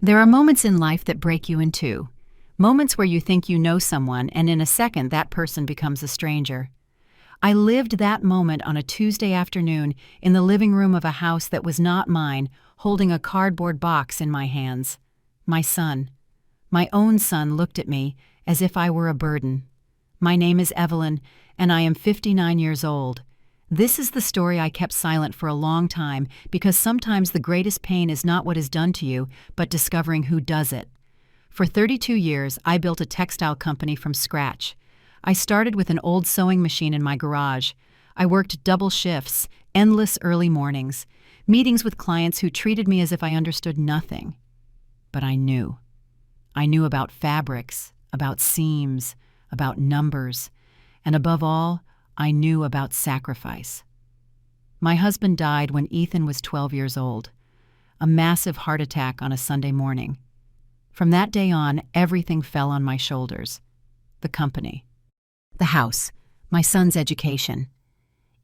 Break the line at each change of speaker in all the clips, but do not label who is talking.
There are moments in life that break you in two. Moments where you think you know someone, and in a second that person becomes a stranger. I lived that moment on a Tuesday afternoon in the living room of a house that was not mine, holding a cardboard box in my hands. My son. My own son looked at me as if I were a burden. My name is Evelyn, and I am 59 years old. This is the story I kept silent for a long time because sometimes the greatest pain is not what is done to you, but discovering who does it. For 32 years, I built a textile company from scratch. I started with an old sewing machine in my garage. I worked double shifts, endless early mornings, meetings with clients who treated me as if I understood nothing. But I knew. I knew about fabrics, about seams, about numbers, and above all, I knew about sacrifice. My husband died when Ethan was 12 years old. A massive heart attack on a Sunday morning. From that day on, everything fell on my shoulders. The company. The house. My son's education.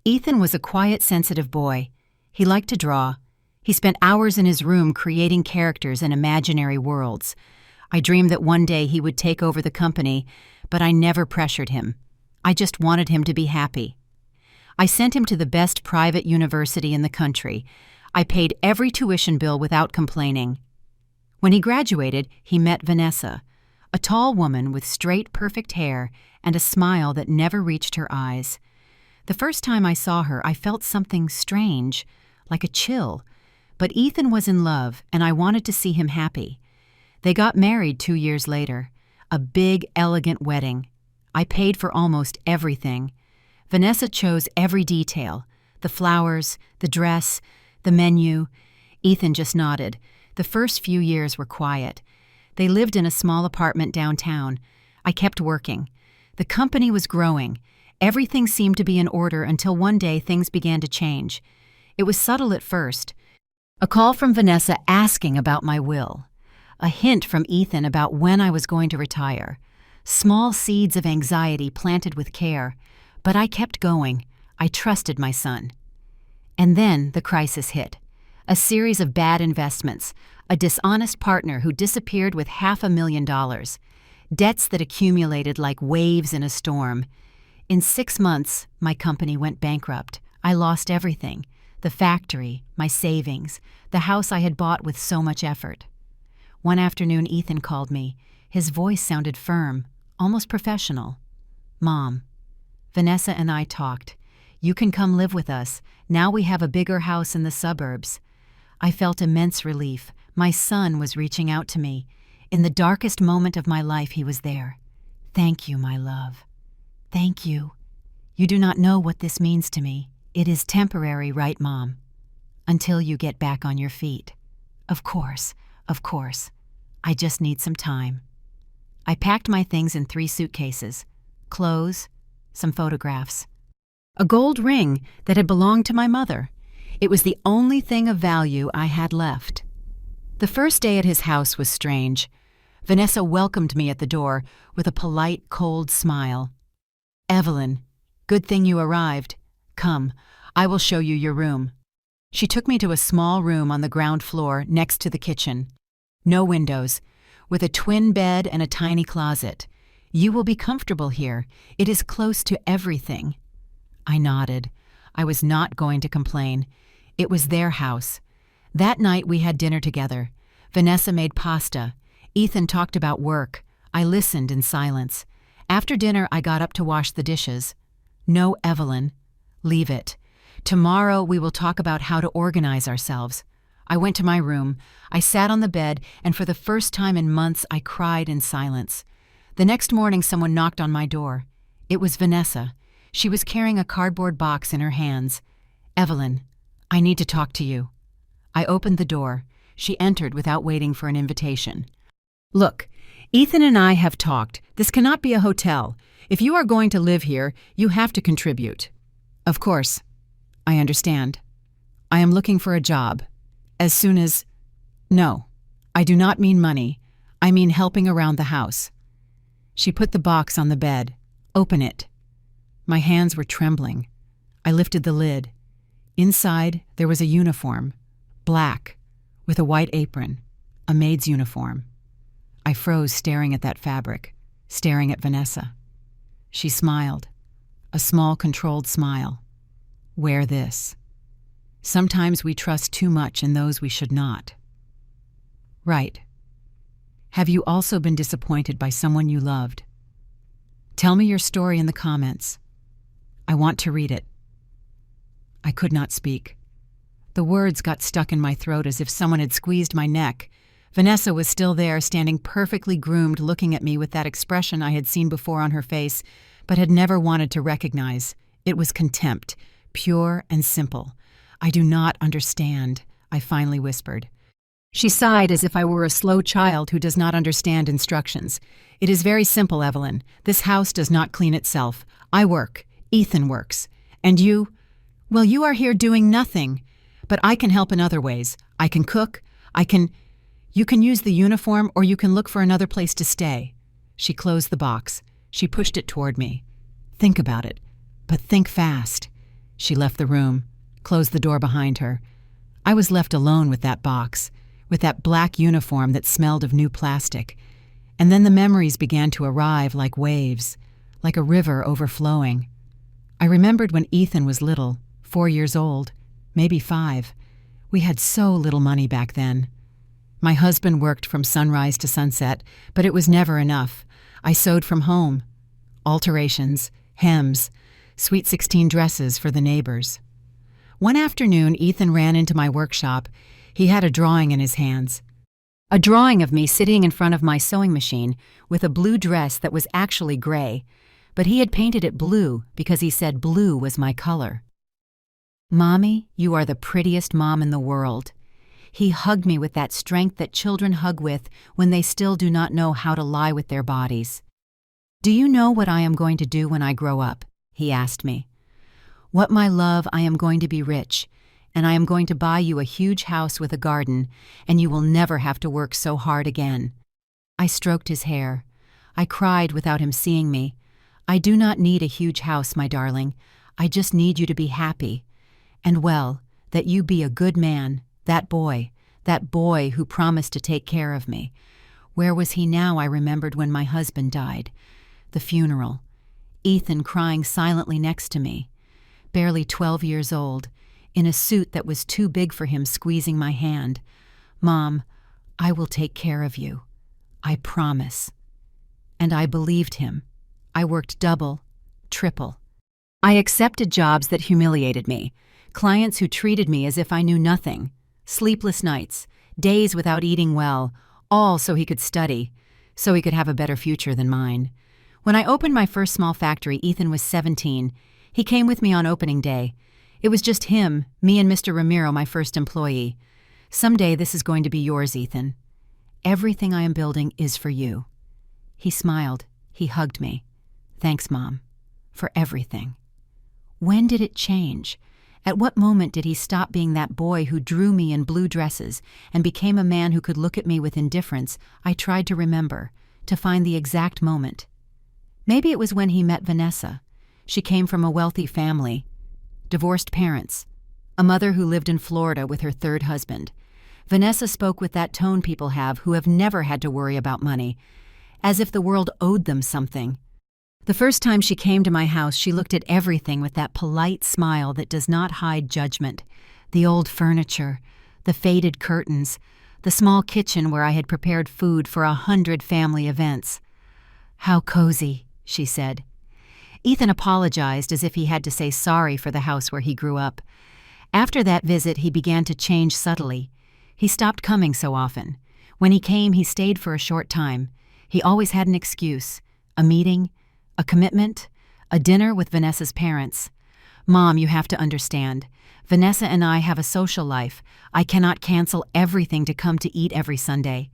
Ethan was a quiet, sensitive boy. He liked to draw. He spent hours in his room creating characters and imaginary worlds. I dreamed that one day he would take over the company, but I never pressured him. I just wanted him to be happy. I sent him to the best private university in the country. I paid every tuition bill without complaining. When he graduated, he met Vanessa, a tall woman with straight, perfect hair and a smile that never reached her eyes. The first time I saw her, I felt something strange, like a chill. But Ethan was in love, and I wanted to see him happy. They got married 2 years later. A big, elegant wedding. I paid for almost everything. Vanessa chose every detail, the flowers, the dress, the menu. Ethan just nodded. The first few years were quiet. They lived in a small apartment downtown. I kept working. The company was growing. Everything seemed to be in order until one day things began to change. It was subtle at first. A call from Vanessa asking about my will. A hint from Ethan about when I was going to retire. Small seeds of anxiety planted with care. But I kept going. I trusted my son. And then the crisis hit. A series of bad investments. A dishonest partner who disappeared with $500,000. Debts that accumulated like waves in a storm. In 6 months, my company went bankrupt. I lost everything. The factory, my savings, the house I had bought with so much effort. One afternoon, Ethan called me. His voice sounded firm, almost professional. "Mom, Vanessa and I talked. You can come live with us. Now we have a bigger house in the suburbs." I felt immense relief. My son was reaching out to me. In the darkest moment of my life, he was there. "Thank you, my love. Thank you. You do not know what this means to me. It is temporary, right, Mom? Until you get back on your feet." Of course. I just need some time." I packed my things in 3 suitcases. Clothes, some photographs. A gold ring that had belonged to my mother. It was the only thing of value I had left. The first day at his house was strange. Vanessa welcomed me at the door with a polite, cold smile. "Evelyn, good thing you arrived. Come, I will show you your room." She took me to a small room on the ground floor next to the kitchen. No windows, with a twin bed and a tiny closet. "You will be comfortable here. It is close to everything." I nodded. I was not going to complain. It was their house. That night we had dinner together. Vanessa made pasta. Ethan talked about work. I listened in silence. After dinner, I got up to wash the dishes. "No, Evelyn. Leave it. Tomorrow we will talk about how to organize ourselves." I went to my room. I sat on the bed, and for the first time in months, I cried in silence. The next morning, someone knocked on my door. It was Vanessa. She was carrying a cardboard box in her hands. "Evelyn, I need to talk to you." I opened the door. She entered without waiting for an invitation. "Look, Ethan and I have talked. This cannot be a hotel. If you are going to live here, you have to contribute." "Of course. I understand. I am looking for a job. As soon as—" "No, I do not mean money. I mean helping around the house." She put the box on the bed. "Open it." My hands were trembling. I lifted the lid. Inside, there was a uniform, black, with a white apron. A maid's uniform. I froze staring at that fabric, staring at Vanessa. She smiled, a small, controlled smile. Wear this. Sometimes we trust too much in those we should not. Right. Have you also been disappointed by someone you loved? Tell me your story in the comments. I want to read it. I could not speak. The words got stuck in my throat as if someone had squeezed my neck. Vanessa was still there, standing perfectly groomed, looking at me with that expression I had seen before on her face, but had never wanted to recognize. It was contempt, pure and simple. I do not understand, I finally whispered. She sighed as if I were a slow child who does not understand instructions. It is very simple, Evelyn. This house does not clean itself. I work. Ethan works. And you? Well, you are here doing nothing. But I can help in other ways. I can cook. You can use the uniform, or you can look for another place to stay. She closed the box. She pushed it toward me. Think about it, but think fast. She left the room, closed the door behind her. I was left alone with that box, with that black uniform that smelled of new plastic. And then the memories began to arrive like waves, like a river overflowing. I remembered when Ethan was little, 4 years old, maybe 5. We had so little money back then. My husband worked from sunrise to sunset, but it was never enough. I sewed from home. Alterations, hems, sweet 16 dresses for the neighbors. One afternoon, Ethan ran into my workshop. He had a drawing in his hands. A drawing of me sitting in front of my sewing machine with a blue dress that was actually gray, but he had painted it blue because he said blue was my color. Mommy, you are the prettiest mom in the world. He hugged me with that strength that children hug with when they still do not know how to lie with their bodies. Do you know what I am going to do when I grow up? He asked me. What, my love, I am going to be rich, and I am going to buy you a huge house with a garden, and you will never have to work so hard again. I stroked his hair. I cried without him seeing me. I do not need a huge house, my darling. I just need you to be happy. And well, that you be a good man, that boy who promised to take care of me. Where was he now? I remembered when my husband died. The funeral. Ethan crying silently next to me. Barely 12 years old, in a suit that was too big for him, squeezing my hand. Mom, I will take care of you. I promise. And I believed him. I worked double, triple. I accepted jobs that humiliated me, clients who treated me as if I knew nothing, sleepless nights, days without eating well, all so he could study, so he could have a better future than mine. When I opened my first small factory, Ethan was 17. He came with me on opening day. It was just him, me and Mr. Ramiro, my first employee. Someday this is going to be yours, Ethan. Everything I am building is for you. He smiled. He hugged me. Thanks, Mom, for everything. When did it change? At what moment did he stop being that boy who drew me in blue dresses and became a man who could look at me with indifference? I tried to remember, to find the exact moment. Maybe it was when he met Vanessa. She came from a wealthy family, divorced parents, a mother who lived in Florida with her third husband. Vanessa spoke with that tone people have who have never had to worry about money, as if the world owed them something. The first time she came to my house, she looked at everything with that polite smile that does not hide judgment. The old furniture, the faded curtains, the small kitchen where I had prepared food for 100 family events. How cozy, she said. Ethan apologized as if he had to say sorry for the house where he grew up. After that visit, he began to change subtly. He stopped coming so often. When he came, he stayed for a short time. He always had an excuse, a meeting, a commitment, a dinner with Vanessa's parents. Mom, you have to understand. Vanessa and I have a social life. I cannot cancel everything to come to eat every Sunday.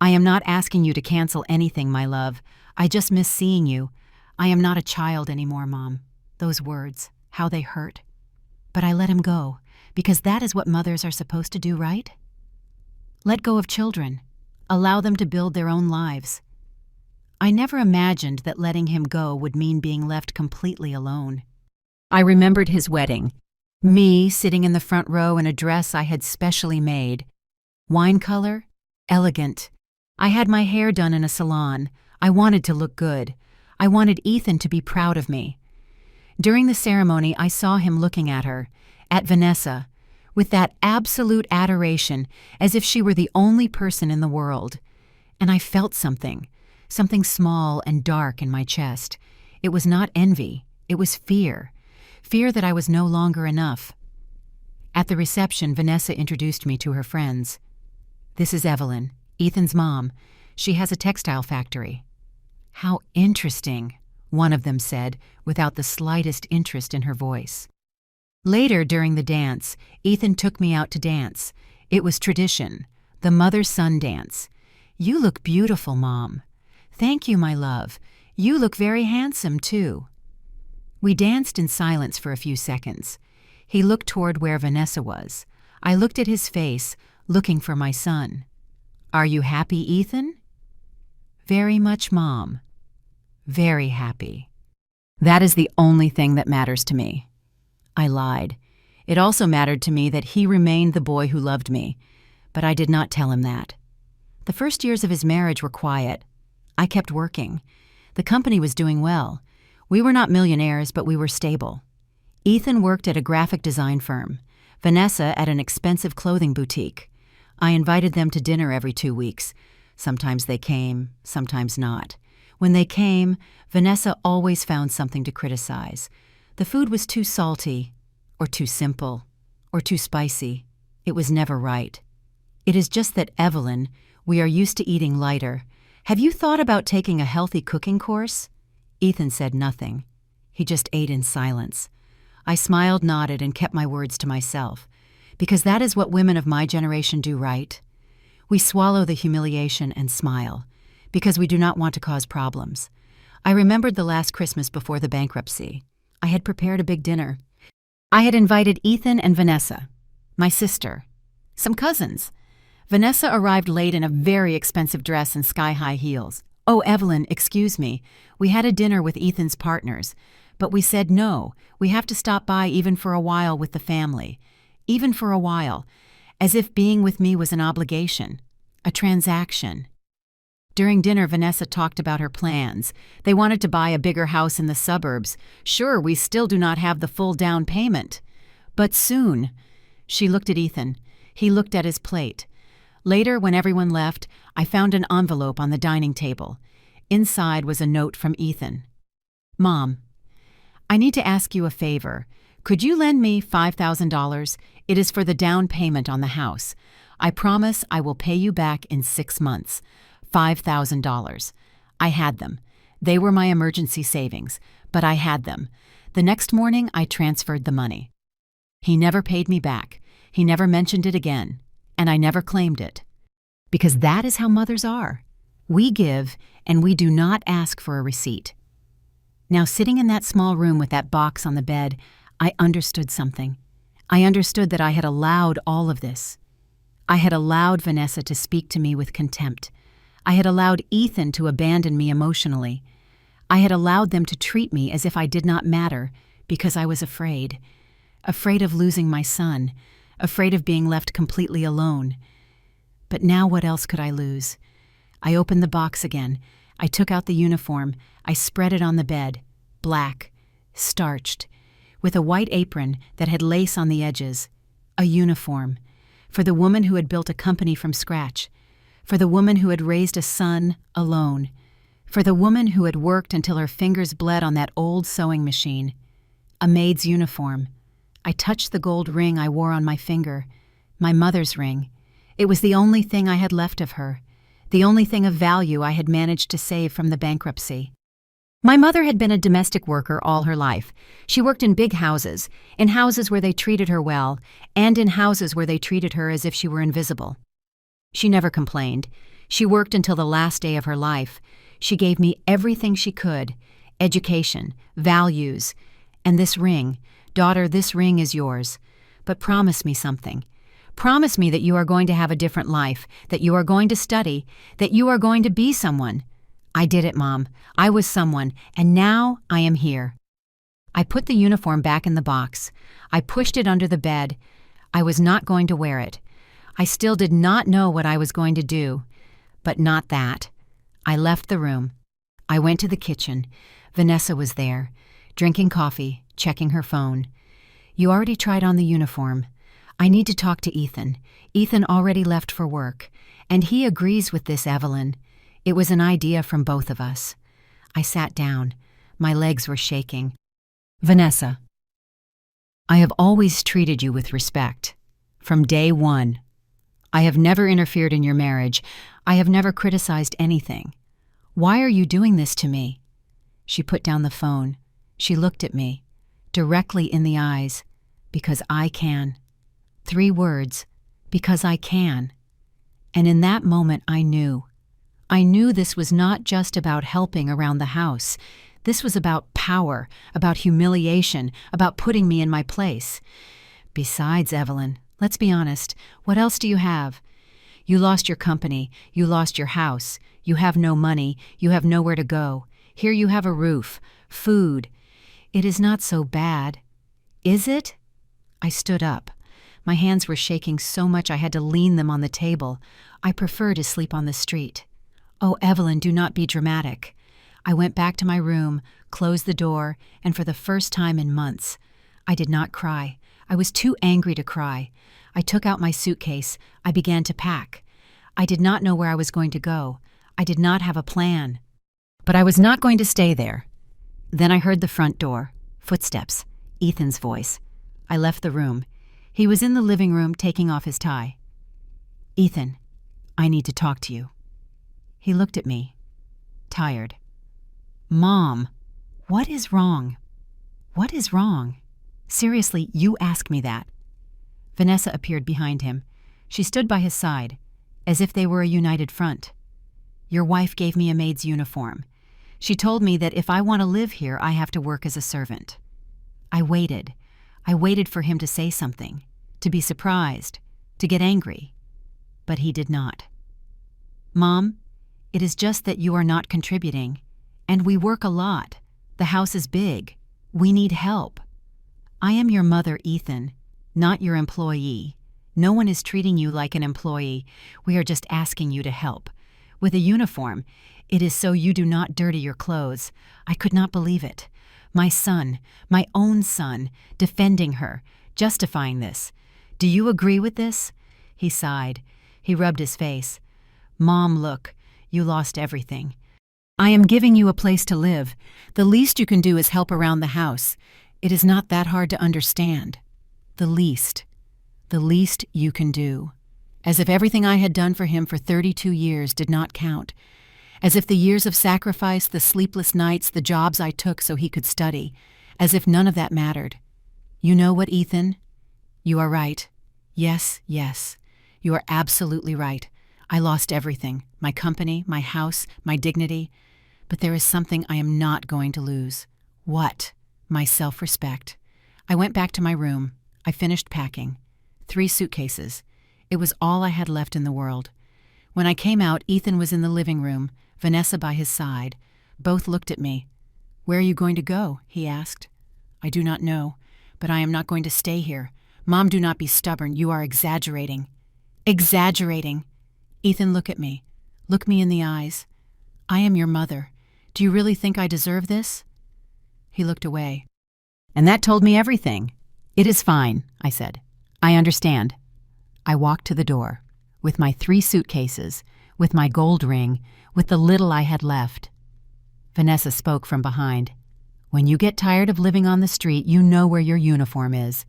I am not asking you to cancel anything, my love. I just miss seeing you. I am not a child anymore, Mom. Those words, how they hurt. But I let him go, because that is what mothers are supposed to do, right? Let go of children. Allow them to build their own lives. I never imagined that letting him go would mean being left completely alone. I remembered his wedding. Me sitting in the front row in a dress I had specially made. Wine color, elegant. I had my hair done in a salon. I wanted to look good. I wanted Ethan to be proud of me. During the ceremony, I saw him looking at her, at Vanessa, with that absolute adoration, as if she were the only person in the world. And I felt something small and dark in my chest. It was not envy, it was fear. Fear that I was no longer enough. At the reception, Vanessa introduced me to her friends. "This is Evelyn, Ethan's mom. She has a textile factory." "How interesting," one of them said, without the slightest interest in her voice. Later, during the dance, Ethan took me out to dance. It was tradition, the mother-son dance. "You look beautiful, Mom." "Thank you, my love. You look very handsome, too." We danced in silence for a few seconds. He looked toward where Vanessa was. I looked at his face, looking for my son. "Are you happy, Ethan?" "Very much, Mom." "Very happy." "That is the only thing that matters to me." I lied. It also mattered to me that he remained the boy who loved me, but I did not tell him that. The first years of his marriage were quiet. I kept working. The company was doing well. We were not millionaires, but we were stable. Ethan worked at a graphic design firm, Vanessa at an expensive clothing boutique. I invited them to dinner every 2 weeks. Sometimes they came, sometimes not. When they came, Vanessa always found something to criticize. The food was too salty, or too simple, or too spicy. It was never right. "It is just that, Evelyn, we are used to eating lighter. Have you thought about taking a healthy cooking course?" Ethan said nothing. He just ate in silence. I smiled, nodded, and kept my words to myself, because that is what women of my generation do, right? We swallow the humiliation and smile, because we do not want to cause problems. I remembered the last Christmas before the bankruptcy. I had prepared a big dinner. I had invited Ethan and Vanessa, my sister, some cousins. Vanessa arrived late in a very expensive dress and sky-high heels. "Oh, Evelyn, excuse me. We had a dinner with Ethan's partners, but we said no, we have to stop by even for a while with the family. Even for a while, as if being with me was an obligation, a transaction." During dinner, Vanessa talked about her plans. They wanted to buy a bigger house in the suburbs. "Sure, we still do not have the full down payment, but soon." She looked at Ethan. He looked at his plate. Later, when everyone left, I found an envelope on the dining table. Inside was a note from Ethan. "Mom, I need to ask you a favor. Could you lend me $5,000? It is for the down payment on the house. I promise I will pay you back in 6 months. $5,000. I had them. They were my emergency savings, but I had them. The next morning, I transferred the money. He never paid me back. He never mentioned it again, and I never claimed it. Because that is how mothers are. We give, and we do not ask for a receipt. Now, sitting in that small room with that box on the bed, I understood something. I understood that I had allowed all of this. I had allowed Vanessa to speak to me with contempt. I had allowed Ethan to abandon me emotionally. I had allowed them to treat me as if I did not matter because I was afraid. Afraid of losing my son. Afraid of being left completely alone. But now what else could I lose? I opened the box again. I took out the uniform. I spread it on the bed. Black. Starched. With a white apron that had lace on the edges. A uniform. For the woman who had built a company from scratch. For the woman who had raised a son alone. For the woman who had worked until her fingers bled on that old sewing machine. A maid's uniform. I touched the gold ring I wore on my finger. My mother's ring. It was the only thing I had left of her. The only thing of value I had managed to save from the bankruptcy. My mother had been a domestic worker all her life. She worked in big houses, in houses where they treated her well, and in houses where they treated her as if she were invisible. She never complained. She worked until the last day of her life. She gave me everything she could, education, values, and this ring. "Daughter, this ring is yours. But promise me something. Promise me that you are going to have a different life, that you are going to study, that you are going to be someone." I did it, Mom. I was someone, and now I am here. I put the uniform back in the box. I pushed it under the bed. I was not going to wear it. I still did not know what I was going to do, but not that. I left the room. I went to the kitchen. Vanessa was there, drinking coffee, checking her phone. "You already tried on the uniform. I need to talk to Ethan. Ethan already left for work, and he agrees with this, Evelyn. It was an idea from both of us." I sat down. My legs were shaking. "Vanessa, I have always treated you with respect. From day one. I have never interfered in your marriage. I have never criticized anything. Why are you doing this to me?" She put down the phone. She looked at me, directly in the eyes. "Because I can." 3 words. "Because I can." And in that moment I knew. I knew this was not just about helping around the house. This was about power, about humiliation, about putting me in my place. "Besides, Evelyn, let's be honest, what else do you have? You lost your company, you lost your house, you have no money, you have nowhere to go. Here you have a roof, food. It is not so bad. Is it?" I stood up. My hands were shaking so much I had to lean them on the table. "I prefer to sleep on the street." "Oh, Evelyn, do not be dramatic." I went back to my room, closed the door, and for the first time in months, I did not cry. I was too angry to cry. I took out my suitcase. I began to pack. I did not know where I was going to go. I did not have a plan. But I was not going to stay there. Then I heard the front door. Footsteps. Ethan's voice. I left the room. He was in the living room taking off his tie. "Ethan, I need to talk to you." He looked at me, tired. "Mom, what is wrong? What is wrong? Seriously, you ask me that." Vanessa appeared behind him. She stood by his side, as if they were a united front. "Your wife gave me a maid's uniform. She told me that if I want to live here, I have to work as a servant." I waited. I waited for him to say something, to be surprised, to get angry. But he did not. "Mom, it is just that you are not contributing. And we work a lot. The house is big. We need help. I am your mother, Ethan, not your employee. No one is treating you like an employee. We are just asking you to help. With a uniform, it is so you do not dirty your clothes." I could not believe it. My son, my own son, defending her, justifying this. "Do you agree with this?" He sighed. He rubbed his face. "Mom, look, you lost everything. I am giving you a place to live. The least you can do is help around the house. It is not that hard to understand. The least you can do." As if everything I had done for him for 32 years did not count. As if the years of sacrifice, the sleepless nights, the jobs I took so he could study, as if none of that mattered. "You know what, Ethan? You are right. Yes, yes. You are absolutely right. I lost everything, my company, my house, my dignity. But there is something I am not going to lose." "What?" "My self-respect." I went back to my room. I finished packing. 3 suitcases. It was all I had left in the world. When I came out, Ethan was in the living room, Vanessa by his side. Both looked at me. "Where are you going to go?" he asked. "I do not know, but I am not going to stay here. Mom, do not be stubborn. You are exaggerating." "Exaggerating." "Ethan, look at me. Look me in the eyes. I am your mother. Do you really think I deserve this?" He looked away. And that told me everything. "It is fine," I said. "I understand." I walked to the door, with my 3 suitcases, with my gold ring, with the little I had left. Vanessa spoke from behind. "When you get tired of living on the street, you know where your uniform is."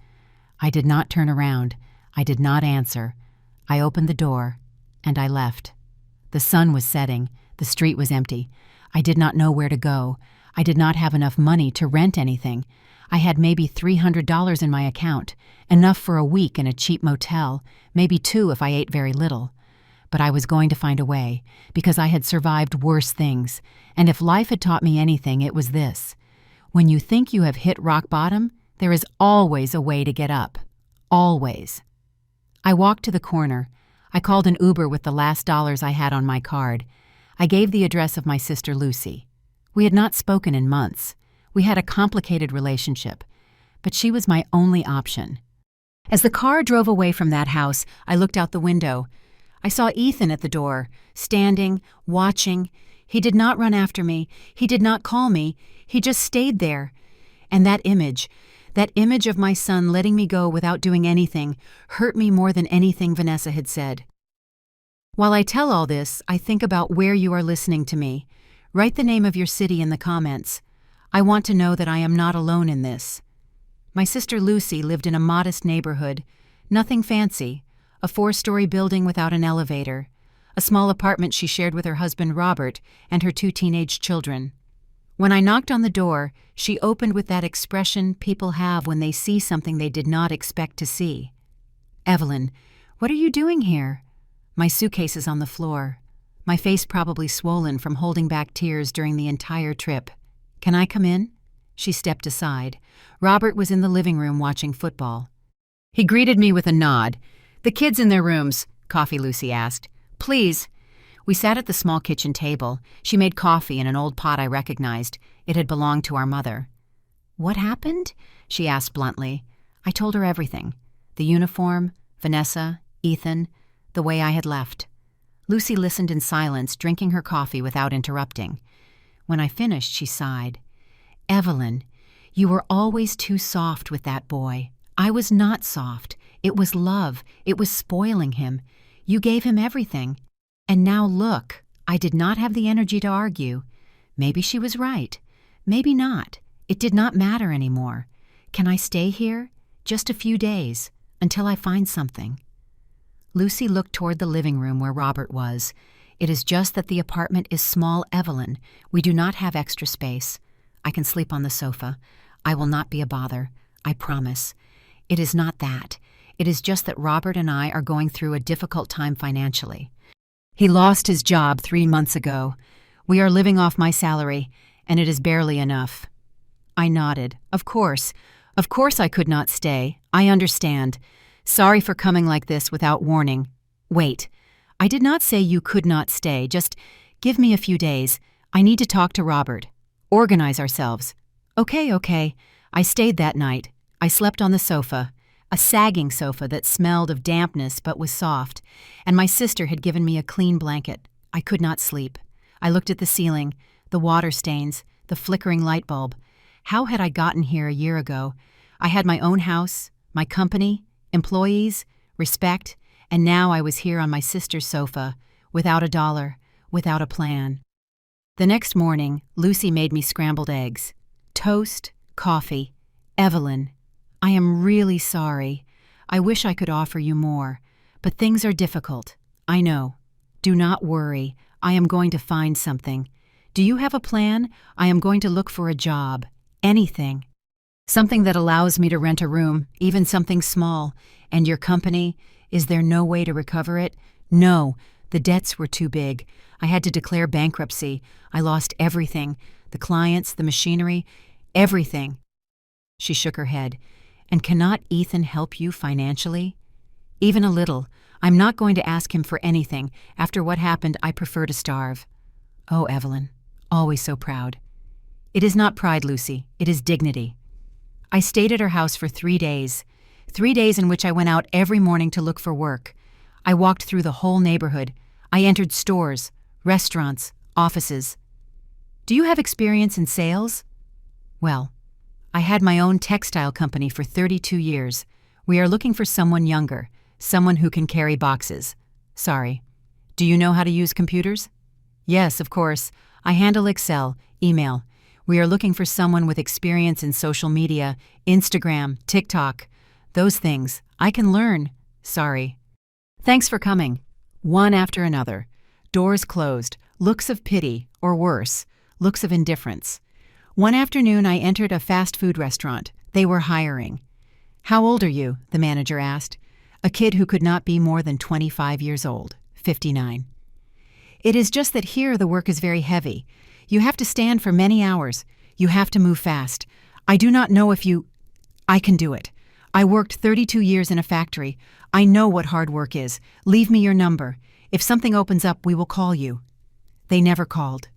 I did not turn around. I did not answer. I opened the door, and I left. The sun was setting. The street was empty. I did not know where to go. I did not have enough money to rent anything. I had maybe $300 in my account, enough for a week in a cheap motel, maybe 2 if I ate very little. But I was going to find a way, because I had survived worse things, and if life had taught me anything, it was this. When you think you have hit rock bottom, there is always a way to get up. Always. I walked to the corner. I called an Uber with the last dollars I had on my card. I gave the address of my sister Lucy. We had not spoken in months. We had a complicated relationship, but she was my only option. As the car drove away from that house, I looked out the window. I saw Ethan at the door, standing, watching. He did not run after me. He did not call me. He just stayed there. And that image of my son letting me go without doing anything, hurt me more than anything Vanessa had said. While I tell all this, I think about where you are listening to me. Write the name of your city in the comments. I want to know that I am not alone in this. My sister Lucy lived in a modest neighborhood. Nothing fancy. A 4-story building without an elevator. A small apartment she shared with her husband Robert and her 2 teenage children. When I knocked on the door, she opened with that expression people have when they see something they did not expect to see. "Evelyn, what are you doing here?" My suitcase is on the floor. My face probably swollen from holding back tears during the entire trip. "Can I come in?" She stepped aside. Robert was in the living room watching football. He greeted me with a nod. "The kids in their rooms," Coffee Lucy asked. "Please." We sat at the small kitchen table. She made coffee in an old pot I recognized. It had belonged to our mother. "What happened?" she asked bluntly. I told her everything. The uniform, Vanessa, Ethan, the way I had left. Lucy listened in silence, drinking her coffee without interrupting. When I finished, she sighed. "Evelyn, you were always too soft with that boy. I was not soft. It was love. It was spoiling him. You gave him everything. And now look, I did not have the energy to argue. Maybe she was right. Maybe not. It did not matter anymore. Can I stay here? Just a few days, until I find something." Lucy looked toward the living room where Robert was. "It is just that the apartment is small, Evelyn. We do not have extra space. I can sleep on the sofa. I will not be a bother. I promise. It is not that. It is just that Robert and I are going through a difficult time financially. He lost his job 3 months ago. We are living off my salary, and it is barely enough." I nodded. Of course I could not stay. I understand. Sorry for coming like this without warning. Wait, I did not say you could not stay. Just give me a few days. I need to talk to Robert. Organize ourselves. Okay. I stayed that night. I slept on the sofa, a sagging sofa that smelled of dampness but was soft, and my sister had given me a clean blanket. I could not sleep. I looked at the ceiling, the water stains, the flickering light bulb. How had I gotten here a year ago? I had my own house, my company, employees, respect, and now I was here on my sister's sofa, without a dollar, without a plan. The next morning, Lucy made me scrambled eggs. Toast, coffee. "Evelyn, I am really sorry. I wish I could offer you more, but things are difficult. I know. Do not worry. I am going to find something. Do you have a plan? I am going to look for a job. Anything. Something that allows me to rent a room, even something small. And your company, is there no way to recover it? No, the debts were too big. I had to declare bankruptcy. I lost everything. The clients, the machinery, everything." She shook her head. "And cannot Ethan help you financially?" "Even a little. I'm not going to ask him for anything. After what happened, I prefer to starve." "Oh, Evelyn, always so proud." "It is not pride, Lucy. It is dignity." I stayed at her house for 3 days. 3 days in which I went out every morning to look for work. I walked through the whole neighborhood. I entered stores, restaurants, offices. "Do you have experience in sales?" "Well, I had my own textile company for 32 years. We are looking for someone younger, someone who can carry boxes." "Sorry. Do you know how to use computers?" "Yes, of course. I handle Excel, email. We are looking for someone with experience in social media, Instagram, TikTok. Those things. I can learn. Sorry." Thanks for coming. One after another. Doors closed. Looks of pity, or worse, looks of indifference. One afternoon I entered a fast food restaurant. They were hiring. "How old are you?" the manager asked. A kid who could not be more than 25 years old, 59. "It is just that here the work is very heavy. You have to stand for many hours. You have to move fast. I do not know if you—" "I can do it. I worked 32 years in a factory. I know what hard work is. Leave me your number. If something opens up, we will call you." They never called.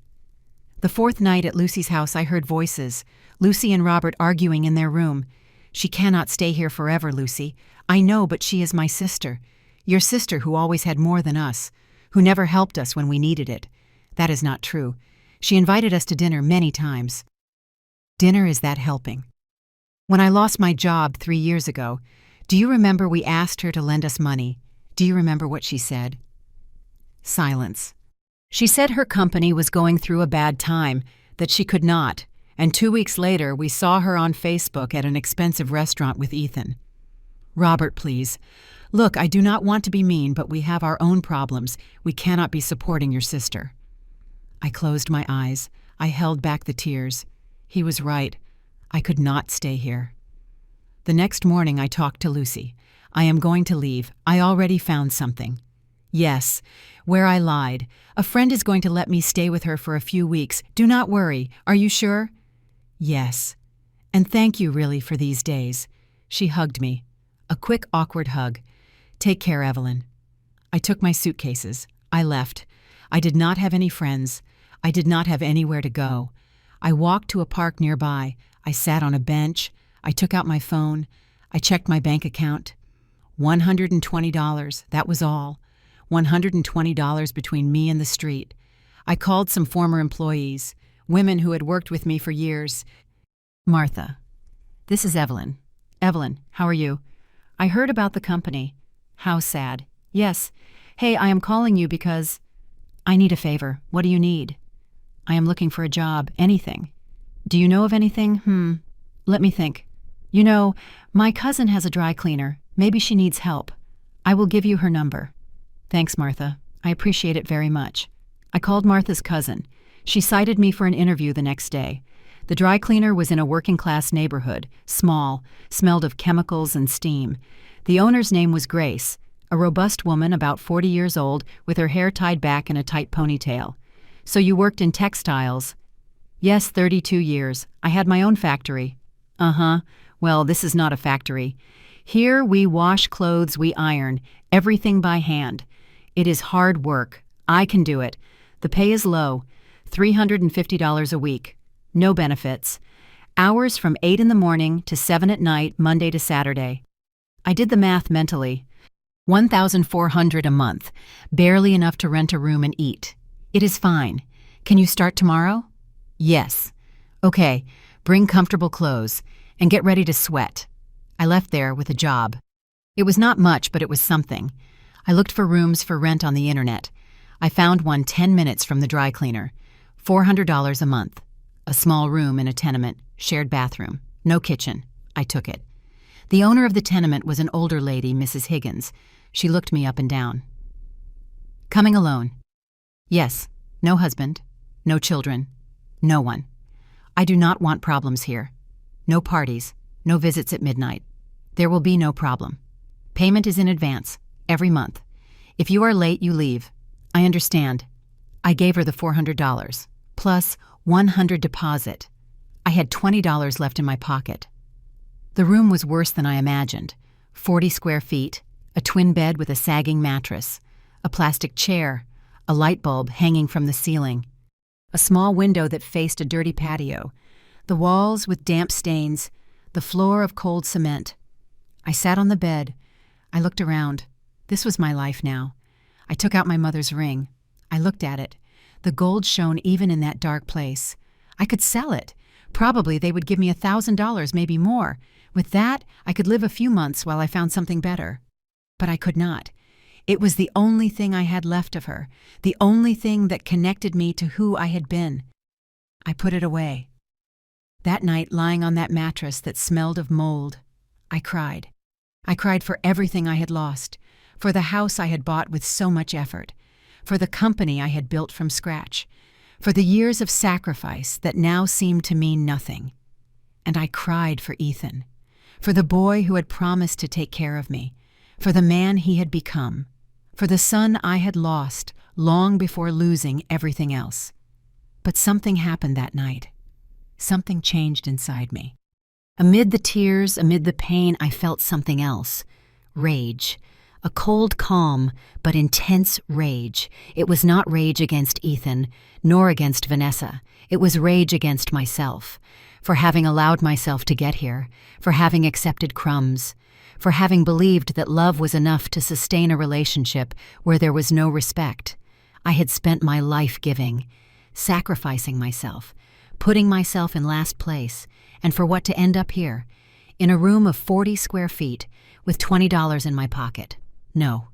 The 4th night at Lucy's house, I heard voices, Lucy and Robert arguing in their room. She cannot stay here forever, Lucy. I know, but she is my sister. Your sister who always had more than us, who never helped us when we needed it. That is not true. She invited us to dinner many times. Dinner is that helping. When I lost my job 3 years ago, do you remember we asked her to lend us money? Do you remember what she said? Silence. She said her company was going through a bad time, that she could not, and 2 weeks later we saw her on Facebook at an expensive restaurant with Ethan. Robert, please. Look, I do not want to be mean, but we have our own problems. We cannot be supporting your sister. I closed my eyes. I held back the tears. He was right. I could not stay here. The next morning I talked to Lucy. I am going to leave. I already found something. Yes, where I lied. A friend is going to let me stay with her for a few weeks. Do not worry. Are you sure? Yes. And thank you really for these days. She hugged me. A quick, awkward hug. Take care, Evelyn. I took my suitcases. I left. I did not have any friends. I did not have anywhere to go. I walked to a park nearby. I sat on a bench. I took out my phone. I checked my bank account. $120, that was all. $120 between me and the street. I called some former employees, women who had worked with me for years. Martha, this is Evelyn. Evelyn, how are you? I heard about the company. How sad. Yes. Hey, I am calling you because I need a favor. What do you need? I am looking for a job. Anything. Do you know of anything? Let me think. You know, my cousin has a dry cleaner. Maybe she needs help. I will give you her number. Thanks, Martha. I appreciate it very much. I called Martha's cousin. She cited me for an interview the next day. The dry cleaner was in a working-class neighborhood, small, smelled of chemicals and steam. The owner's name was Grace, a robust woman about 40 years old with her hair tied back in a tight ponytail. So you worked in textiles? Yes, 32 years. I had my own factory. Uh-huh. Well, this is not a factory. Here we wash clothes, we iron, everything by hand. It is hard work. I can do it. The pay is low, $350 a week. No benefits. Hours from 8 in the morning to 7 at night, Monday to Saturday. I did the math mentally. $1,400 a month, barely enough to rent a room and eat. It is fine. Can you start tomorrow? Yes. Okay, bring comfortable clothes and get ready to sweat. I left there with a job. It was not much, but it was something. I looked for rooms for rent on the internet. I found one 10 minutes from the dry cleaner. $400 a month. A small room in a tenement, shared bathroom, no kitchen. I took it. The owner of the tenement was an older lady, Mrs. Higgins. She looked me up and down. Coming alone? Yes. No husband. No children. No one. I do not want problems here. No parties. No visits at midnight. There will be no problem. Payment is in advance, every month. If you are late, you leave. I understand. I gave her the $400, plus $100 deposit. I had $20 left in my pocket. The room was worse than I imagined. 40 square feet, a twin bed with a sagging mattress, a plastic chair, a light bulb hanging from the ceiling, a small window that faced a dirty patio, the walls with damp stains, the floor of cold cement. I sat on the bed. I looked around. This was my life now. I took out my mother's ring. I looked at it. The gold shone even in that dark place. I could sell it. Probably they would give me $1,000, maybe more. With that, I could live a few months while I found something better. But I could not. It was the only thing I had left of her, the only thing that connected me to who I had been. I put it away. That night, lying on that mattress that smelled of mold, I cried. I cried for everything I had lost, for the house I had bought with so much effort, for the company I had built from scratch, for the years of sacrifice that now seemed to mean nothing. And I cried for Ethan, for the boy who had promised to take care of me, for the man he had become, for the son I had lost long before losing everything else. But something happened that night. Something changed inside me. Amid the tears, amid the pain, I felt something else. Rage. A cold calm, but intense rage. It was not rage against Ethan, nor against Vanessa. It was rage against myself. for having allowed myself to get here, for having accepted crumbs, for having believed that love was enough to sustain a relationship where there was no respect. I had spent my life giving, sacrificing myself, putting myself in last place, and for what to end up here, in a room of 40 square feet with $20 in my pocket. No,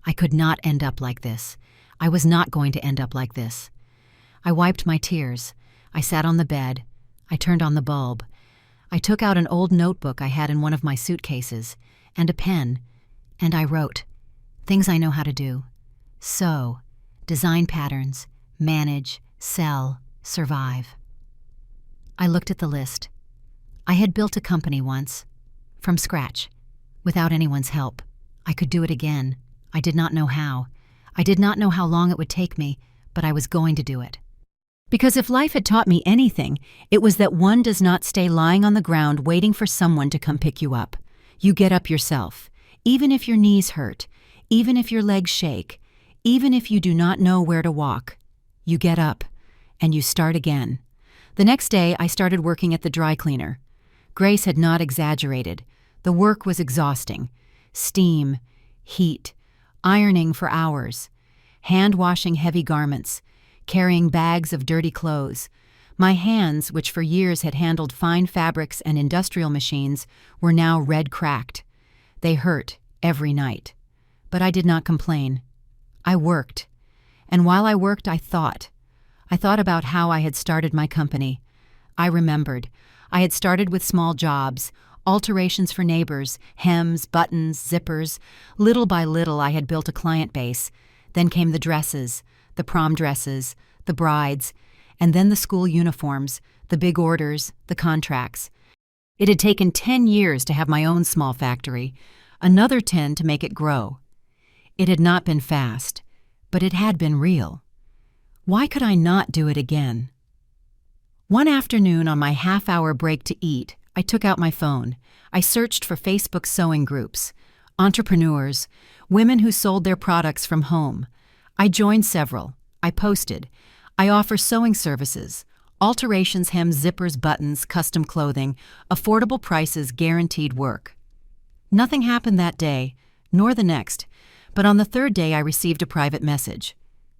I could not end up like this. I was not going to end up like this. I wiped my tears. I sat on the bed. I turned on the bulb. I took out an old notebook I had in one of my suitcases, and a pen, and I wrote things I know how to do. Sew, design patterns, manage, sell, survive. I looked at the list. I had built a company once, from scratch, without anyone's help. I could do it again. I did not know how. I did not know how long it would take me, but I was going to do it. Because if life had taught me anything, it was that one does not stay lying on the ground waiting for someone to come pick you up. You get up yourself, even if your knees hurt, even if your legs shake, even if you do not know where to walk. You get up, and you start again. The next day, I started working at the dry cleaner. Grace had not exaggerated. The work was exhausting. Steam, heat, ironing for hours, hand-washing heavy garments, carrying bags of dirty clothes. My hands, which for years had handled fine fabrics and industrial machines, were now red-cracked. They hurt every night. But I did not complain. I worked. And while I worked, I thought. I thought about how I had started my company. I remembered. I had started with small jobs, alterations for neighbors, hems, buttons, zippers. Little by little, I had built a client base. Then came the dresses, the prom dresses, the brides, and then the school uniforms, the big orders, the contracts. It had taken 10 years to have my own small factory, another 10 to make it grow. It had not been fast, but it had been real. Why could I not do it again? One afternoon on my half-hour break to eat, I took out my phone. I searched for Facebook sewing groups, entrepreneurs, women who sold their products from home. I joined several. I posted. I offer sewing services, alterations, hems, zippers, buttons, custom clothing, affordable prices, guaranteed work. Nothing happened that day, nor the next, but on the third day I received a private message.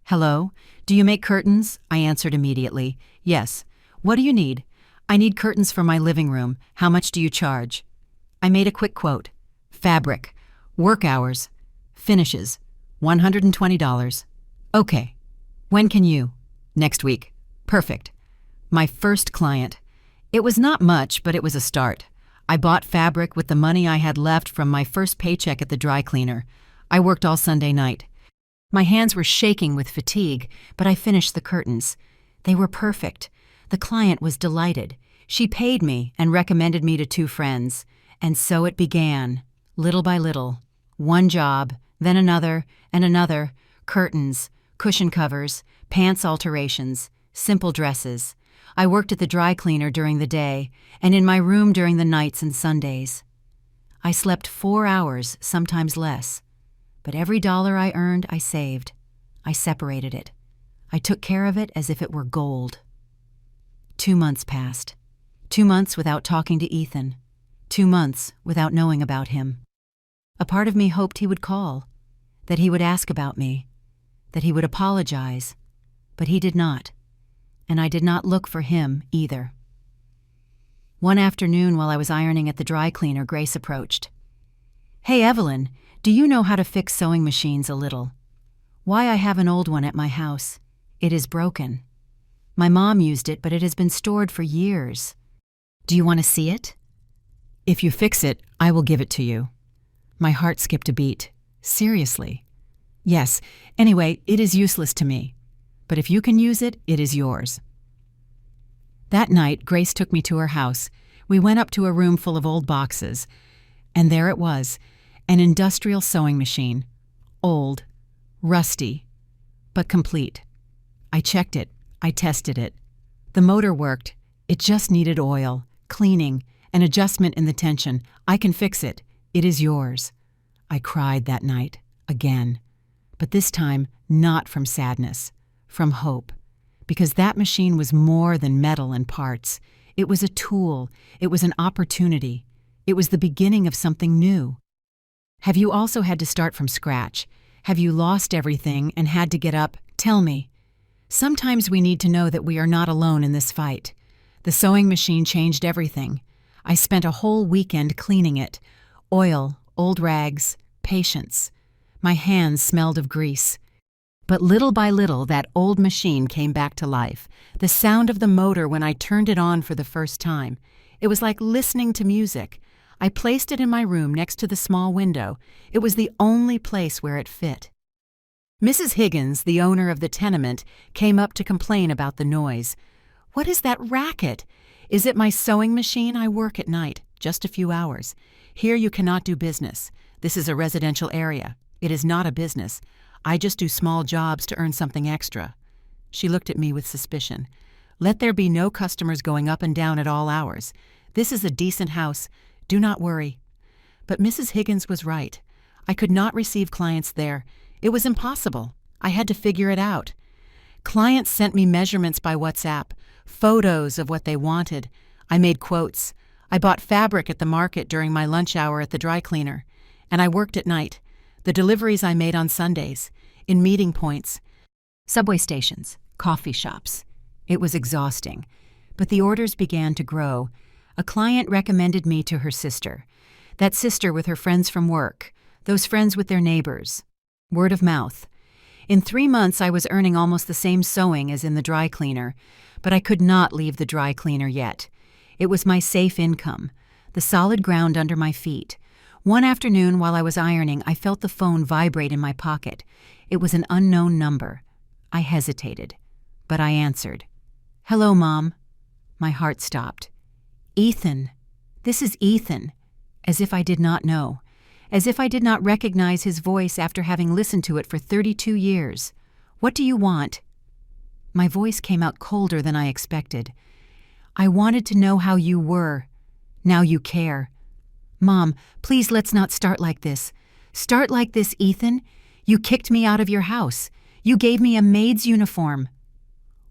"Hello, do you make curtains?" I answered immediately. "Yes. What do you need?" "I need curtains for my living room. How much do you charge?" I made a quick quote. Fabric, work hours, finishes, $120. "Okay. When can you?" "Next week." "Perfect." My first client. It was not much, but it was a start. I bought fabric with the money I had left from my first paycheck at the dry cleaner. I worked all Sunday night. My hands were shaking with fatigue, but I finished the curtains. They were perfect. The client was delighted. She paid me and recommended me to 2 friends. And so it began, little by little. One job, then another, and another. Curtains, cushion covers, pants alterations, simple dresses. I worked at the dry cleaner during the day, and in my room during the nights and Sundays. I slept 4 hours, sometimes less. But every dollar I earned, I saved. I separated it. I took care of it as if it were gold. 2 months passed. 2 months without talking to Ethan. 2 months without knowing about him. A part of me hoped he would call, that he would ask about me, that he would apologize, but he did not, and I did not look for him either. One afternoon while I was ironing at the dry cleaner, Grace approached. "Hey, Evelyn, do you know how to fix sewing machines a little?" "Why, I have an old one at my house. It is broken. My mom used it, but it has been stored for years. Do you want to see it?" "If you fix it, I will give it to you." My heart skipped a beat. Seriously? "Yes. Anyway, it is useless to me. But if you can use it, it is yours." That night, Grace took me to her house. We went up to a room full of old boxes. And there it was, an industrial sewing machine. Old, rusty, but complete. I checked it. I tested it. The motor worked. It just needed oil, cleaning, an adjustment in the tension. "I can fix it. It is yours." I cried that night, again. But this time, not from sadness, from hope. Because that machine was more than metal and parts. It was a tool. It was an opportunity. It was the beginning of something new. Have you also had to start from scratch? Have you lost everything and had to get up? Tell me. Sometimes we need to know that we are not alone in this fight. The sewing machine changed everything. I spent a whole weekend cleaning it. Oil, old rags, patience. My hands smelled of grease. But little by little, that old machine came back to life. The sound of the motor when I turned it on for the first time. It was like listening to music. I placed it in my room next to the small window. It was the only place where it fit. Mrs. Higgins, the owner of the tenement, came up to complain about the noise. "What is that racket?" "Is it my sewing machine? I work at night, just a few hours. Here you cannot do business. This is a residential area. It is not a business. I just do small jobs to earn something extra." She looked at me with suspicion. "Let there be no customers going up and down at all hours. This is a decent house. Do not worry." But Mrs. Higgins was right. I could not receive clients there. It was impossible. I had to figure it out. Clients sent me measurements by WhatsApp, photos of what they wanted. I made quotes. I bought fabric at the market during my lunch hour at the dry cleaner. And I worked at night. The deliveries I made on Sundays, in meeting points, subway stations, coffee shops. It was exhausting. But the orders began to grow. A client recommended me to her sister. That sister with her friends from work. Those friends with their neighbors. Word of mouth. In 3 months, I was earning almost the same sewing as in the dry cleaner, but I could not leave the dry cleaner yet. It was my safe income, the solid ground under my feet. One afternoon while I was ironing, I felt the phone vibrate in my pocket. It was an unknown number. I hesitated, but I answered. "Hello, Mom." My heart stopped. "Ethan. This is Ethan." As if I did not know. As if I did not recognize his voice after having listened to it for 32 years. "What do you want?" My voice came out colder than I expected. "I wanted to know how you were. Now you care." "Mom, please let's not start like this." "Start like this, Ethan? You kicked me out of your house. You gave me a maid's uniform."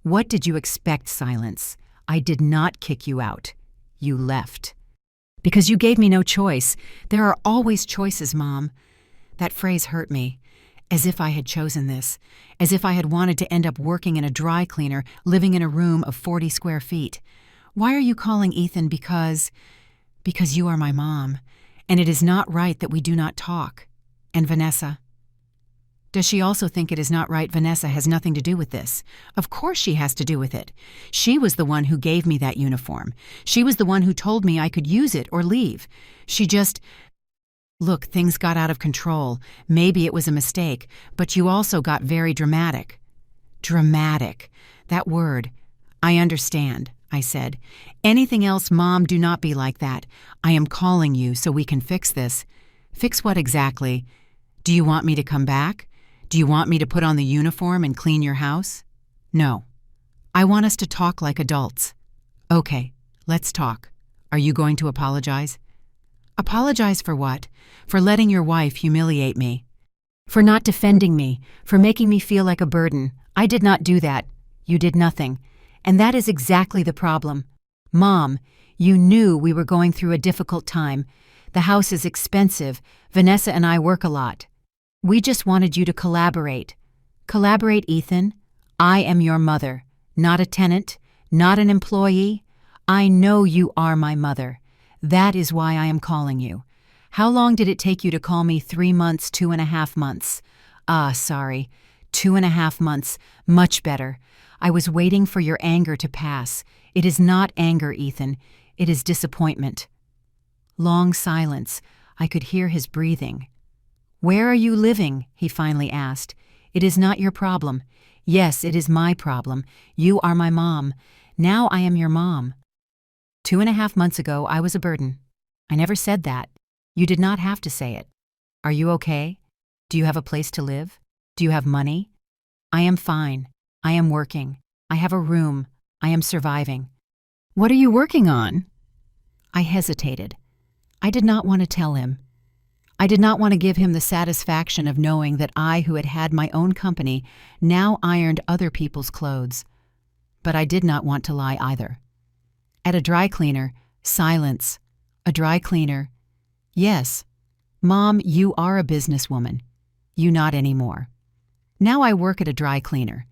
"What did you expect, Silence? I did not kick you out. You left. Because you gave me no choice. There are always choices, Mom." That phrase hurt me. As if I had chosen this. As if I had wanted to end up working in a dry cleaner, living in a room of 40 square feet. "Why are you calling Ethan? Because you are my mom. And it is not right that we do not talk. And Vanessa." "Does she also think it is not right Vanessa has nothing to do with this?" "Of course she has to do with it. She was the one who gave me that uniform. She was the one who told me I could use it or leave. She just... Look, things got out of control. Maybe it was a mistake, but you also got very dramatic." "Dramatic. That word. I understand," I said. "Anything else, Mom, do not be like that. I am calling you so we can fix this." "Fix what exactly? Do you want me to come back? Do you want me to put on the uniform and clean your house?" "No. I want us to talk like adults." "Okay, let's talk. Are you going to apologize?" "Apologize for what? For letting your wife humiliate me. For not defending me. For making me feel like a burden. I did not do that. You did nothing. And that is exactly the problem. Mom, you knew we were going through a difficult time. The house is expensive. Vanessa and I work a lot. We just wanted you to collaborate." "Collaborate, Ethan? I am your mother, not a tenant, not an employee. I know you are my mother. That is why I am calling you. How long did it take you to call me? 3 months, 2.5 months? Sorry. 2.5 months. Much better. I was waiting for your anger to pass. It is not anger, Ethan. It is disappointment." Long silence. I could hear his breathing. "Where are you living?" he finally asked. "It is not your problem." "Yes, it is my problem. You are my mom. Now I am your mom." 2.5 months ago, I was a burden. I never said that. You did not have to say it. Are you okay? Do you have a place to live? Do you have money? I am fine. I am working. I have a room. I am surviving. What are you working on? I hesitated. I did not want to tell him. I did not want to give him the satisfaction of knowing that I, who had had my own company, now ironed other people's clothes. But I did not want to lie either. At a dry cleaner. Silence. A dry cleaner. Yes. Mom, you are a businesswoman. You not anymore. Now I work at a dry cleaner.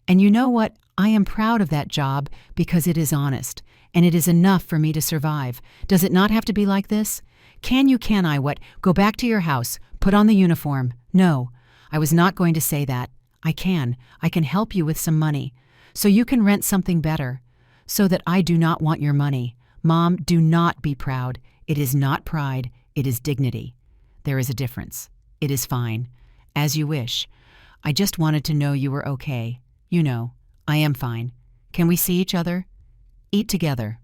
And you know what? I am proud of that job because it is honest, and it is enough for me to survive. Does it not have to be like this? Can I what? Go back to your house, put on the uniform. No, I was not going to say that. I can help you with some money, so you can rent something better. So that I do not want your money. Mom, do not be proud. It is not pride, it is dignity. There is a difference. It is fine. As you wish. I just wanted to know you were okay. You know, I am fine. Can we see each other? Eat together.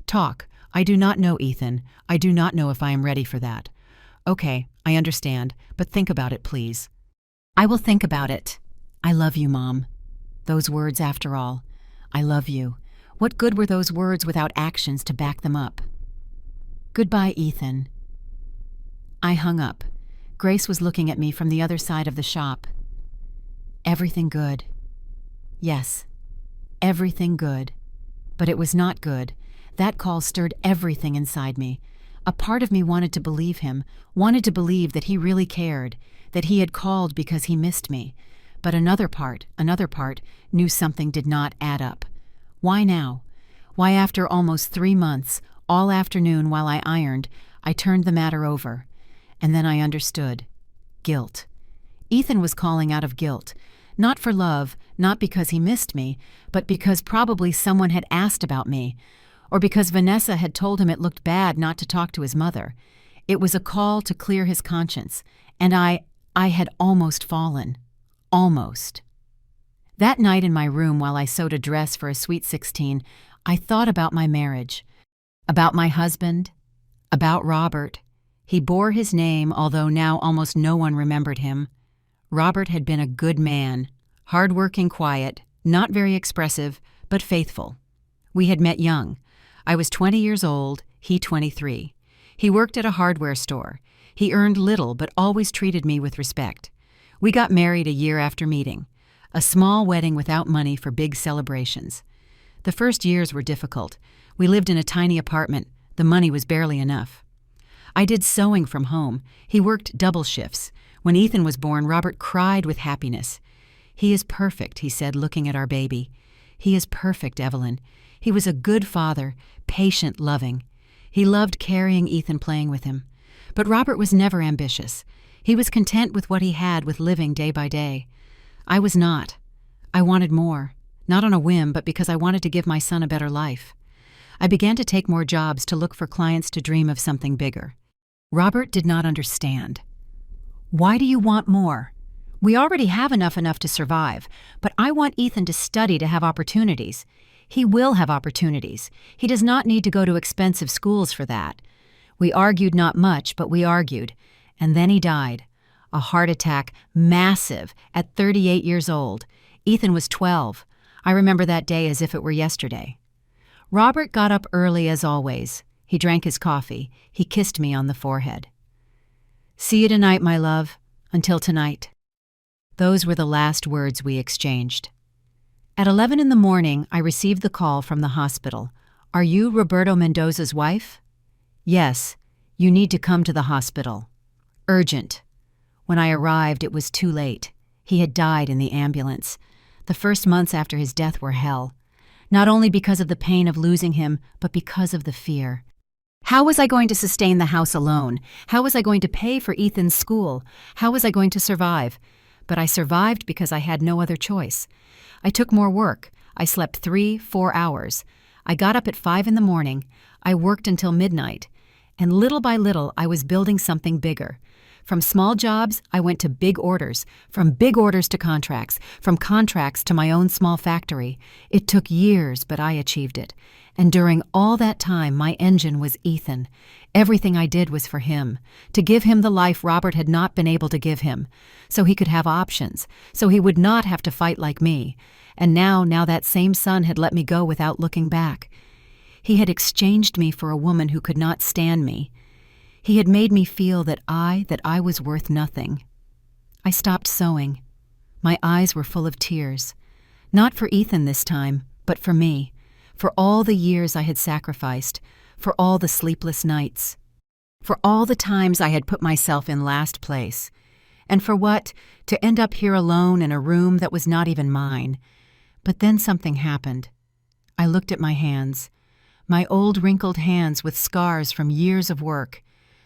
Talk. I do not know, Ethan. I do not know if I am ready for that. Okay, I understand, but think about it, please. I will think about it. I love you, Mom. Those words, after all. I love you. What good were those words without actions to back them up? Goodbye, Ethan. I hung up. Grace was looking at me from the other side of the shop. Everything good. Yes, everything good. But it was not good. That call stirred everything inside me. A part of me wanted to believe him, wanted to believe that he really cared, that he had called because he missed me. But another part, knew something did not add up. Why now? Why, after almost 3 months, all afternoon while I ironed, I turned the matter over. And then I understood. Guilt. Ethan was calling out of guilt. Not for love, not because he missed me, but because probably someone had asked about me, or because Vanessa had told him it looked bad not to talk to his mother. It was a call to clear his conscience, and I had almost fallen. Almost. That night in my room while I sewed a dress for a sweet 16, I thought about my marriage, about my husband, about Robert. He bore his name, although now almost no one remembered him. Robert had been a good man, hard-working, quiet, not very expressive, but faithful. We had met young. I was 20 years old, he 23. He worked at a hardware store. He earned little, but always treated me with respect. We got married a year after meeting. A small wedding without money for big celebrations. The first years were difficult. We lived in a tiny apartment. The money was barely enough. I did sewing from home. He worked double shifts. When Ethan was born, Robert cried with happiness. He is perfect, he said, looking at our baby. He is perfect, Evelyn. He was a good father, patient, loving. He loved carrying Ethan, playing with him. But Robert was never ambitious. He was content with what he had, with living day by day. I was not. I wanted more, not on a whim, but because I wanted to give my son a better life. I began to take more jobs, to look for clients, to dream of something bigger. Robert did not understand. Why do you want more? We already have enough to survive, but I want Ethan to study, to have opportunities. He will have opportunities. He does not need to go to expensive schools for that. We argued not much, but we argued. And then he died. A heart attack, massive, at 38 years old. Ethan was 12. I remember that day as if it were yesterday. Robert got up early as always. He drank his coffee. He kissed me on the forehead. See you tonight, my love. Until tonight. Those were the last words we exchanged. At 11 in the morning, I received the call from the hospital. Are you Roberto Mendoza's wife? Yes. You need to come to the hospital. Urgent. When I arrived, it was too late. He had died in the ambulance. The first months after his death were hell. Not only because of the pain of losing him, but because of the fear. How was I going to sustain the house alone? How was I going to pay for Ethan's school? How was I going to survive? But I survived because I had no other choice. I took more work. I slept 3-4 hours. I got up at 5 in the morning. I worked until midnight. And little by little, I was building something bigger. From small jobs, I went to big orders. From big orders to contracts. From contracts to my own small factory. It took years, but I achieved it. And during all that time, my engine was Ethan. Everything I did was for him, to give him the life Robert had not been able to give him, so he could have options, so he would not have to fight like me. And now that same son had let me go without looking back. He had exchanged me for a woman who could not stand me. He had made me feel that I was worth nothing. I stopped sewing. My eyes were full of tears. Not for Ethan this time, but for me. for all the years I had sacrificed, for all the sleepless nights, for all the times I had put myself in last place. And for what? To end up here alone in a room that was not even mine. But then something happened. I looked at my hands. My old wrinkled hands with scars from years of work.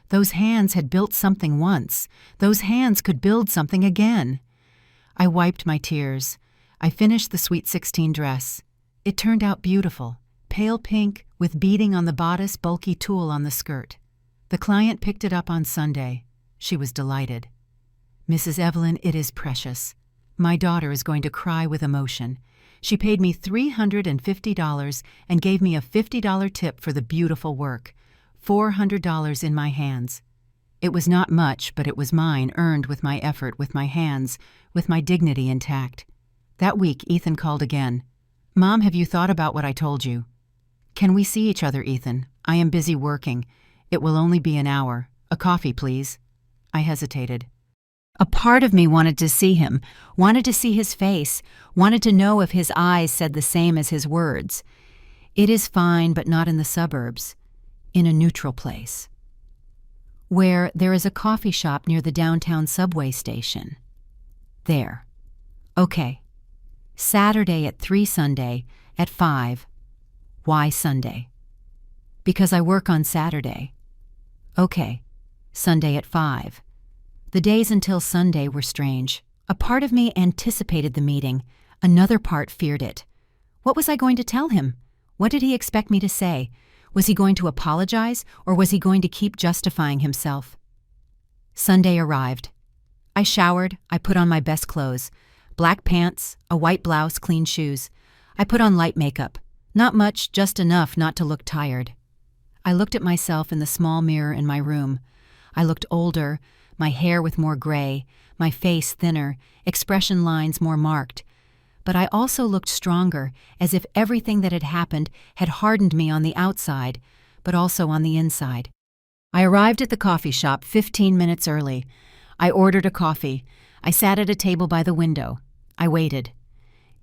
Those hands had built something once. Those hands could build something again. I wiped my tears. I finished the Sweet 16 dress. It turned out beautiful, pale pink with beading on the bodice, bulky tulle on the skirt. The client picked it up on Sunday. She was delighted. "Mrs. Evelyn, it is precious. My daughter is going to cry with emotion. She paid me $350 and gave me a $50 tip for the beautiful work. $400 in my hands. It was not much, but it was mine, earned with my effort, with my hands, with my dignity intact." That week, Ethan called again. "Mom, have you thought about what I told you?" "Can we see each other, Ethan? I am busy working. It will only be an hour. A coffee, please." I hesitated. A part of me wanted to see him, wanted to see his face, wanted to know if his eyes said the same as his words. "It is fine, but not in the suburbs. In a neutral place. Where there is a coffee shop near the downtown subway station." "There. Okay. Saturday at 3, Sunday at 5. Why Sunday?" "Because I work on Saturday." "Okay. Sunday at 5. The days until Sunday were strange. A part of me anticipated the meeting. Another part feared it. What was I going to tell him? What did he expect me to say? Was he going to apologize, or was he going to keep justifying himself? Sunday arrived. I showered. I put on my best clothes. Black pants, a white blouse, clean shoes. I put on light makeup. Not much, just enough not to look tired. I looked at myself in the small mirror in my room. I looked older, my hair with more gray, my face thinner, expression lines more marked. But I also looked stronger, as if everything that had happened had hardened me on the outside, but also on the inside. I arrived at the coffee shop 15 minutes early. I ordered a coffee. I sat at a table by the window. I waited.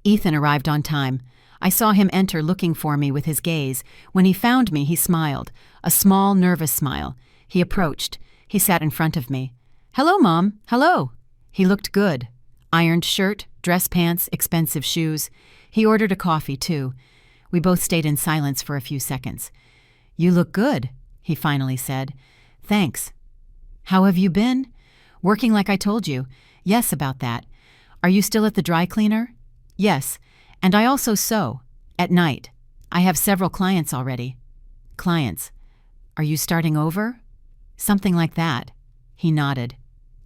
Ethan arrived on time. I saw him enter looking for me with his gaze. When he found me, he smiled, a small, nervous smile. He approached. He sat in front of me. "Hello, Mom. Hello." He looked good. Ironed shirt, dress pants, expensive shoes. He ordered a coffee, too. We both stayed in silence for a few seconds. "You look good," he finally said. "Thanks." "How have you been?" "Working like I told you." "Yes, about that." "Are you still at the dry cleaner?" "Yes. And I also sew. At night. I have several clients already." "Clients. Are you starting over?" "Something like that." He nodded.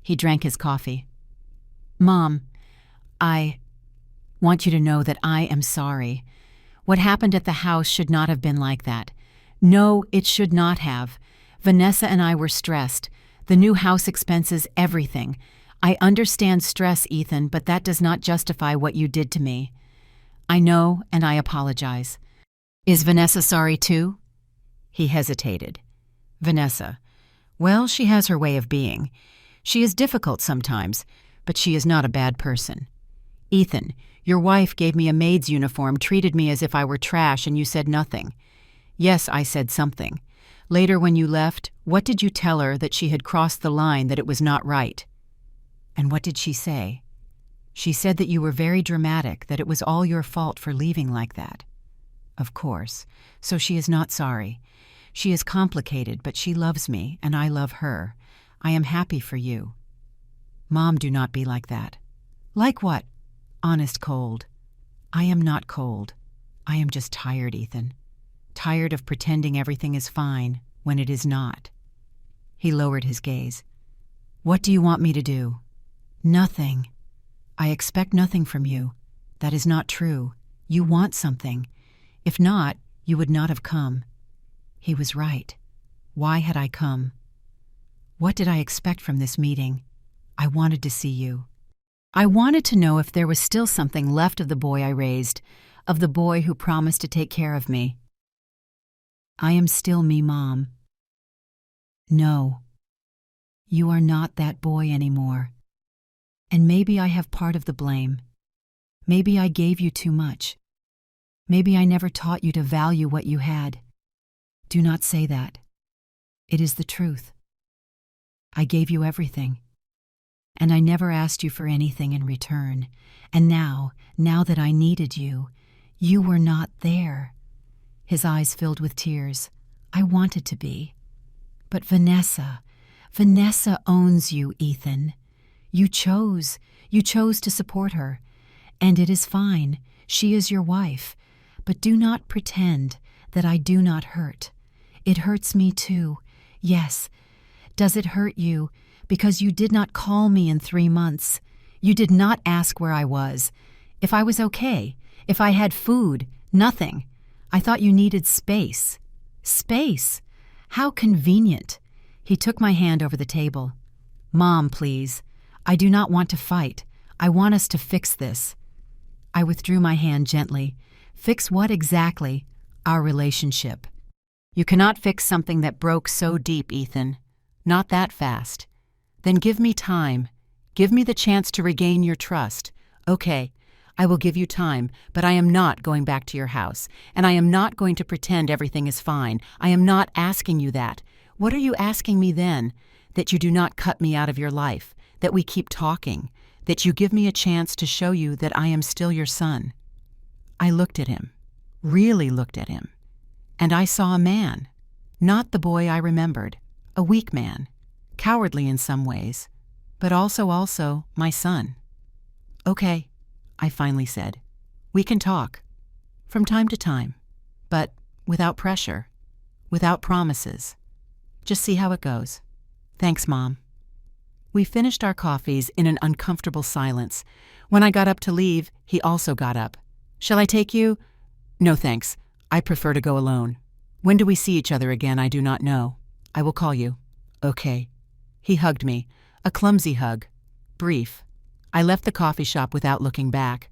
He drank his coffee. "Mom, I want you to know that I am sorry. What happened at the house should not have been like that. No, it should not have. Vanessa and I were stressed. The new house expenses, everything. I understand stress, Ethan, but that does not justify what you did to me. I know, and I apologize." "Is Vanessa sorry too?" He hesitated. "Vanessa. Well, she has her way of being. She is difficult sometimes, but she is not a bad person. Ethan, your wife gave me a maid's uniform, treated me as if I were trash, and you said nothing. Yes, I said something. Later when you left, what did you tell her that she had crossed the line, that it was not right?" "And what did she say?" "She said that you were very dramatic, that it was all your fault for leaving like that." "Of course. So she is not sorry. She is complicated, but she loves me, and I love her. I am happy for you." "Mom, do not be like that." "Like what?" "Honest cold." "I am not cold. I am just tired, Ethan. Tired of pretending everything is fine when it is not." He lowered his gaze. "What do you want me to do?" "Nothing. I expect nothing from you. That is not true. You want something. If not, you would not have come." He was right. Why had I come? What did I expect from this meeting? I wanted to see you. I wanted to know if there was still something left of the boy I raised, of the boy who promised to take care of me. "I am still me, Mom." "No. You are not that boy anymore. And maybe I have part of the blame. Maybe I gave you too much. Maybe I never taught you to value what you had. Do not say that. It is the truth. I gave you everything, and I never asked you for anything in return. And now that I needed you, you were not there." His eyes filled with tears. "I wanted to be. But Vanessa owns you, Ethan. You chose to support her, and it is fine. She is your wife. But do not pretend that I do not hurt. It hurts me too. Yes. Does it hurt you because you did not call me in 3 months? You did not ask where I was, if I was okay, if I had food, nothing. I thought you needed space. Space? How convenient." He took my hand over the table. "Mom, please. I do not want to fight. I want us to fix this." I withdrew my hand gently. "Fix what exactly?" "Our relationship." "You cannot fix something that broke so deep, Ethan. Not that fast. Then give me time. Give me the chance to regain your trust. Okay, I will give you time, but I am not going back to your house, and I am not going to pretend everything is fine. I am not asking you that. What are you asking me then? That you do not cut me out of your life, that we keep talking, that you give me a chance to show you that I am still your son." I looked at him, really looked at him, and I saw a man, not the boy I remembered, a weak man, cowardly in some ways, but also my son. "Okay," I finally said. "We can talk, from time to time, but without pressure, without promises. Just see how it goes. Thanks, Mom." We finished our coffees in an uncomfortable silence. When I got up to leave, he also got up. "Shall I take you?" "No, thanks. I prefer to go alone. When do we see each other again, I do not know. I will call you." "Okay." He hugged me, a clumsy hug, brief. I left the coffee shop without looking back.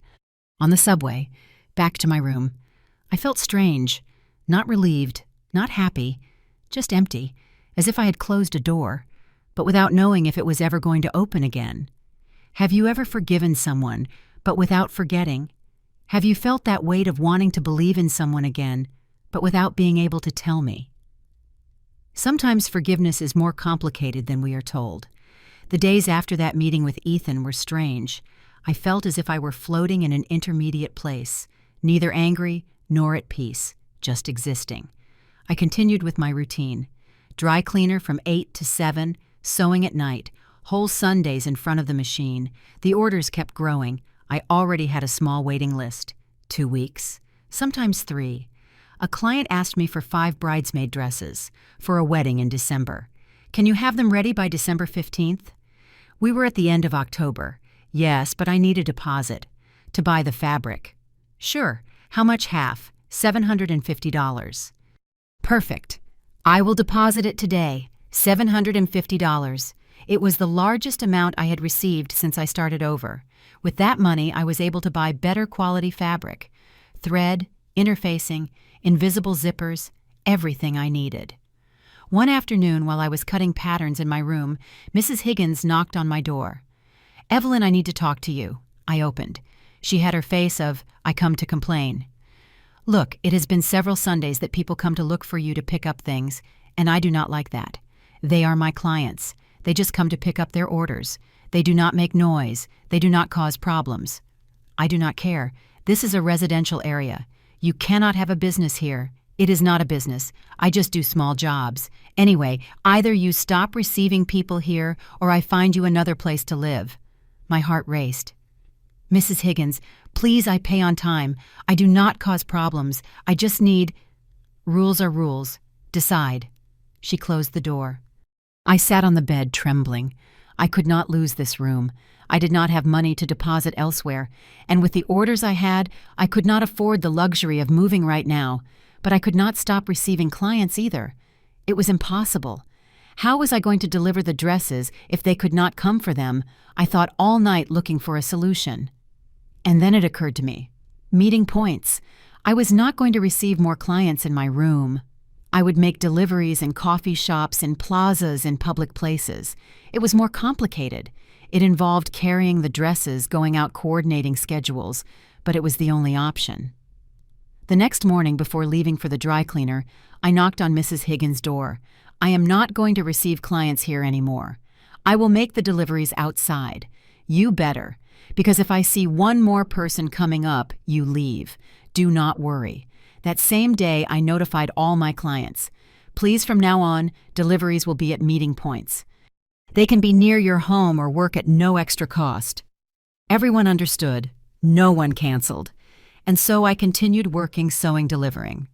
On the subway, back to my room, I felt strange, not relieved, not happy, just empty, as if I had closed a door, but without knowing if it was ever going to open again. Have you ever forgiven someone, but without forgetting? Have you felt that weight of wanting to believe in someone again, but without being able to tell me? Sometimes forgiveness is more complicated than we are told. The days after that meeting with Ethan were strange. I felt as if I were floating in an intermediate place, neither angry nor at peace, just existing. I continued with my routine. Dry cleaner from 8 to 7, sewing at night, whole Sundays in front of the machine. The orders kept growing. I already had a small waiting list. 2 weeks, sometimes 3. A client asked me for 5 bridesmaid dresses for a wedding in December. "Can you have them ready by December 15th? We were at the end of October. "Yes, but I need a deposit to buy the fabric." "Sure. How much half?" $750. "Perfect. I will deposit it today. $750. It was the largest amount I had received since I started over. With that money, I was able to buy better quality fabric, thread, interfacing, invisible zippers, everything I needed. One afternoon, while I was cutting patterns in my room, Mrs. Higgins knocked on my door. "Evelyn, I need to talk to you." I opened. She had her face of, "I come to complain." "Look, it has been several Sundays that people come to look for you to pick up things, and I do not like that. They are my clients. They just come to pick up their orders. They do not make noise. They do not cause problems. I do not care. This is a residential area. You cannot have a business here. It is not a business. I just do small jobs. Anyway, either you stop receiving people here or I find you another place to live." My heart raced. "Mrs. Higgins, please, I pay on time. I do not cause problems. I just need—" "Rules are rules. Decide." She closed the door. I sat on the bed, trembling. I could not lose this room. I did not have money to deposit elsewhere, and with the orders I had, I could not afford the luxury of moving right now, but I could not stop receiving clients either. It was impossible. How was I going to deliver the dresses if they could not come for them? I thought all night looking for a solution. And then it occurred to me. Meeting points. I was not going to receive more clients in my room. I would make deliveries in coffee shops, in plazas, in public places. It was more complicated. It involved carrying the dresses, going out coordinating schedules, but it was the only option. The next morning, before leaving for the dry cleaner, I knocked on Mrs. Higgins' door. I am not going to receive clients here anymore. I will make the deliveries outside. You better, because if I see one more person coming up, you leave. Do not worry. That same day, I notified all my clients. Please, from now on, deliveries will be at meeting points. They can be near your home or work at no extra cost. Everyone understood. No one canceled. And so I continued working sewing delivering.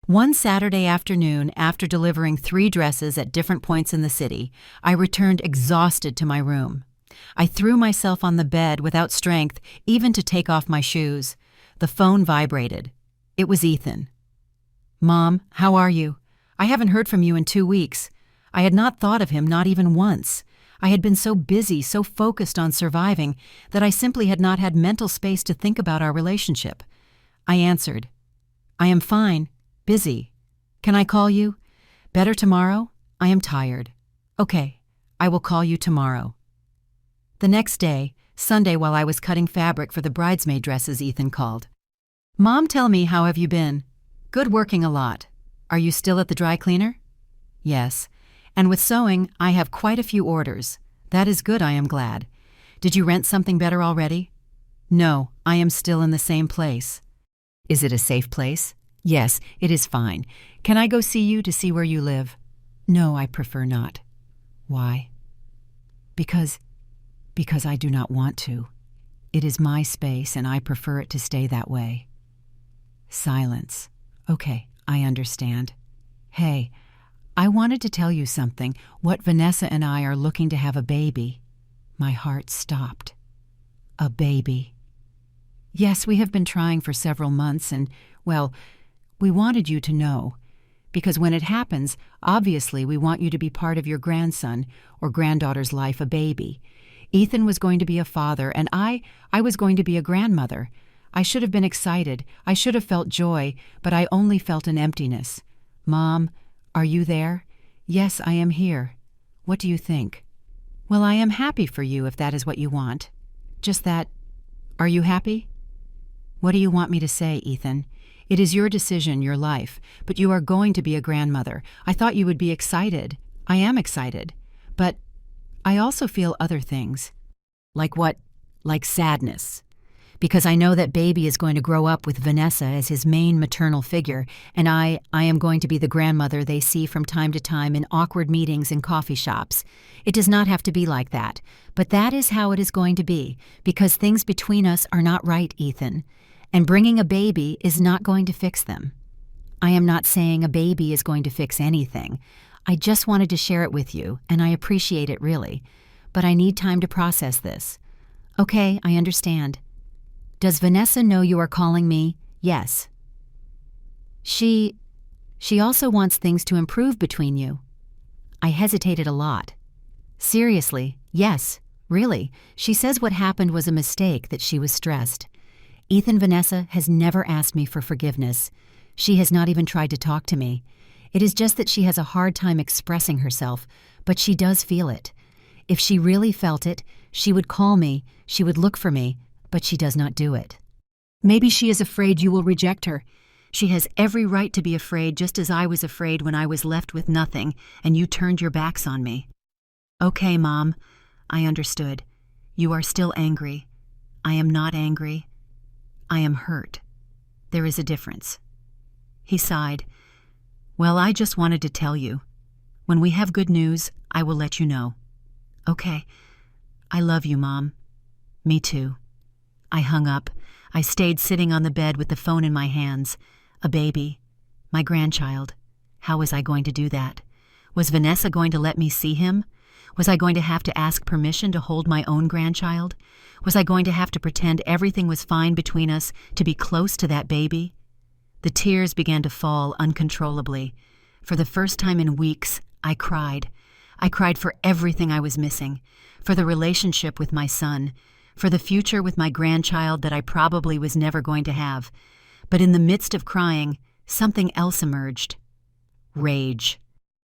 One Saturday afternoon, after delivering 3 dresses at different points in the city, I returned exhausted to my room. I threw myself on the bed without strength even to take off my shoes. The phone vibrated. It was Ethan. "Mom, how are you? I haven't heard from you in 2 weeks." I had not thought of him, not even once. I had been so busy, so focused on surviving, that I simply had not had mental space to think about our relationship. I answered, "I am fine. Busy. Can I call you? Better tomorrow? I am tired." "Okay, I will call you tomorrow." The next day, Sunday, while I was cutting fabric for the bridesmaid dresses, Ethan called. "Mom, tell me, how have you been?" "Good, working a lot." "Are you still at the dry cleaner?" "Yes. And with sewing, I have quite a few orders." "That is good, I am glad. Did you rent something better already?" "No, I am still in the same place." "Is it a safe place?" "Yes, it is fine. Can I go see you to see where you live?" "No, I prefer not." "Why?" Because I do not want to. It is my space and I prefer it to stay that way." Silence. "Okay, I understand. Hey, I wanted to tell you something. What Vanessa and I are looking to have a baby." My heart stopped. "A baby?" "Yes, we have been trying for several months and, well, we wanted you to know. Because when it happens, obviously we want you to be part of your grandson or granddaughter's life, a baby. Ethan was going to be a father and I was going to be a grandmother. I should have been excited. I should have felt joy, but I only felt an emptiness. Mom, are you there?" "Yes, I am here." "What do you think?" "Well, I am happy for you if that is what you want. Just that. Are you happy?" "What do you want me to say, Ethan? It is your decision, your life, but you are going to be a grandmother. I thought you would be excited. I am excited. But I also feel other things." "Like what?" "Like sadness. Because I know that baby is going to grow up with Vanessa as his main maternal figure, and I am going to be the grandmother they see from time to time in awkward meetings in coffee shops. It does not have to be like that, but that is how it is going to be, because things between us are not right, Ethan, and bringing a baby is not going to fix them. I am not saying a baby is going to fix anything. I just wanted to share it with you, and I appreciate it really, but I need time to process this." "Okay, I understand. Does Vanessa know you are calling me?" "Yes." She also wants things to improve between you." I hesitated a lot. "Seriously, yes, really. She says what happened was a mistake, that she was stressed. Ethan, Vanessa has never asked me for forgiveness. She has not even tried to talk to me. It is just that she has a hard time expressing herself, but she does feel it. If she really felt it, she would call me, she would look for me, but she does not do it. Maybe she is afraid you will reject her. She has every right to be afraid, just as I was afraid when I was left with nothing and you turned your backs on me." "Okay, Mom, I understood. You are still angry. I am not angry. I am hurt. There is a difference." He sighed. "Well, I just wanted to tell you. When we have good news, I will let you know." "Okay. I love you, Mom." "Me too." I hung up. I stayed sitting on the bed with the phone in my hands. A baby. My grandchild. How was I going to do that? Was Vanessa going to let me see him? Was I going to have to ask permission to hold my own grandchild? Was I going to have to pretend everything was fine between us to be close to that baby? The tears began to fall uncontrollably. For the first time in weeks, I cried. I cried for everything I was missing, for the relationship with my son, for the future with my grandchild that I probably was never going to have. But in the midst of crying, something else emerged. Rage.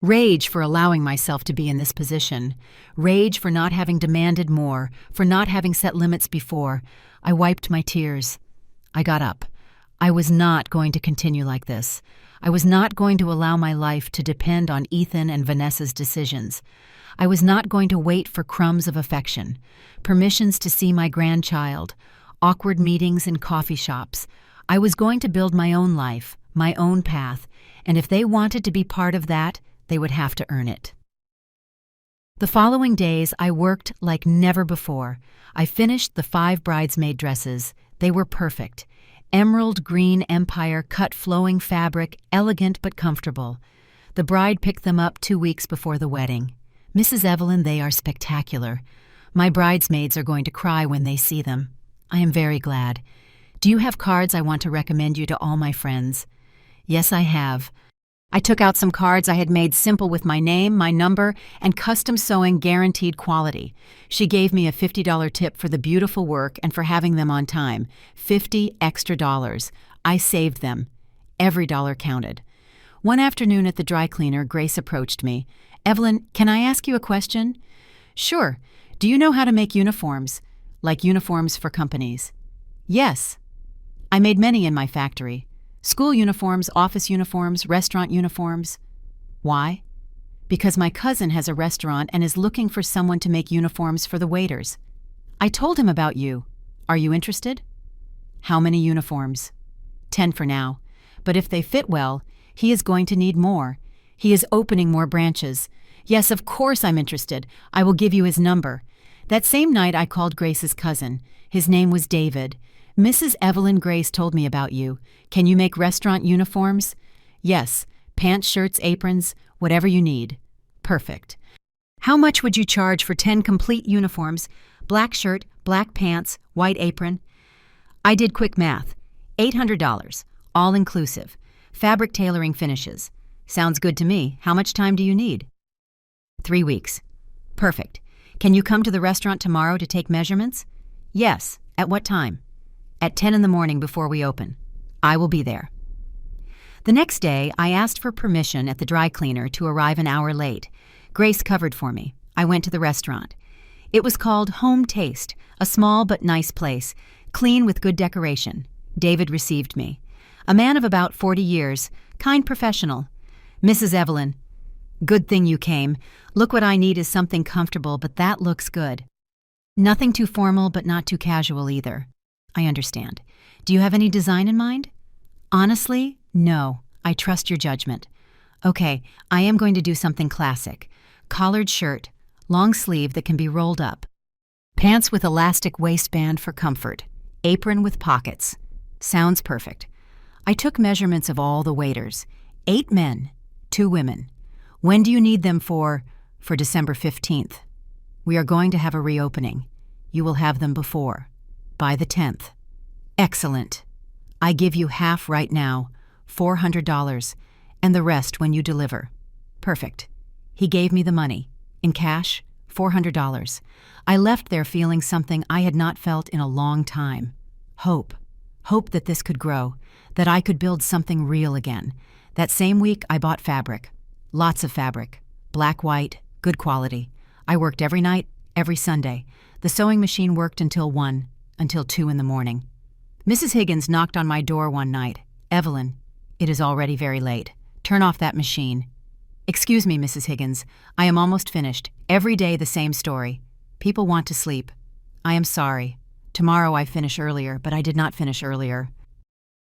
Rage for allowing myself to be in this position. Rage for not having demanded more, for not having set limits before. I wiped my tears. I got up. I was not going to continue like this. I was not going to allow my life to depend on Ethan and Vanessa's decisions. I was not going to wait for crumbs of affection, permissions to see my grandchild, awkward meetings in coffee shops. I was going to build my own life, my own path, and if they wanted to be part of that, they would have to earn it. The following days, I worked like never before. I finished the 5 bridesmaid dresses. They were perfect. Emerald green empire cut flowing fabric, elegant but comfortable. The bride picked them up 2 weeks before the wedding. Mrs. Evelyn, they are spectacular. My bridesmaids are going to cry when they see them. I am very glad. Do you have cards I want to recommend you to all my friends? Yes, I have. I took out some cards I had made simple with my name, my number, and custom sewing guaranteed quality. She gave me a $50 tip for the beautiful work and for having them on time. $50 extra. I saved them. Every dollar counted. One afternoon at the dry cleaner, Grace approached me. Evelyn, can I ask you a question? Sure. Do you know how to make uniforms? Like uniforms for companies? Yes. I made many in my factory. School uniforms, office uniforms, restaurant uniforms. Why? Because my cousin has a restaurant and is looking for someone to make uniforms for the waiters. I told him about you. Are you interested? How many uniforms? 10 for now. But if they fit well, he is going to need more. He is opening more branches. Yes, of course I'm interested. I will give you his number. That same night I called Grace's cousin. His name was David. Mrs. Evelyn, Grace told me about you. Can you make restaurant uniforms? Yes. Pants, shirts, aprons, whatever you need. Perfect. How much would you charge for 10 complete uniforms? Black shirt, black pants, white apron. I did quick math. $800, all inclusive. Fabric tailoring finishes. Sounds good to me. How much time do you need? 3 weeks. Perfect. Can you come to the restaurant tomorrow to take measurements? Yes. At what time? At 10 in the morning before we open. I will be there. The next day, I asked for permission at the dry cleaner to arrive an hour late. Grace covered for me. I went to the restaurant. It was called Home Taste, a small but nice place, clean with good decoration. David received me. A man of about 40 years, kind professional. Mrs. Evelyn, good thing you came. Look, what I need is something comfortable, but that looks good. Nothing too formal, but not too casual either. I understand. Do you have any design in mind? Honestly, no. I trust your judgment. Okay, I am going to do something classic. Collared shirt, long sleeve that can be rolled up. Pants with elastic waistband for comfort. Apron with pockets. Sounds perfect. I took measurements of all the waiters. 8 men, 2 women. When do you need them for? For December 15th. We are going to have a reopening. You will have them before. By the 10th. Excellent. I give you half right now, $400, and the rest when you deliver. Perfect. He gave me the money. In cash, $400. I left there feeling something I had not felt in a long time. Hope. Hope that this could grow, that I could build something real again. That same week, I bought fabric. Lots of fabric. Black, white, good quality. I worked every night, every Sunday. The sewing machine worked until 1, until 2 in the morning. Mrs. Higgins knocked on my door one night. Evelyn, it is already very late. Turn off that machine. Excuse me, Mrs. Higgins. I am almost finished. Every day the same story. People want to sleep. I am sorry. Tomorrow I finish earlier, but I did not finish earlier.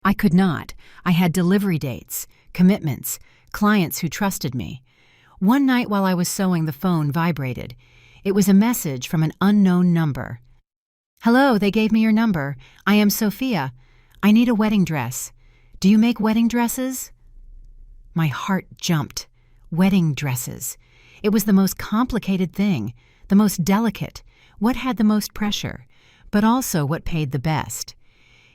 I could not. I had delivery dates, commitments, clients who trusted me. One night while I was sewing, the phone vibrated. It was a message from an unknown number. Hello, they gave me your number. I am Sophia. I need a wedding dress. Do you make wedding dresses? My heart jumped. Wedding dresses. It was the most complicated thing, the most delicate, what had the most pressure, but also what paid the best.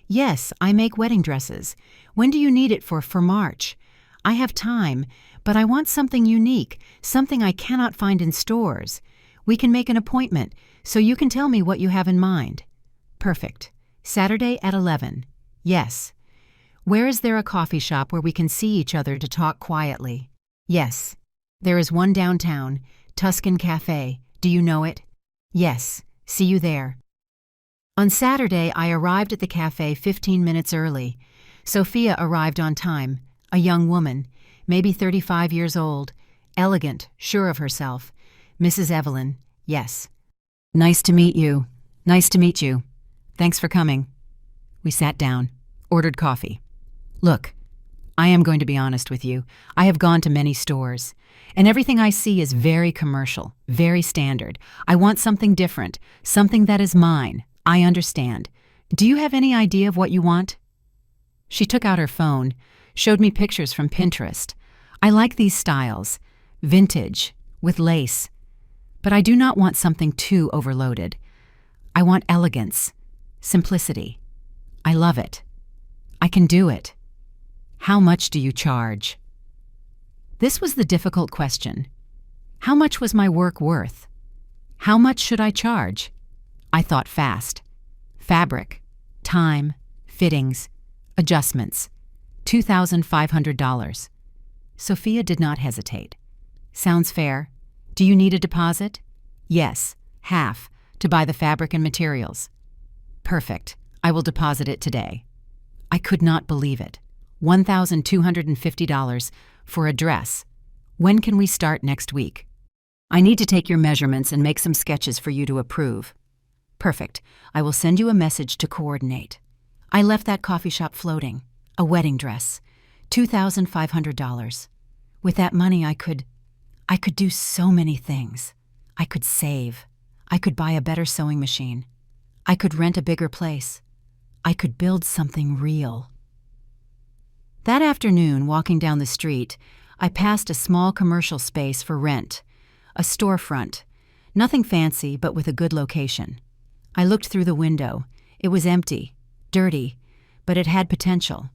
Yes, I make wedding dresses. When do you need it for March? I have time, but I want something unique, something I cannot find in stores. We can make an appointment, so you can tell me what you have in mind. Perfect. Saturday at 11. Yes. Where is there a coffee shop where we can see each other to talk quietly? Yes. There is one downtown, Tuscan Cafe. Do you know it? Yes. See you there. On Saturday, I arrived at the cafe 15 minutes early. Sophia arrived on time, a young woman, maybe 35 years old, elegant, sure of herself. Mrs. Evelyn, yes. Nice to meet you. Nice to meet you. Thanks for coming. We sat down, ordered coffee. Look, I am going to be honest with you. I have gone to many stores, and everything I see is very commercial, very standard. I want something different, something that is mine. I understand. Do you have any idea of what you want? She took out her phone, showed me pictures from Pinterest. I like these styles, vintage, with lace. But I do not want something too overloaded. I want elegance, simplicity. I love it. I can do it. How much do you charge? This was the difficult question. How much was my work worth? How much should I charge? I thought fast. Fabric, time, fittings, adjustments. $2,500. Sophia did not hesitate. Sounds fair. Do you need a deposit? Yes, half, to buy the fabric and materials. Perfect. I will deposit it today. I could not believe it. $1,250 for a dress. When can we start next week? I need to take your measurements and make some sketches for you to approve. Perfect. I will send you a message to coordinate. I left that coffee shop floating. A wedding dress. $2,500. With that money I could do so many things. I could save. I could buy a better sewing machine. I could rent a bigger place. I could build something real. That afternoon, walking down the street, I passed a small commercial space for rent, a storefront, nothing fancy but with a good location. I looked through the window. It was empty, dirty, but it had potential.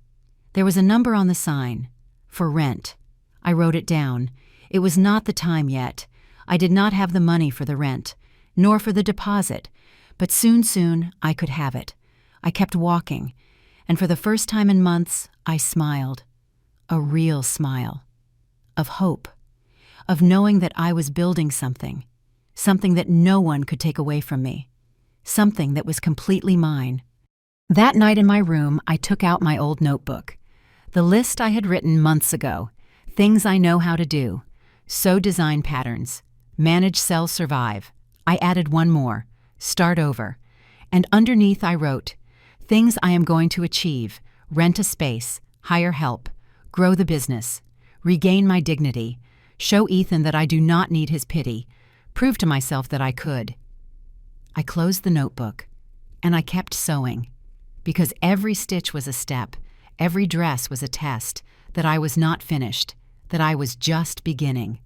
There was a number on the sign, for rent. I wrote it down. It was not the time yet. I did not have the money for the rent, nor for the deposit, but soon I could have it. I kept walking, and for the first time in months, I smiled. A real smile. Of hope. Of knowing that I was building something. Something that no one could take away from me. Something that was completely mine. That night in my room, I took out my old notebook. The list I had written months ago. Things I know how to do. Sew design patterns. Manage, sell, survive. I added one more. Start over. And underneath I wrote, things I am going to achieve. Rent a space. Hire help. Grow the business. Regain my dignity. Show Ethan that I do not need his pity. Prove to myself that I could. I closed the notebook, and I kept sewing. Because every stitch was a step, every dress was a test, that I was not finished, that I was just beginning.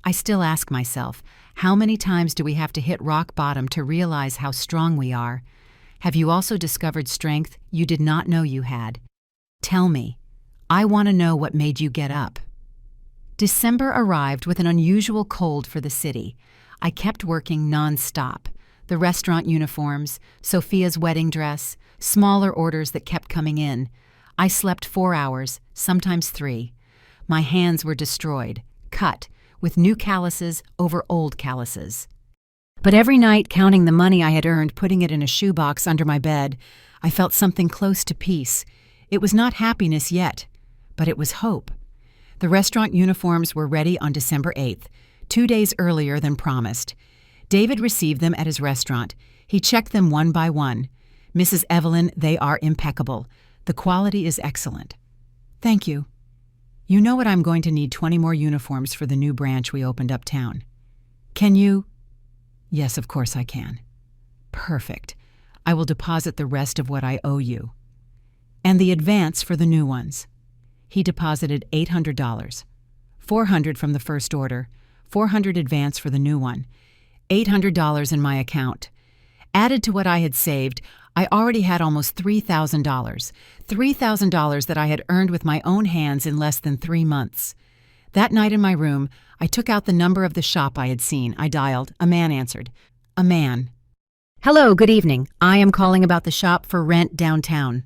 I still ask myself, how many times do we have to hit rock bottom to realize how strong we are? Have you also discovered strength you did not know you had? Tell me. I want to know what made you get up. December arrived with an unusual cold for the city. I kept working non-stop. The restaurant uniforms, Sophia's wedding dress, smaller orders that kept coming in. I slept 4 hours, sometimes 3. My hands were destroyed, cut, with new calluses over old calluses. But every night, counting the money I had earned, putting it in a shoebox under my bed, I felt something close to peace. It was not happiness yet, but it was hope. The restaurant uniforms were ready on December 8th, 2 days earlier than promised. David received them at his restaurant. He checked them one by one. Mrs. Evelyn, they are impeccable. The quality is excellent. Thank you. You know what, I'm going to need 20 more uniforms for the new branch we opened uptown. Can you? Yes, of course I can. Perfect. I will deposit the rest of what I owe you. And the advance for the new ones. He deposited $800. $400 from the first order, $400 advance for the new one, $800 in my account. Added to what I had saved, I already had almost $3,000. $3,000 that I had earned with my own hands in less than 3 months. That night in my room, I took out the number of the shop I had seen. I dialed. A man answered. A man. Hello, good evening. I am calling about the shop for rent downtown.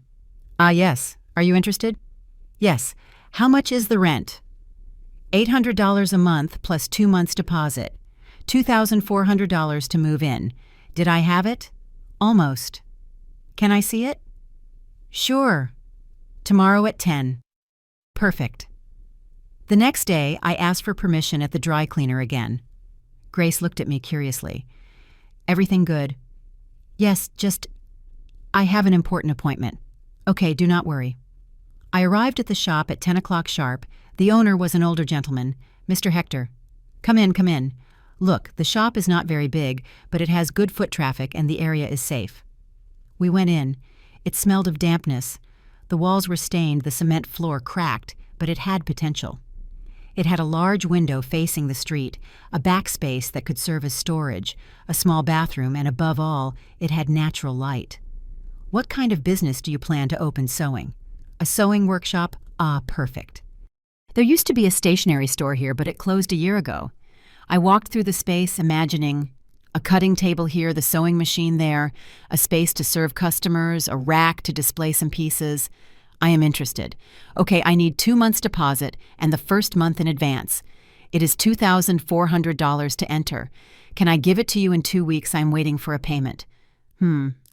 Yes. Are you interested? Yes. How much is the rent? $800 a month plus 2 months deposit. $2,400 to move in. Did I have it? Almost. Can I see it? Sure. Tomorrow at 10. Perfect. The next day, I asked for permission at the dry cleaner again. Grace looked at me curiously. Everything good? Yes, I have an important appointment. Okay, do not worry. I arrived at the shop at 10 o'clock sharp. The owner was an older gentleman, Mr. Hector. Come in, come in. Look, the shop is not very big, but it has good foot traffic and the area is safe. We went in. It smelled of dampness. The walls were stained, the cement floor cracked, but it had potential. It had a large window facing the street, a backspace that could serve as storage, a small bathroom, and above all, it had natural light. What kind of business do you plan to open sewing? A sewing workshop? Ah, perfect. There used to be a stationery store here, but it closed a year ago. I walked through the space imagining a cutting table here, the sewing machine there, a space to serve customers, a rack to display some pieces. I am interested. Okay, I need 2 months deposit and the first month in advance. It is $2,400 to enter. Can I give it to you in 2 weeks? I'm waiting for a payment.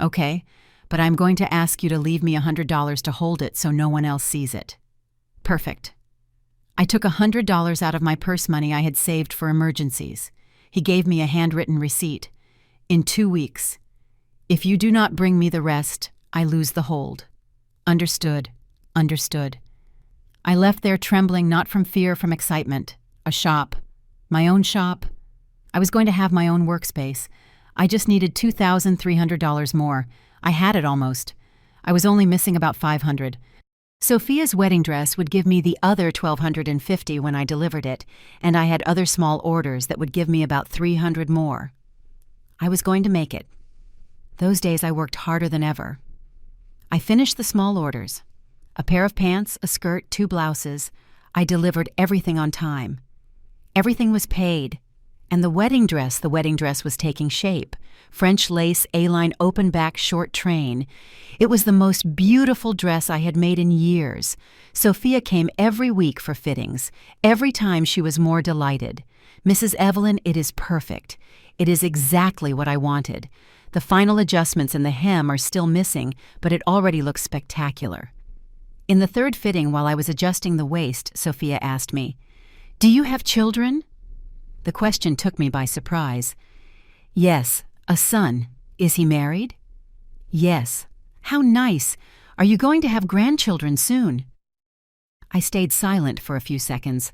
Okay, but I'm going to ask you to leave me $100 to hold it so no one else sees it. Perfect. I took $100 out of my purse money I had saved for emergencies. He gave me a handwritten receipt. In 2 weeks. If you do not bring me the rest, I lose the hold. Understood. Understood. I left there trembling not from fear, from excitement. A shop. My own shop. I was going to have my own workspace. I just needed $2,300 more. I had it almost. I was only missing about $500. Sophia's wedding dress would give me the other $1,250 when I delivered it, and I had other small orders that would give me about $300 more. I was going to make it. Those days I worked harder than ever. I finished the small orders. A pair of pants, a skirt, 2 blouses. I delivered everything on time. Everything was paid. And the wedding dress was taking shape. French lace, A-line, open-back, short train. It was the most beautiful dress I had made in years. Sophia came every week for fittings. Every time she was more delighted. Mrs. Evelyn, it is perfect. It is exactly what I wanted. The final adjustments in the hem are still missing, but it already looks spectacular. In the 3rd fitting, while I was adjusting the waist, Sophia asked me, "Do you have children?" The question took me by surprise. Yes, a son. Is he married? Yes. How nice. Are you going to have grandchildren soon? I stayed silent for a few seconds.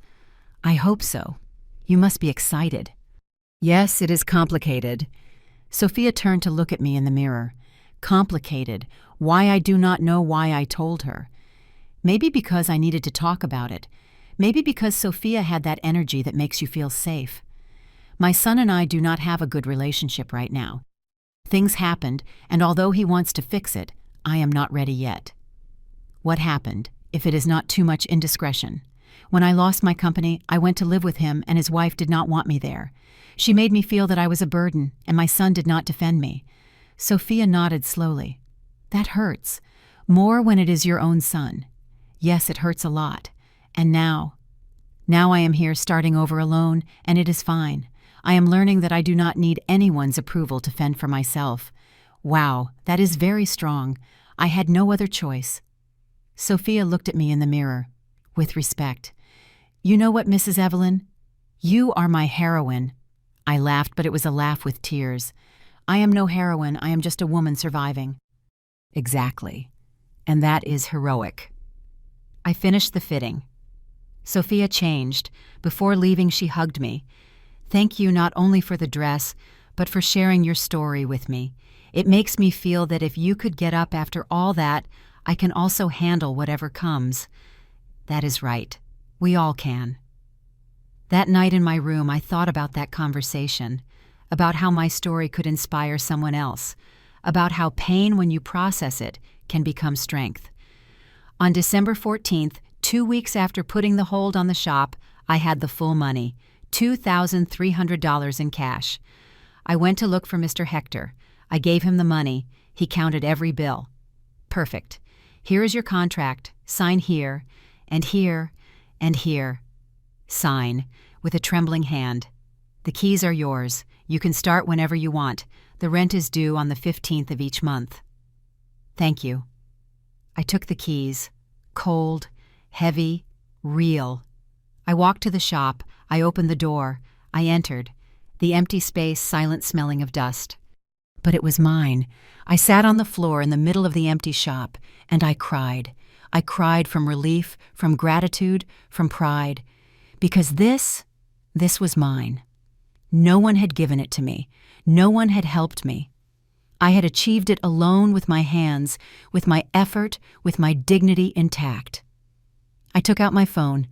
I hope so. You must be excited. Yes, it is complicated. Sophia turned to look at me in the mirror. Complicated. Why I do not know why I told her. Maybe because I needed to talk about it. Maybe because Sophia had that energy that makes you feel safe. My son and I do not have a good relationship right now. Things happened, and although he wants to fix it, I am not ready yet. What happened, if it is not too much indiscretion? When I lost my company, I went to live with him, and his wife did not want me there. She made me feel that I was a burden, and my son did not defend me. Sophia nodded slowly. That hurts. More when it is your own son. Yes, it hurts a lot. And now I am here starting over alone, and it is fine. I am learning that I do not need anyone's approval to fend for myself. Wow, that is very strong. I had no other choice. Sophia looked at me in the mirror, with respect. You know what, Mrs. Evelyn? You are my heroine. I laughed, but it was a laugh with tears. I am no heroine, I am just a woman surviving. Exactly. And that is heroic. I finished the fitting. Sophia changed. Before leaving, she hugged me. Thank you not only for the dress, but for sharing your story with me. It makes me feel that if you could get up after all that, I can also handle whatever comes. That is right. We all can. That night in my room, I thought about that conversation, about how my story could inspire someone else, about how pain, when you process it, can become strength. On December 14th, 2 weeks after putting the hold on the shop, I had the full money, $2,300 in cash. I went to look for Mr. Hector. I gave him the money. He counted every bill. Perfect. Here is your contract. Sign here, and here, and here. Sign, with a trembling hand. The keys are yours. You can start whenever you want. The rent is due on the 15th of each month. Thank you. I took the keys, cold, heavy, real. I walked to the shop. I opened the door. I entered. The empty space, silent, smelling of dust. But it was mine. I sat on the floor in the middle of the empty shop, and I cried. I cried from relief, from gratitude, from pride. Because this was mine. No one had given it to me. No one had helped me. I had achieved it alone with my hands, with my effort, with my dignity intact. I took out my phone.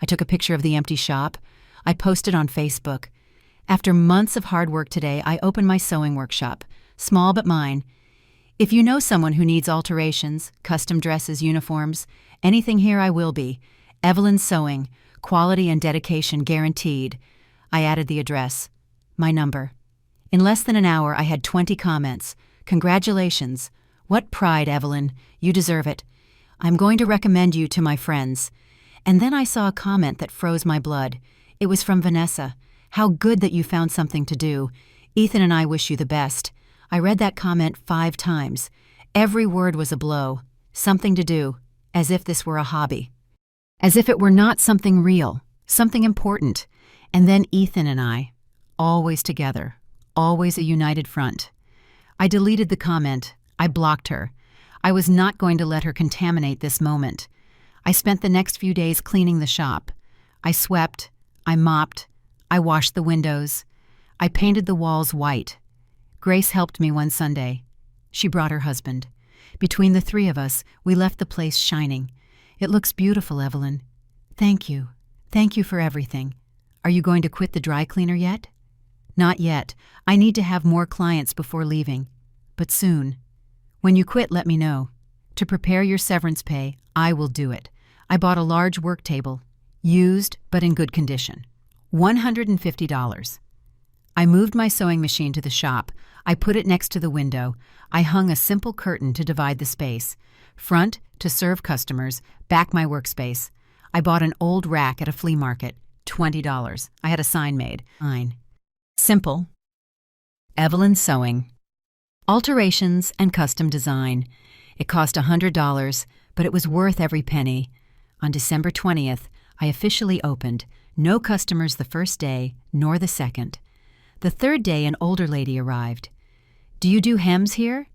I took a picture of the empty shop. I posted on Facebook. After months of hard work today, I opened my sewing workshop, small but mine. If you know someone who needs alterations, custom dresses, uniforms, anything here I will be. Evelyn Sewing, quality and dedication guaranteed. I added the address, my number. In less than an hour, I had 20 comments. Congratulations. What pride, Evelyn. You deserve it. I'm going to recommend you to my friends. And then I saw a comment that froze my blood. It was from Vanessa. How good that you found something to do. Ethan and I wish you the best. I read that comment 5 times. Every word was a blow. Something to do. As if this were a hobby. As if it were not something real. Something important. And then Ethan and I. Always together. Always a united front. I deleted the comment. I blocked her. I was not going to let her contaminate this moment. I spent the next few days cleaning the shop. I swept. I mopped. I washed the windows. I painted the walls white. Grace helped me one Sunday. She brought her husband. Between the 3 of us, we left the place shining. It looks beautiful, Evelyn. Thank you. Thank you for everything. Are you going to quit the dry cleaner yet? Not yet. I need to have more clients before leaving. But soon. When you quit, let me know. To prepare your severance pay, I will do it. I bought a large work table. Used, but in good condition. $150. I moved my sewing machine to the shop. I put it next to the window. I hung a simple curtain to divide the space. Front, to serve customers. Back, my workspace. I bought an old rack at a flea market. $20. I had a sign made. Mine. Simple. Evelyn Sewing. Alterations and custom design. It cost $100, but it was worth every penny. On December 20th, I officially opened. No customers the first day, nor the second. The third day, an older lady arrived. Do you do hems here?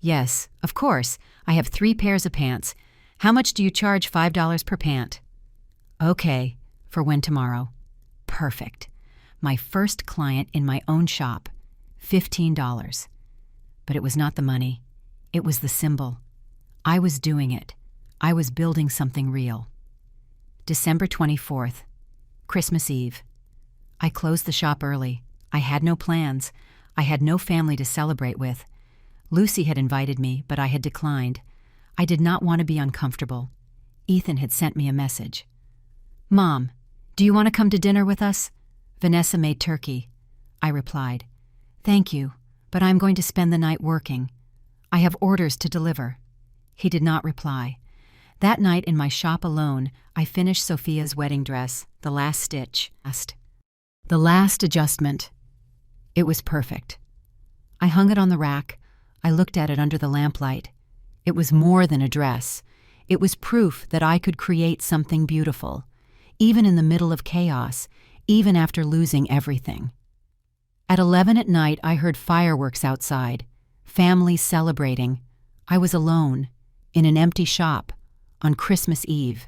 Yes, of course. I have 3 pairs of pants. How much do you charge? $5 per pant. Okay, for when tomorrow? Perfect. My first client in my own shop. $15. But it was not the money. It was the symbol. I was doing it. I was building something real. December 24th. Christmas Eve. I closed the shop early. I had no plans. I had no family to celebrate with. Lucy had invited me, but I had declined. I did not want to be uncomfortable. Ethan had sent me a message. Mom, do you want to come to dinner with us? Vanessa made turkey. I replied, Thank you, but I'm going to spend the night working. I have orders to deliver. He did not reply. That night in my shop alone, I finished Sophia's wedding dress, the last stitch, the last adjustment. It was perfect. I hung it on the rack. I looked at it under the lamplight. It was more than a dress. It was proof that I could create something beautiful, even in the middle of chaos, even after losing everything. At 11 at night, I heard fireworks outside, families celebrating. I was alone, in an empty shop, on Christmas Eve.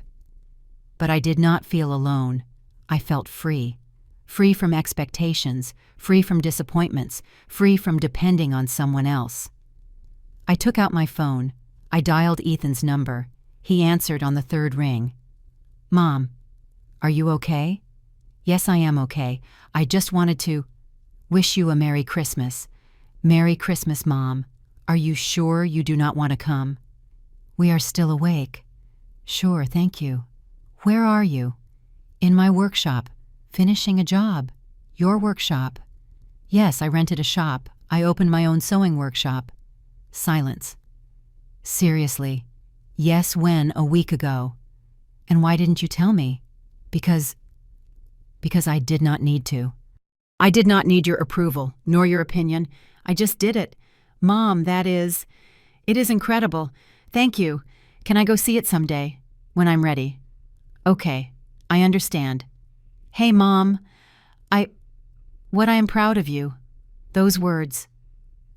But I did not feel alone. I felt free. Free from expectations, free from disappointments, free from depending on someone else. I took out my phone. I dialed Ethan's number. He answered on the 3rd ring. Mom, are you okay? Yes, I am okay. I just wanted to wish you a Merry Christmas. Merry Christmas, Mom. Are you sure you do not want to come? We are still awake. Sure, thank you. Where are you? In my workshop, finishing a job. Your workshop. Yes, I rented a shop. I opened my own sewing workshop. Silence. Seriously. Yes, when? A week ago. And why didn't you tell me? Because I did not need to. I did not need your approval, nor your opinion. I just did it. Mom, it is incredible. Thank you. Can I go see it someday? When I'm ready. Okay, I understand. Hey, Mom, I am proud of you. Those words.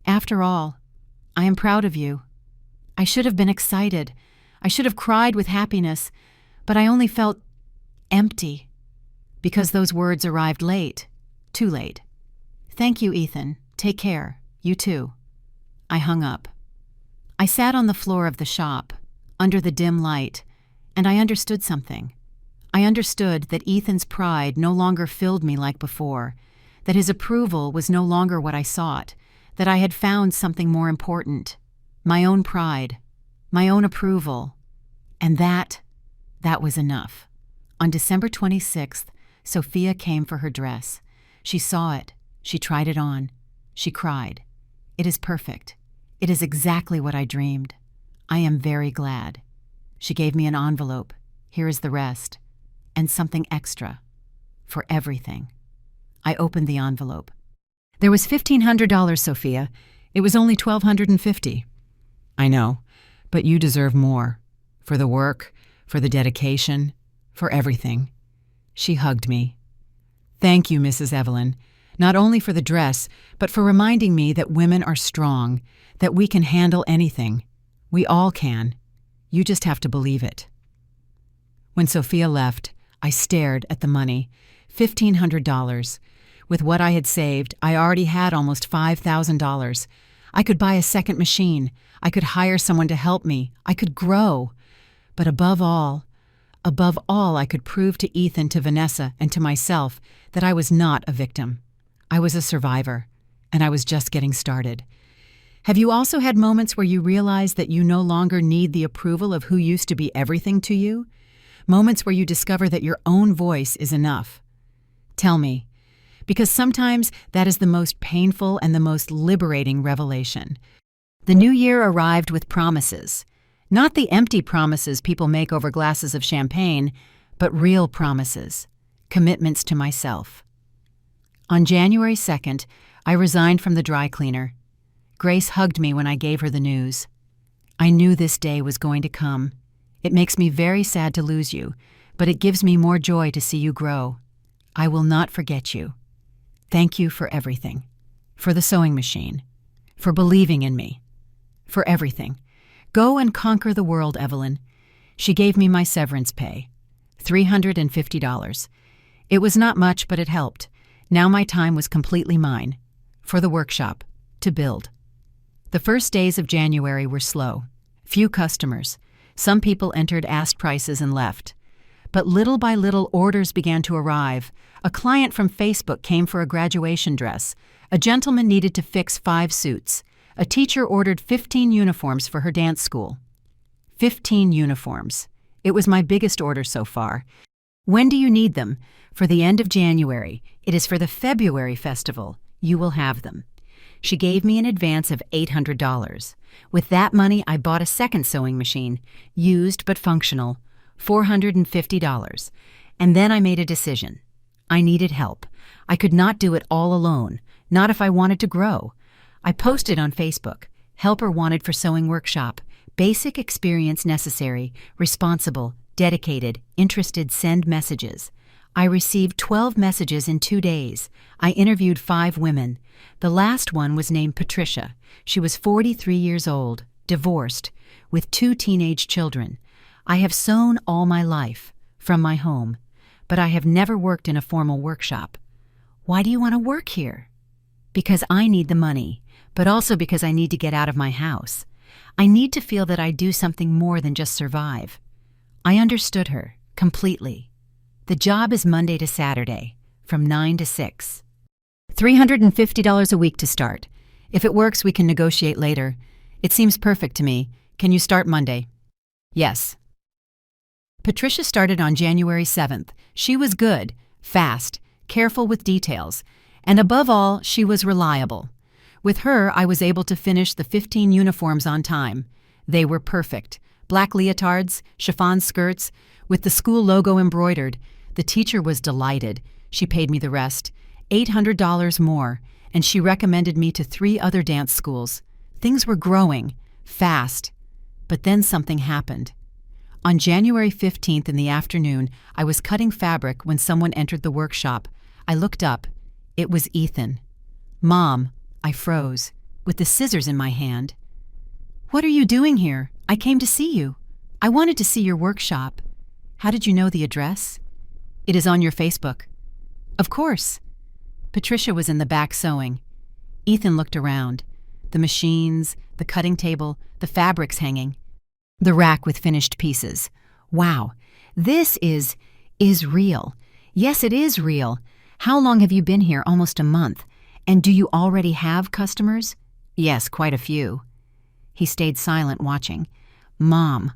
After all, I am proud of you. I should have been excited. I should have cried with happiness, but I only felt empty because those words arrived late, too late. Thank you, Ethan. Take care. You too. I hung up. I sat on the floor of the shop, under the dim light, and I understood something. I understood that Ethan's pride no longer filled me like before, that his approval was no longer what I sought, that I had found something more important, my own pride, my own approval, and that was enough. On December 26th, Sophia came for her dress. She saw it. She tried it on. She cried. It is perfect. It is exactly what I dreamed. I am very glad. She gave me an envelope. Here is the rest. And something extra. For everything. I opened the envelope. There was $1,500, Sophia. It was only $1,250. I know, but you deserve more. For the work, for the dedication, for everything. She hugged me. Thank you, Mrs. Evelyn, not only for the dress, but for reminding me that women are strong, that we can handle anything. We all can. You just have to believe it. When Sophia left, I stared at the money, $1,500. With what I had saved, I already had almost $5,000. I could buy a second machine. I could hire someone to help me. I could grow. But above all, I could prove to Ethan, to Vanessa, and to myself that I was not a victim. I was a survivor, and I was just getting started. Have you also had moments where you realize that you no longer need the approval of who used to be everything to you? Moments where you discover that your own voice is enough? Tell me, because sometimes that is the most painful and the most liberating revelation. The new year arrived with promises. Not the empty promises people make over glasses of champagne, but real promises, commitments to myself. On January 2nd, I resigned from the dry cleaner. Grace hugged me when I gave her the news. I knew this day was going to come. It makes me very sad to lose you, but it gives me more joy to see you grow. I will not forget you. Thank you for everything. For the sewing machine. For believing in me. For everything. Go and conquer the world, Evelyn. She gave me my severance pay. $350. It was not much, but it helped. Now my time was completely mine. For the workshop. To build. The first days of January were slow. Few customers. Some people entered, asked prices, and left. But little by little, orders began to arrive. A client from Facebook came for a graduation dress. A gentleman needed to fix 5 suits. A teacher ordered 15 uniforms for her dance school. 15 uniforms. It was my biggest order so far. When do you need them? For the end of January. It is for the February festival. You will have them. She gave me an advance of $800. With that money, I bought a second sewing machine, used but functional, $450. And then I made a decision. I needed help. I could not do it all alone, not if I wanted to grow. I posted on Facebook, helper wanted for sewing workshop, basic experience necessary, responsible, dedicated, interested, send messages. I received 12 messages in 2 days. I interviewed 5 women. The last one was named Patricia. She was 43 years old, divorced, with 2 teenage children. I have sewn all my life, from my home, but I have never worked in a formal workshop. Why do you want to work here? Because I need the money, but also because I need to get out of my house. I need to feel that I do something more than just survive. I understood her, completely. The job is Monday to Saturday, from 9 to 6. $350 a week to start. If it works, we can negotiate later. It seems perfect to me. Can you start Monday? Yes. Patricia started on January 7th. She was good, fast, careful with details, and above all, she was reliable. With her, I was able to finish the 15 uniforms on time. They were perfect. Black leotards, chiffon skirts, with the school logo embroidered. The teacher was delighted. She paid me the rest, $800 more, and she recommended me to 3 other dance schools. Things were growing, fast. But then something happened. On January 15th in the afternoon, I was cutting fabric when someone entered the workshop. I looked up. It was Ethan. "Mom," I froze, with the scissors in my hand. "What are you doing here? I came to see you. I wanted to see your workshop." "How did you know the address?" "It is on your Facebook." "Of course." Patricia was in the back sewing. Ethan looked around. The machines, the cutting table, the fabrics hanging. The rack with finished pieces. "Wow, this is real. Yes, it is real. How long have you been here?" "Almost a month. And do you already have customers?" "Yes, quite a few." He stayed silent, watching. "Mom,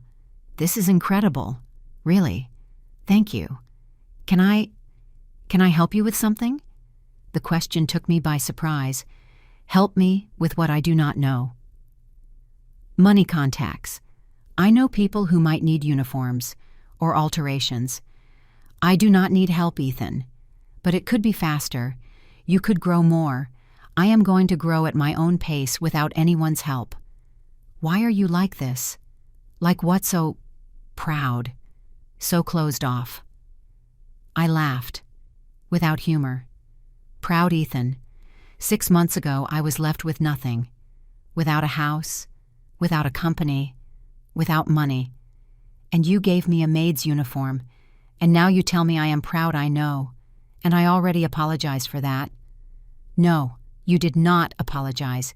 this is incredible. Really. Thank you. Can I help you with something?" The question took me by surprise. Help me with what I do not know. Money contacts. I know people who might need uniforms or alterations. I do not need help, Ethan. But it could be faster. You could grow more. I am going to grow at my own pace without anyone's help. Why are you like this? Like what? So proud, so closed off. I laughed, without humor. Proud Ethan. 6 months ago, I was left with nothing. Without a house, without a company, without money. And you gave me a maid's uniform, and now you tell me I am proud. I know, and I already apologized for that. No, you did not apologize.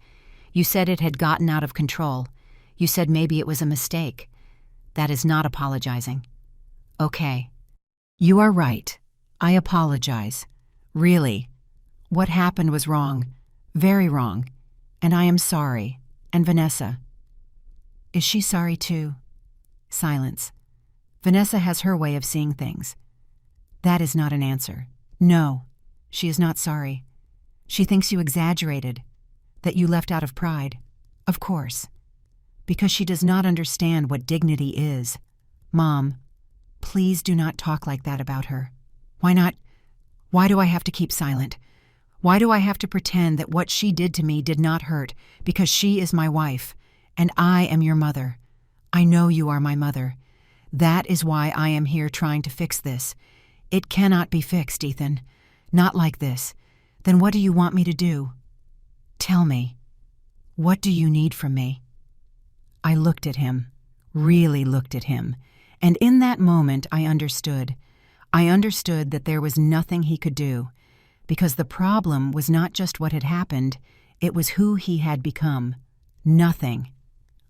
You said it had gotten out of control. You said maybe it was a mistake. That is not apologizing. Okay. You are right. I apologize. Really. What happened was wrong. Very wrong. And I am sorry. And Vanessa. Is she sorry too? Silence. Vanessa has her way of seeing things. That is not an answer. No, she is not sorry. She thinks you exaggerated, that you left out of pride. Of course. Because she does not understand what dignity is. Mom, please do not talk like that about her. Why not? Why do I have to keep silent? Why do I have to pretend that what she did to me did not hurt? Because she is my wife, and I am your mother. I know you are my mother. That is why I am here trying to fix this. It cannot be fixed, Ethan. Not like this. Then what do you want me to do? Tell me. What do you need from me? I looked at him, really looked at him, and in that moment I understood. I understood that there was nothing he could do, because the problem was not just what had happened, it was who he had become. Nothing.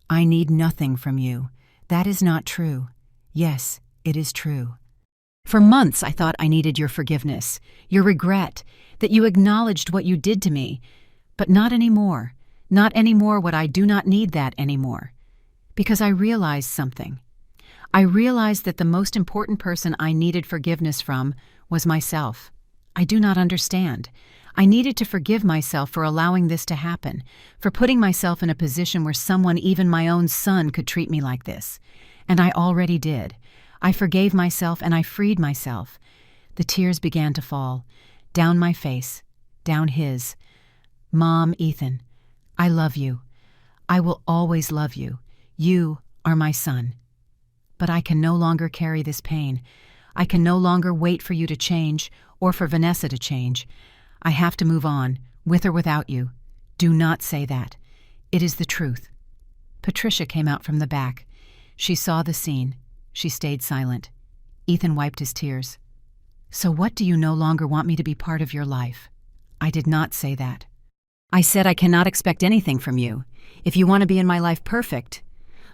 I need nothing from you. That is not true. Yes, it is true. For months I thought I needed your forgiveness, your regret, that you acknowledged what you did to me. But not anymore. Not anymore. What I do not need that anymore. Because I realized something. I realized that the most important person I needed forgiveness from was myself. I do not understand. I needed to forgive myself for allowing this to happen, for putting myself in a position where someone, even my own son, could treat me like this. And I already did. I forgave myself and I freed myself. The tears began to fall, down my face, down his. Mom, Ethan, I love you. I will always love you. You are my son. But I can no longer carry this pain. I can no longer wait for you to change or for Vanessa to change. I have to move on, with or without you. Do not say that. It is the truth. Patricia came out from the back. She saw the scene. She stayed silent. Ethan wiped his tears. So what do you no longer want me to be part of your life? I did not say that. I said I cannot expect anything from you. If you want to be in my life, perfect.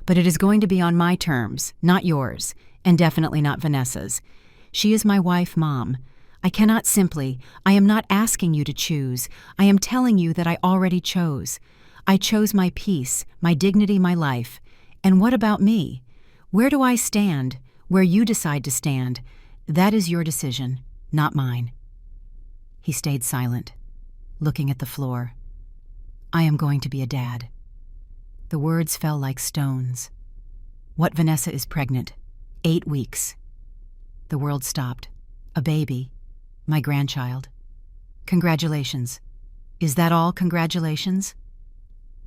But it is going to be on my terms, not yours, and definitely not Vanessa's. She is my wife, Mom. I cannot simply. I am not asking you to choose. I am telling you that I already chose. I chose my peace, my dignity, my life. And what about me? Where do I stand? Where you decide to stand? That is your decision, not mine. He stayed silent, looking at the floor. I am going to be a dad. The words fell like stones. What? Vanessa is pregnant. 8 weeks. The world stopped. A baby. My grandchild. Congratulations. Is that all? Congratulations?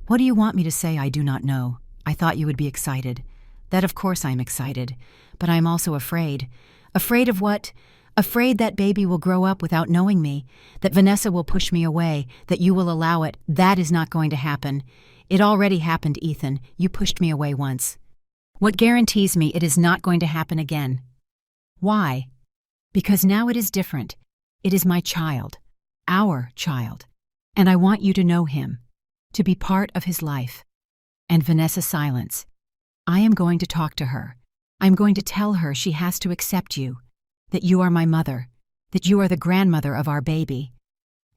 What do you want me to say? I do not know. I thought you would be excited. That of course I'm excited, but I'm also afraid. Afraid of what? Afraid that baby will grow up without knowing me, that Vanessa will push me away, that you will allow it. That is not going to happen. It already happened, Ethan. You pushed me away once. What guarantees me it is not going to happen again? Why? Because now it is different. It is my child, our child, and I want you to know him, to be part of his life. And Vanessa silence. I am going to talk to her. I am going to tell her she has to accept you, that you are my mother, that you are the grandmother of our baby.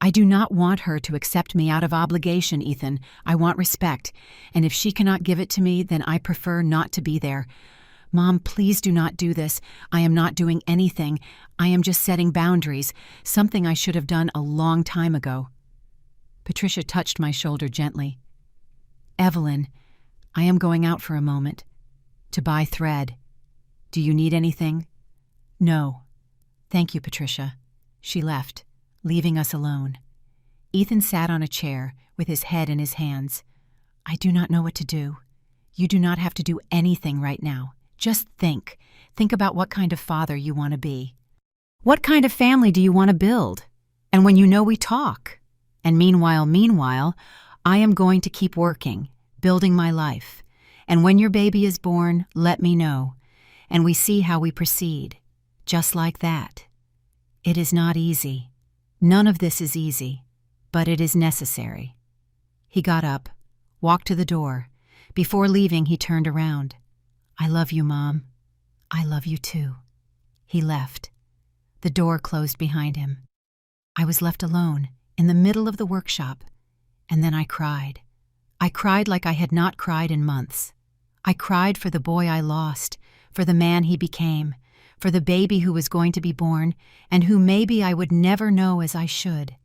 I do not want her to accept me out of obligation, Ethan. I want respect, and if she cannot give it to me, then I prefer not to be there. Mom, please do not do this. I am not doing anything. I am just setting boundaries, something I should have done a long time ago. Patricia touched my shoulder gently. Evelyn, I am going out for a moment. To buy thread. Do you need anything? No. Thank you, Patricia. She left, leaving us alone. Ethan sat on a chair with his head in his hands. I do not know what to do. You do not have to do anything right now. Just think. Think about what kind of father you want to be. What kind of family do you want to build? And when you know we talk. And meanwhile, I am going to keep working, building my life. And when your baby is born, let me know. And we see how we proceed. Just like that. It is not easy. None of this is easy, but it is necessary. He got up, walked to the door. Before leaving, he turned around. I love you, Mom. I love you too. He left. The door closed behind him. I was left alone, in the middle of the workshop, and then I cried. I cried like I had not cried in months. I cried for the boy I lost, for the man he became, for the baby who was going to be born, and who maybe I would never know as I should.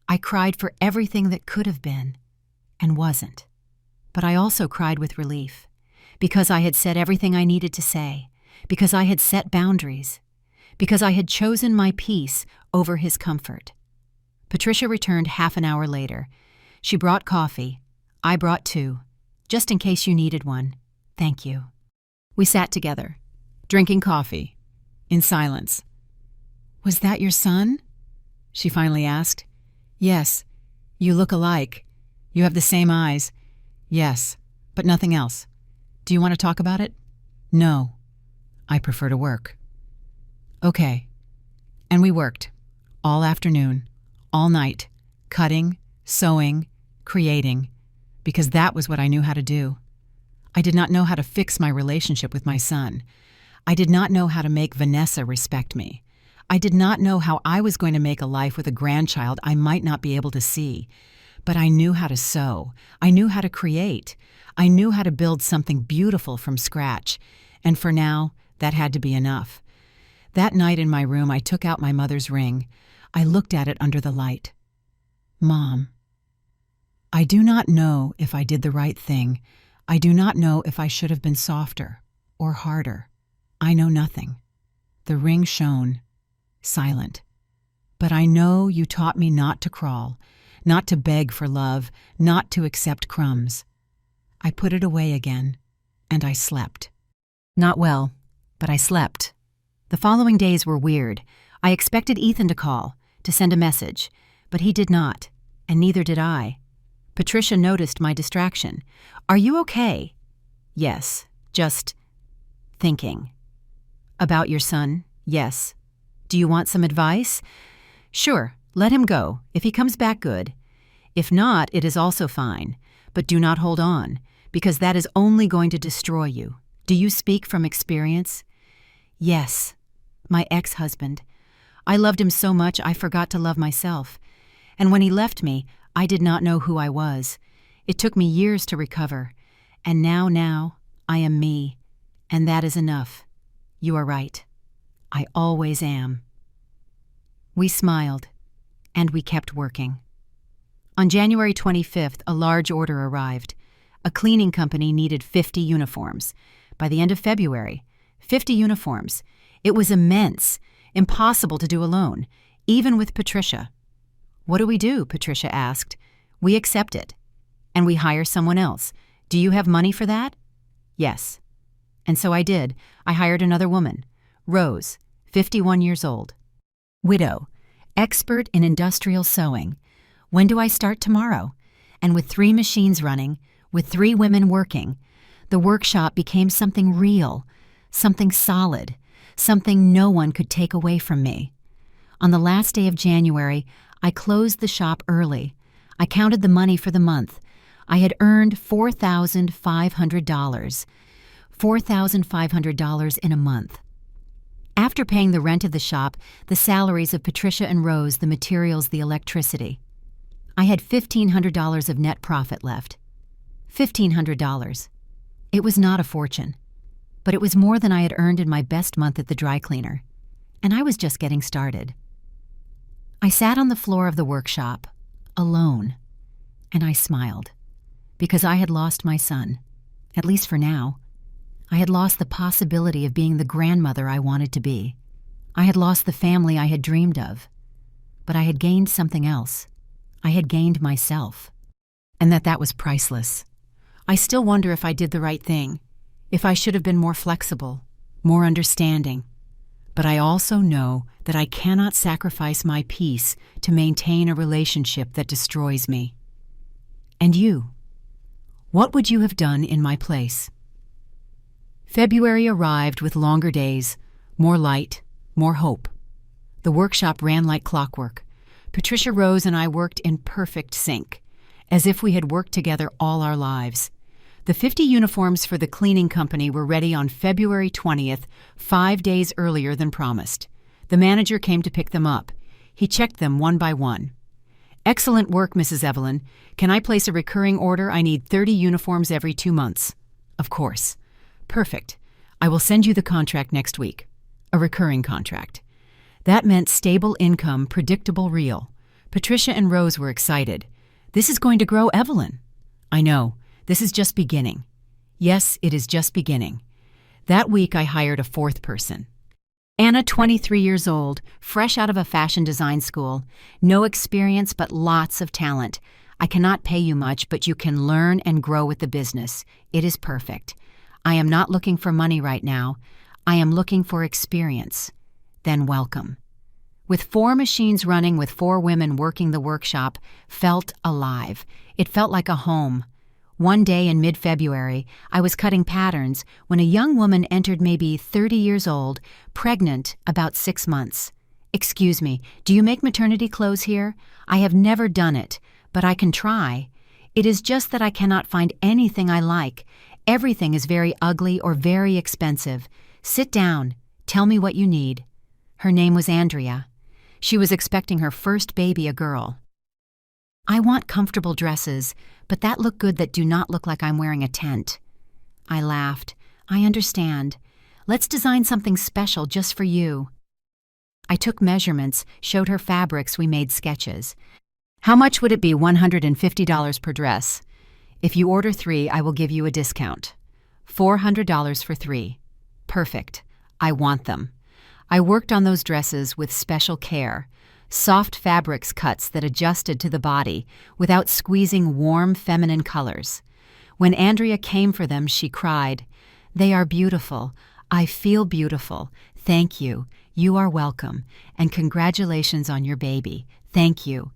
I cried for everything that could have been, and wasn't. But I also cried with relief, because I had said everything I needed to say, because I had set boundaries, because I had chosen my peace over his comfort. Patricia returned half an hour later. She brought coffee. I brought 2, just in case you needed one. Thank you. We sat together, drinking coffee, in silence. Was that your son? She finally asked. Yes. You look alike. You have the same eyes. Yes, but nothing else. Do you want to talk about it? No. I prefer to work. Okay. And we worked. All afternoon. All night. Cutting, sewing, creating. Because that was what I knew how to do. I did not know how to fix my relationship with my son. I did not know how to make Vanessa respect me. I did not know how I was going to make a life with a grandchild I might not be able to see. But I knew how to sew. I knew how to create. I knew how to build something beautiful from scratch. And for now, that had to be enough. That night in my room, I took out my mother's ring. I looked at it under the light. Mom, I do not know if I did the right thing. I do not know if I should have been softer or harder. I know nothing. The ring shone, silent. But I know you taught me not to crawl, not to beg for love, not to accept crumbs. I put it away again, and I slept. Not well, but I slept. The following days were weird. I expected Ethan to call, to send a message, but he did not, and neither did I. Patricia noticed my distraction. Are you okay? Yes, just thinking. About your son? Yes. Do you want some advice? Sure, let him go. If he comes back, good. If not, it is also fine. But do not hold on, because that is only going to destroy you. Do you speak from experience? Yes. My ex-husband. I loved him so much I forgot to love myself. And when he left me, I did not know who I was. It took me years to recover. And now, I am me. And that is enough. You are right. I always am. We smiled, and we kept working. On January 25th, a large order arrived. A cleaning company needed 50 uniforms. By the end of February, 50 uniforms. It was immense, impossible to do alone, even with Patricia. What do we do? Patricia asked. We accept it. And we hire someone else. Do you have money for that? Yes. And so I did. I hired another woman, Rose, 51 years old. Widow, expert in industrial sewing. When do I start? Tomorrow? And with 3 machines running, with 3 women working, the workshop became something real, something solid, something no one could take away from me. On the last day of January, I closed the shop early. I counted the money for the month. I had earned $4,500. $4,500 in a month. After paying the rent of the shop, the salaries of Patricia and Rose, the materials, the electricity, I had $1,500 of net profit left. $1,500. It was not a fortune, but it was more than I had earned in my best month at the dry cleaner, and I was just getting started. I sat on the floor of the workshop, alone, and I smiled, because I had lost my son, at least for now. I had lost the possibility of being the grandmother I wanted to be. I had lost the family I had dreamed of. But I had gained something else. I had gained myself. And that was priceless. I still wonder if I did the right thing, if I should have been more flexible, more understanding. But I also know that I cannot sacrifice my peace to maintain a relationship that destroys me. And you? What would you have done in my place? February arrived with longer days, more light, more hope. The workshop ran like clockwork. Patricia, Rose, and I worked in perfect sync, as if we had worked together all our lives. The 50 uniforms for the cleaning company were ready on February 20th, 5 days earlier than promised. The manager came to pick them up. He checked them one by one. "Excellent work, Mrs. Evelyn. Can I place a recurring order? I need 30 uniforms every 2 months." "Of course." "Perfect. I will send you the contract next week." A recurring contract. That meant stable income, predictable, real. Patricia and Rose were excited. "This is going to grow, Evelyn." "I know. This is just beginning." "Yes, it is just beginning." That week I hired a 4th person. Anna, 23 years old, fresh out of a fashion design school. No experience, but lots of talent. "I cannot pay you much, but you can learn and grow with the business. It is perfect. I am not looking for money right now. I am looking for experience." Then welcome. With 4 machines running, with 4 women working, the workshop felt alive. It felt like a home. One day in mid-February, I was cutting patterns when a young woman entered, maybe 30 years old, pregnant, about 6 months. "Excuse me, do you make maternity clothes here? I have never done it, but I can try. It is just that I cannot find anything I like. Everything is very ugly or very expensive. Sit down. Tell me what you need." Her name was Andrea. She was expecting her first baby, a girl. "I want comfortable dresses, but that look good that do not look like I'm wearing a tent." I laughed. "I understand. Let's design something special just for you." I took measurements, showed her fabrics, we made sketches. "How much would it be?" $150 per dress. "If you order 3, I will give you a discount." $400 for 3. Perfect. I want them. I worked on those dresses with special care. Soft fabrics cuts that adjusted to the body without squeezing warm feminine colors. When Andrea came for them, she cried, "They are beautiful. I feel beautiful. Thank you. You are welcome. And congratulations on your baby. Thank you.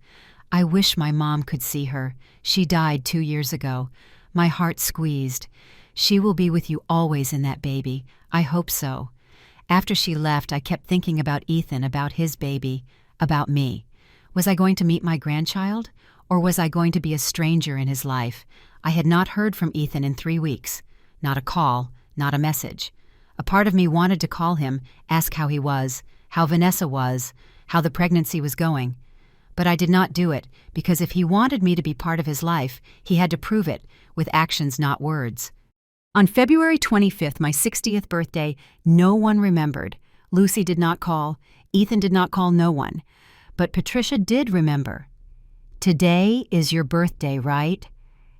I wish my mom could see her. She died 2 years ago. My heart squeezed. She will be with you always in that baby. I hope so." After she left, I kept thinking about Ethan, about his baby, about me. Was I going to meet my grandchild, or was I going to be a stranger in his life? I had not heard from Ethan in 3 weeks. Not a call, not a message. A part of me wanted to call him, ask how he was, how Vanessa was, how the pregnancy was going. But I did not do it, because if he wanted me to be part of his life, he had to prove it, with actions, not words. On February 25th, my 60th birthday, no one remembered. Lucy did not call. Ethan did not call, no one. But Patricia did remember. "Today is your birthday, right?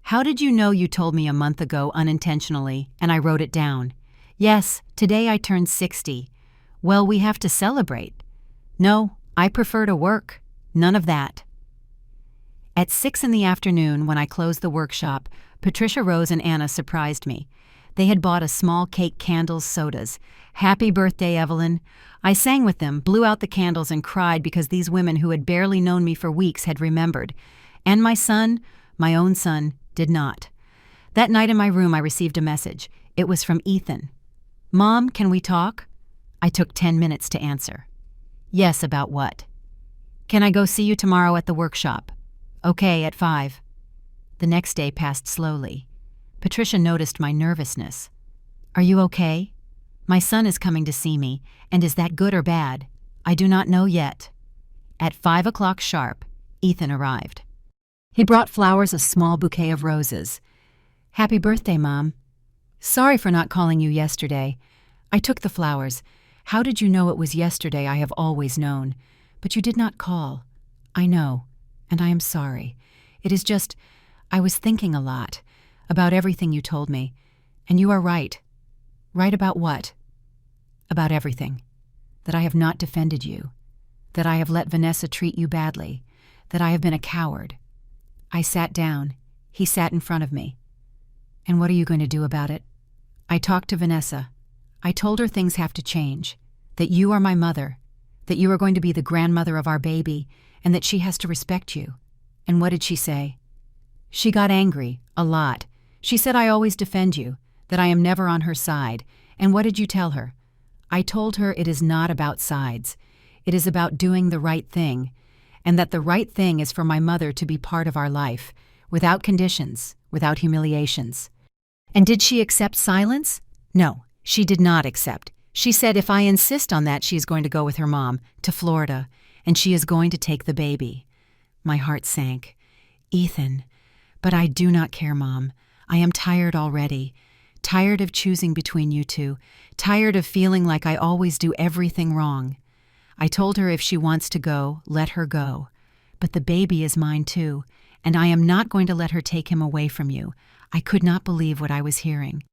How did you know? You told me a month ago unintentionally, and I wrote it down." "Yes, today I turned 60. "Well, we have to celebrate." "No, I prefer to work. None of that." At 6 in the afternoon, when I closed the workshop, Patricia, Rose, and Anna surprised me. They had bought a small cake, candles, sodas. "Happy birthday, Evelyn." I sang with them, blew out the candles, and cried because these women who had barely known me for weeks had remembered. And my son, my own son, did not. That night in my room I received a message. It was from Ethan. "Mom, can we talk?" I took 10 minutes to answer. "Yes, about what?" "Can I go see you tomorrow at the workshop?" "Okay, at 5. The next day passed slowly. Patricia noticed my nervousness. "Are you okay?" "My son is coming to see me, and is that good or bad?" "I do not know yet." At 5 o'clock sharp, Ethan arrived. He brought flowers, a small bouquet of roses. "Happy birthday, Mom." "Sorry for not calling you yesterday." "I took the flowers. How did you know it was yesterday? I have always known. But you did not call." "I know, and I am sorry. It is just, I was thinking a lot about everything you told me. And you are right." "Right about what?" "About everything. That I have not defended you. That I have let Vanessa treat you badly. That I have been a coward." I sat down. He sat in front of me. "And what are you going to do about it?" "I talked to Vanessa. I told her things have to change. That you are my mother. That you are going to be the grandmother of our baby, and that she has to respect you." "And what did she say?" "She got angry, a lot. She said I always defend you, that I am never on her side." "And what did you tell her?" "I told her it is not about sides. It is about doing the right thing, and that the right thing is for my mother to be part of our life, without conditions, without humiliations." "And did she accept silence?" "No, she did not accept. She said if I insist on that, she is going to go with her mom to Florida, and she is going to take the baby." My heart sank. "Ethan, but I do not care, Mom. I am tired already. Tired of choosing between you two. Tired of feeling like I always do everything wrong." I told her if she wants to go, let her go. "But the baby is mine too, and I am not going to let her take him away from you." I could not believe what I was hearing.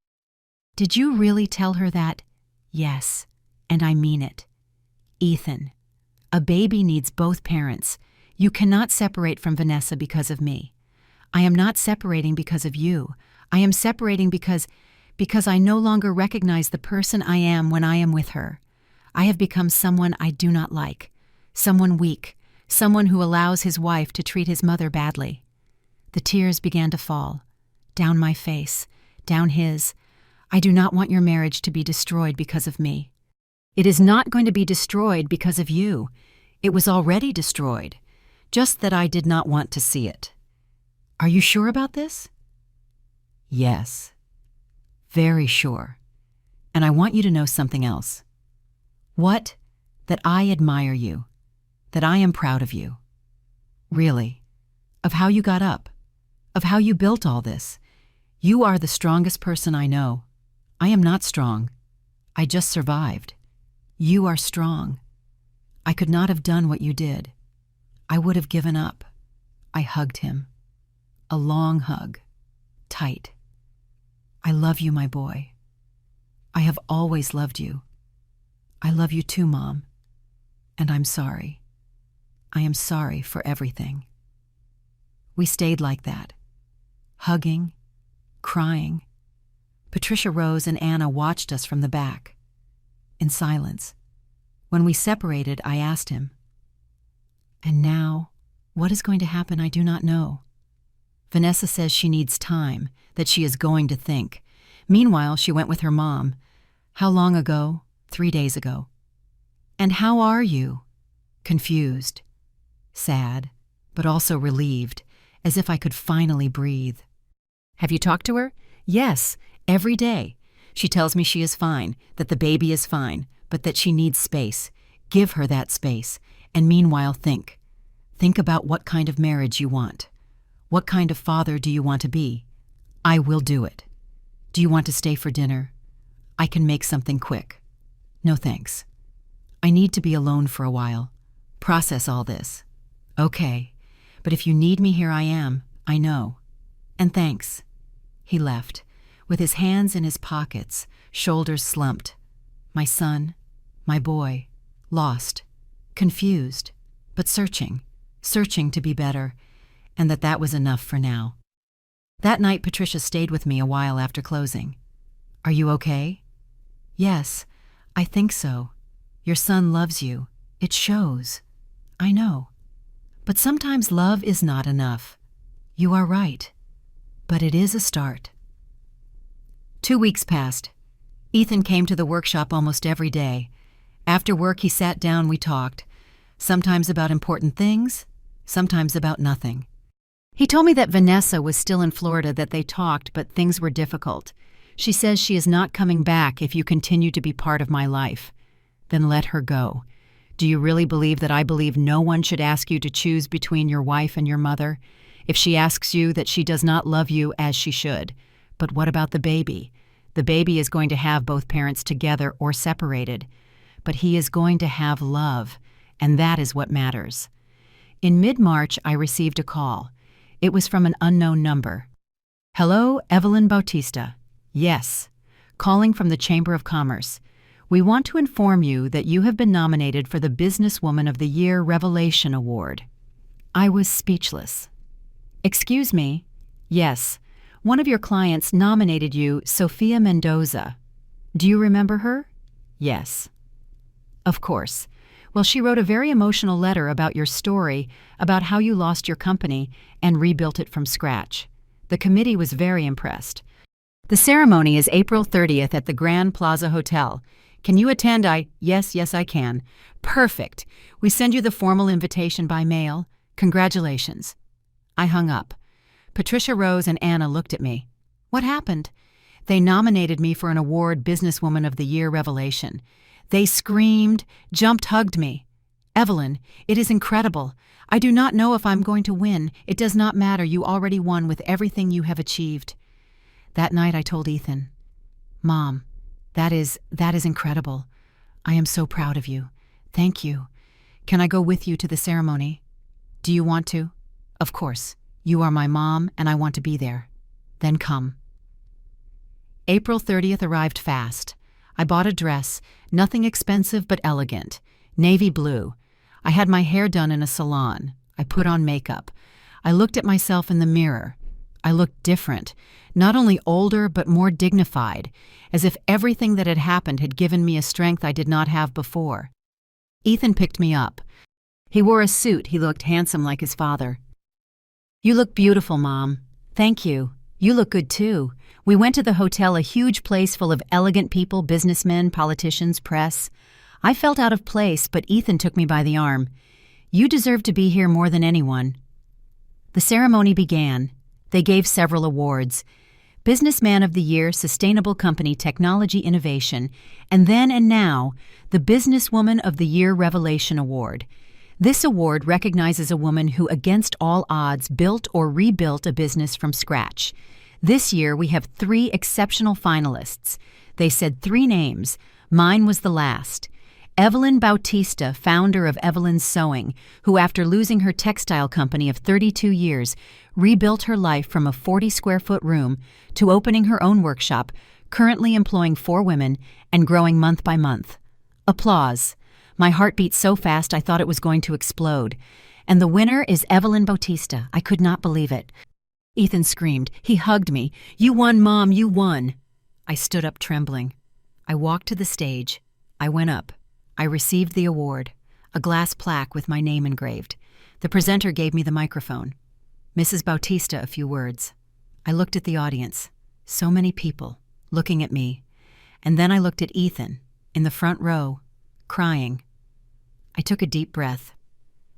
"Did you really tell her that?" "Yes, and I mean it." "Ethan, a baby needs both parents. You cannot separate from Vanessa because of me." "I am not separating because of you. I am separating because I no longer recognize the person I am when I am with her. I have become someone I do not like, someone weak, someone who allows his wife to treat his mother badly." The tears began to fall, down my face, down his. "I do not want your marriage to be destroyed because of me." "It is not going to be destroyed because of you. It was already destroyed, just that I did not want to see it." "Are you sure about this?" "Yes, very sure. And I want you to know something else." "What?" "That I admire you. That I am proud of you. Really. Of how you got up. Of how you built all this. You are the strongest person I know. I am not strong. I just survived. You are strong. I could not have done what you did. I would have given up." I hugged him. A long hug. Tight. "I love you, my boy. I have always loved you. I love you too, Mom. And I'm sorry. I am sorry for everything." We stayed like that, hugging, crying. Patricia rose and Anna watched us from the back, in silence. When we separated, I asked him, "And now, what is going to happen? I do not know. Vanessa says she needs time, that she is going to think. Meanwhile, she went with her mom. How long ago? 3 days ago. And how are you?" Confused, sad, but also relieved, as if I could finally breathe. "Have you talked to her?" "Yes, every day. She tells me she is fine, that the baby is fine, but that she needs space. Give her that space, and meanwhile think. Think about what kind of marriage you want. What kind of father do you want to be? I will do it. Do you want to stay for dinner? I can make something quick. No thanks. I need to be alone for a while. Process all this. Okay, but if you need me here I am, I know. And thanks." He left, with his hands in his pockets, shoulders slumped. My son, my boy, lost, confused, but searching to be better, and that was enough for now. That night Patricia stayed with me a while after closing. Are you okay? Yes, I think so. Your son loves you. It shows. I know. But sometimes love is not enough. You are right. But it is a start. 2 weeks passed. Ethan came to the workshop almost every day. After work, he sat down, we talked. Sometimes about important things, sometimes about nothing. He told me that Vanessa was still in Florida, that they talked, but things were difficult. She says she is not coming back if you continue to be part of my life. Then let her go. Do you really believe that I believe no one should ask you to choose between your wife and your mother? If she asks you, that she does not love you as she should. But what about the baby? The baby is going to have both parents together or separated. But he is going to have love, and that is what matters. In mid-March, I received a call. It was from an unknown number. Hello, Evelyn Bautista. Yes. Calling from the Chamber of Commerce. We want to inform you that you have been nominated for the Businesswoman of the Year Revelation Award. I was speechless. Excuse me? Yes. One of your clients nominated you, Sophia Mendoza. Do you remember her? Yes. Of course. Well, she wrote a very emotional letter about your story, about how you lost your company and rebuilt it from scratch. The committee was very impressed. The ceremony is April 30th at the Grand Plaza Hotel. Can you attend? Yes, I can. Perfect. We send you the formal invitation by mail. Congratulations. I hung up. Patricia Rose and Anna looked at me. What happened? They nominated me for an award, Businesswoman of the Year Revelation. They screamed, jumped, hugged me. Evelyn, it is incredible. I do not know if I'm going to win. It does not matter. You already won with everything you have achieved. That night I told Ethan, Mom, that is incredible. I am so proud of you. Thank you. Can I go with you to the ceremony? Do you want to? Of course. You are my mom, and I want to be there. Then come. April 30th arrived fast. I bought a dress, nothing expensive but elegant, navy blue. I had my hair done in a salon. I put on makeup. I looked at myself in the mirror. I looked different, not only older but more dignified, as if everything that had happened had given me a strength I did not have before. Ethan picked me up. He wore a suit. He looked handsome like his father. You look beautiful, Mom. Thank you. You look good too. We went to the hotel, a huge place full of elegant people, businessmen, politicians, press. I felt out of place, but Ethan took me by the arm. You deserve to be here more than anyone. The ceremony began. They gave several awards. Businessman of the Year, Sustainable Company, Technology Innovation, and then and now, the Businesswoman of the Year Revelation Award. This award recognizes a woman who, against all odds, built or rebuilt a business from scratch. This year, we have 3 exceptional finalists. They said 3 names. Mine was the last. Evelyn Bautista, founder of Evelyn's Sewing, who after losing her textile company of 32 years, rebuilt her life from a 40-square-foot room to opening her own workshop, currently employing 4 women and growing month by month. Applause. My heart beat so fast I thought it was going to explode. And the winner is Evelyn Bautista. I could not believe it. Ethan screamed. He hugged me. You won, Mom, you won. I stood up trembling. I walked to the stage. I went up. I received the award, a glass plaque with my name engraved. The presenter gave me the microphone. Mrs. Bautista, a few words. I looked at the audience. So many people looking at me. And then I looked at Ethan, in the front row, crying. I took a deep breath.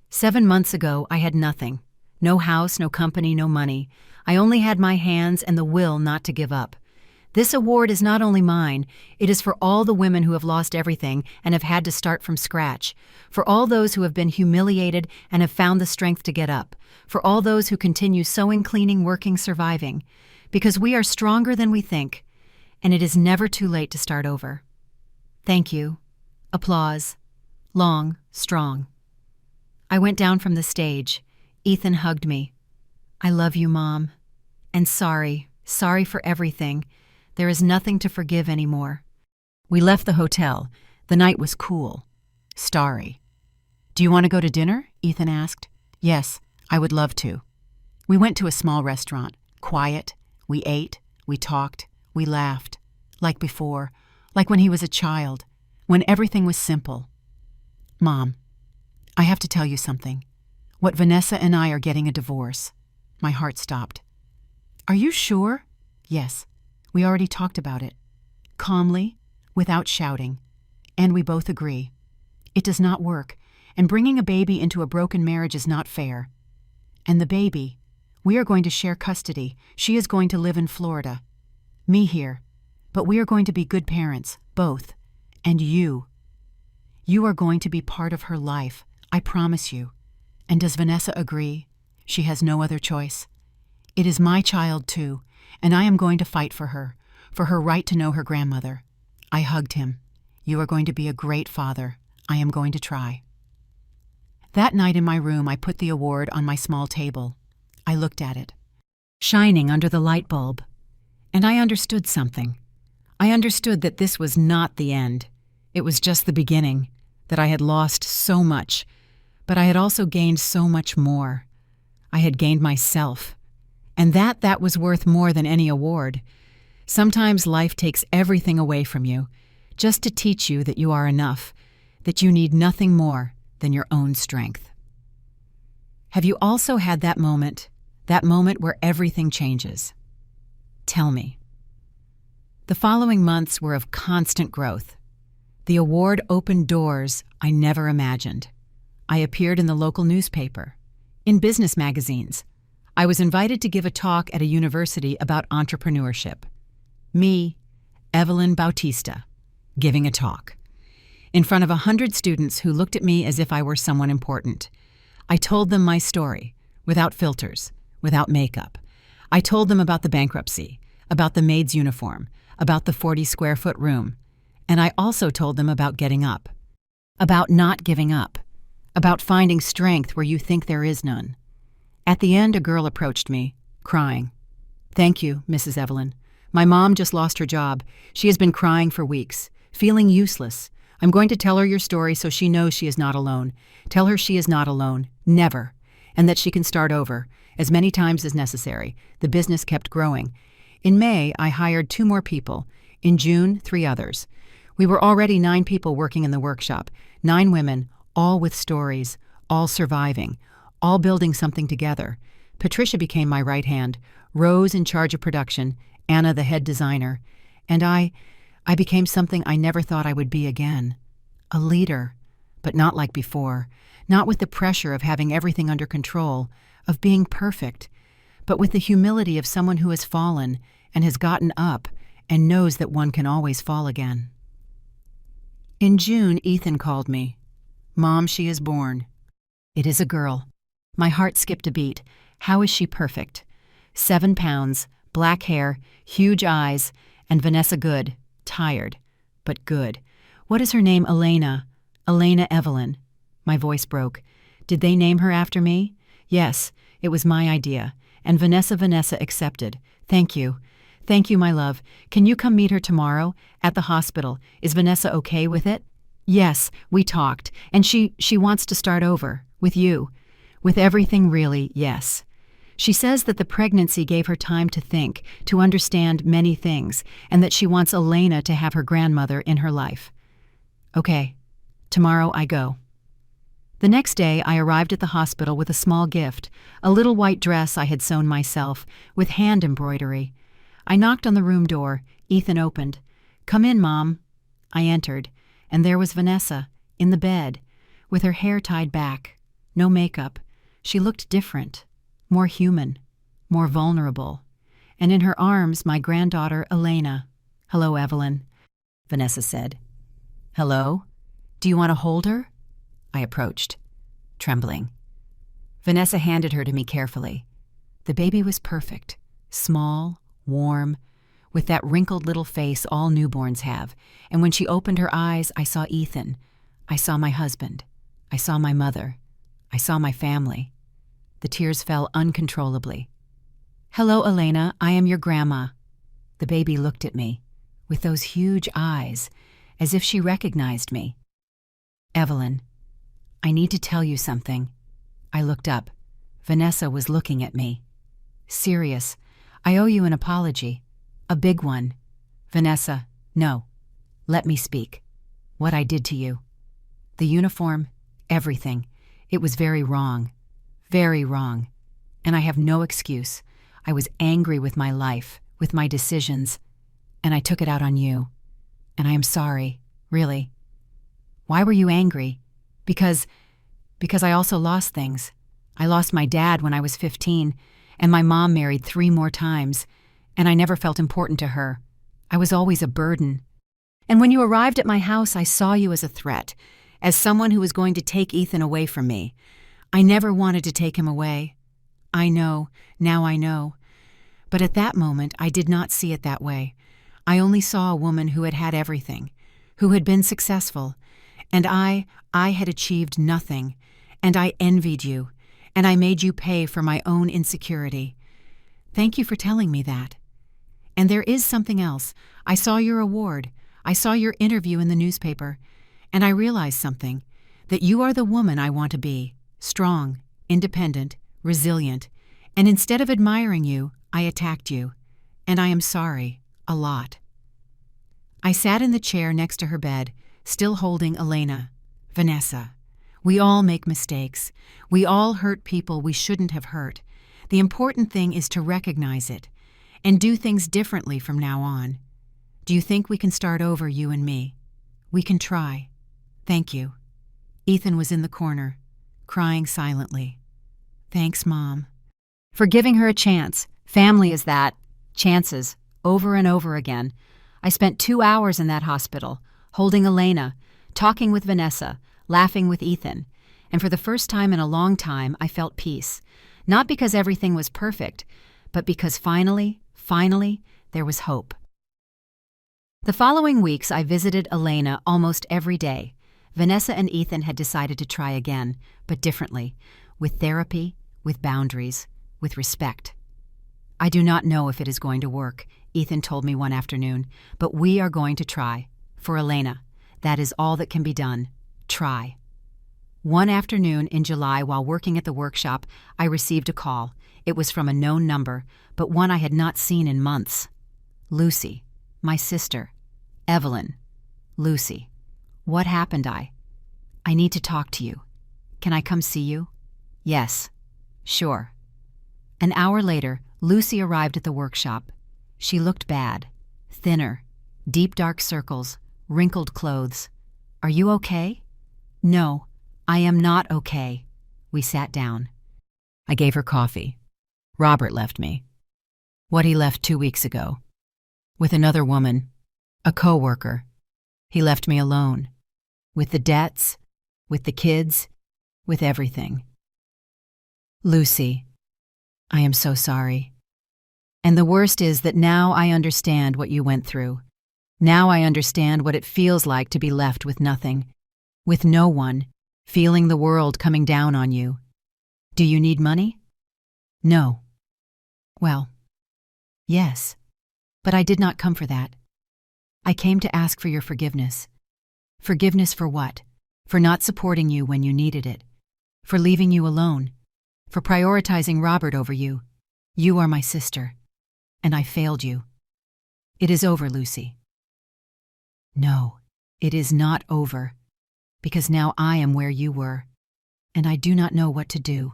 7 months ago, I had nothing. No house, no company, no money. I only had my hands and the will not to give up. This award is not only mine, it is for all the women who have lost everything and have had to start from scratch, for all those who have been humiliated and have found the strength to get up, for all those who continue sewing, cleaning, working, surviving, because we are stronger than we think, and it is never too late to start over. Thank you. Applause. Long, strong. I went down from the stage. Ethan hugged me. I love you, Mom. And sorry for everything. There is nothing to forgive anymore. We left the hotel. The night was cool, starry. Do you want to go to dinner? Ethan asked. Yes, I would love to. We went to a small restaurant, quiet. We ate, we talked, we laughed. like before, like when he was a child, when everything was simple. Mom, I have to tell you something. What Vanessa and I are getting a divorce. My heart stopped. Are you sure? Yes, we already talked about it. Calmly, without shouting. And we both agree. It does not work, and bringing a baby into a broken marriage is not fair. And the baby, we are going to share custody. She is going to live in Florida. Me here. But we are going to be good parents, both. And you. You are going to be part of her life, I promise you. And does Vanessa agree? She has no other choice. It is my child, too, and I am going to fight for her right to know her grandmother. I hugged him. You are going to be a great father. I am going to try. That night in my room, I put the award on my small table. I looked at it, shining under the light bulb. And I understood something. I understood that this was not the end. It was just the beginning, that I had lost so much, but I had also gained so much more. I had gained myself, and that was worth more than any award. Sometimes life takes everything away from you, just to teach you that you are enough, that you need nothing more than your own strength. Have you also had that moment where everything changes? Tell me. The following months were of constant growth. The award opened doors I never imagined. I appeared in the local newspaper, in business magazines. I was invited to give a talk at a university about entrepreneurship. Me, Evelyn Bautista, giving a talk. In front of 100 students who looked at me as if I were someone important. I told them my story, without filters, without makeup. I told them about the bankruptcy, about the maid's uniform, about the 40-square-foot room. And I also told them about getting up, about not giving up, about finding strength where you think there is none. At the end, a girl approached me, crying. Thank you, Mrs. Evelyn. My mom just lost her job. She has been crying for weeks, feeling useless. I'm going to tell her your story so she knows she is not alone. Tell her she is not alone, never, and that she can start over, as many times as necessary. The business kept growing. In May, I hired 2 more people. In June, 3 others. We were already 9 people working in the workshop, 9 women, all with stories, all surviving, all building something together. Patricia became my right hand, Rose in charge of production, Anna the head designer, and I became something I never thought I would be again. A leader, but not like before, not with the pressure of having everything under control, of being perfect, but with the humility of someone who has fallen and has gotten up and knows that one can always fall again. In June, Ethan called me. Mom, she is born. It is a girl. My heart skipped a beat. How is she perfect? 7 pounds, black hair, huge eyes, and Vanessa good, tired, but good. What is her name? Elena. Elena Evelyn. My voice broke. Did they name her after me? Yes, it was my idea. And Vanessa accepted. Thank you. Thank you, my love. Can you come meet her tomorrow? At the hospital. Is Vanessa okay with it? Yes, we talked. And she wants to start over. With you. With everything, really, yes. She says that the pregnancy gave her time to think, to understand many things, and that she wants Elena to have her grandmother in her life. Okay. Tomorrow I go. The next day, I arrived at the hospital with a small gift, a little white dress I had sewn myself, with hand embroidery. I knocked on the room door. Ethan opened. Come in, Mom. I entered, and there was Vanessa, in the bed, with her hair tied back. No makeup. She looked different, more human, more vulnerable. And in her arms, my granddaughter, Elena. Hello, Evelyn, Vanessa said. Hello? Do you want to hold her? I approached, trembling. Vanessa handed her to me carefully. The baby was perfect, small, warm, with that wrinkled little face all newborns have, and when she opened her eyes, I saw Ethan. I saw my husband. I saw my mother. I saw my family. The tears fell uncontrollably. Hello, Elena, I am your grandma. The baby looked at me, with those huge eyes, as if she recognized me. Evelyn, I need to tell you something. I looked up. Vanessa was looking at me. Serious. I owe you an apology. A big one. Vanessa, No. Let me speak. What I did to you. The uniform, everything. It was very wrong. Very wrong. And I have no excuse. I was angry with my life, with my decisions, and I took it out on you. And I am sorry, really. Why were you angry? Because I also lost things. I lost my dad when I was 15, and my mom married 3 more times, and I never felt important to her. I was always a burden. And when you arrived at my house, I saw you as a threat, as someone who was going to take Ethan away from me. I never wanted to take him away. I know, now I know. But at that moment, I did not see it that way. I only saw a woman who had had everything, who had been successful, and I had achieved nothing, and I envied you, and I made you pay for my own insecurity. Thank you for telling me that. And there is something else. I saw your award. I saw your interview in the newspaper, and I realized something, that you are the woman I want to be, strong, independent, resilient, and instead of admiring you, I attacked you, and I am sorry, a lot. I sat in the chair next to her bed, still holding Elena, Vanessa. We all make mistakes. We all hurt people we shouldn't have hurt. The important thing is to recognize it and do things differently from now on. Do you think we can start over, you and me? We can try. Thank you. Ethan was in the corner, crying silently. Thanks, Mom. For giving her a chance. Family is that. Chances. Over and over again. I spent 2 hours in that hospital, holding Elena, talking with Vanessa, laughing with Ethan. And for the first time in a long time, I felt peace. Not because everything was perfect, but because finally, there was hope. The following weeks, I visited Elena almost every day. Vanessa and Ethan had decided to try again, but differently, with therapy, with boundaries, with respect. I do not know if it is going to work, Ethan told me one afternoon, but we are going to try. For Elena, that is all that can be done. Try. One afternoon in July, while working at the workshop, I received a call. It was from a known number, but one I had not seen in months. Lucy, my sister. Evelyn. Lucy. What happened? I need to talk to you. Can I come see you? Yes. Sure. An hour later, Lucy arrived at the workshop. She looked bad. Thinner. Deep dark circles. Wrinkled clothes. Are you okay? No, I am not okay. We sat down. I gave her coffee. Robert left me. What he left 2 weeks ago. With another woman. A co-worker. He left me alone. With the debts, with the kids, with everything. Lucy, I am so sorry. And the worst is that now I understand what you went through. Now I understand what it feels like to be left with nothing, with no one, feeling the world coming down on you. Do you need money? No. Well, yes, but I did not come for that. I came to ask for your forgiveness. Forgiveness for what? For not supporting you when you needed it. For leaving you alone. For prioritizing Robert over you. You are my sister. And I failed you. It is over, Lucy. No, it is not over. Because now I am where you were. And I do not know what to do.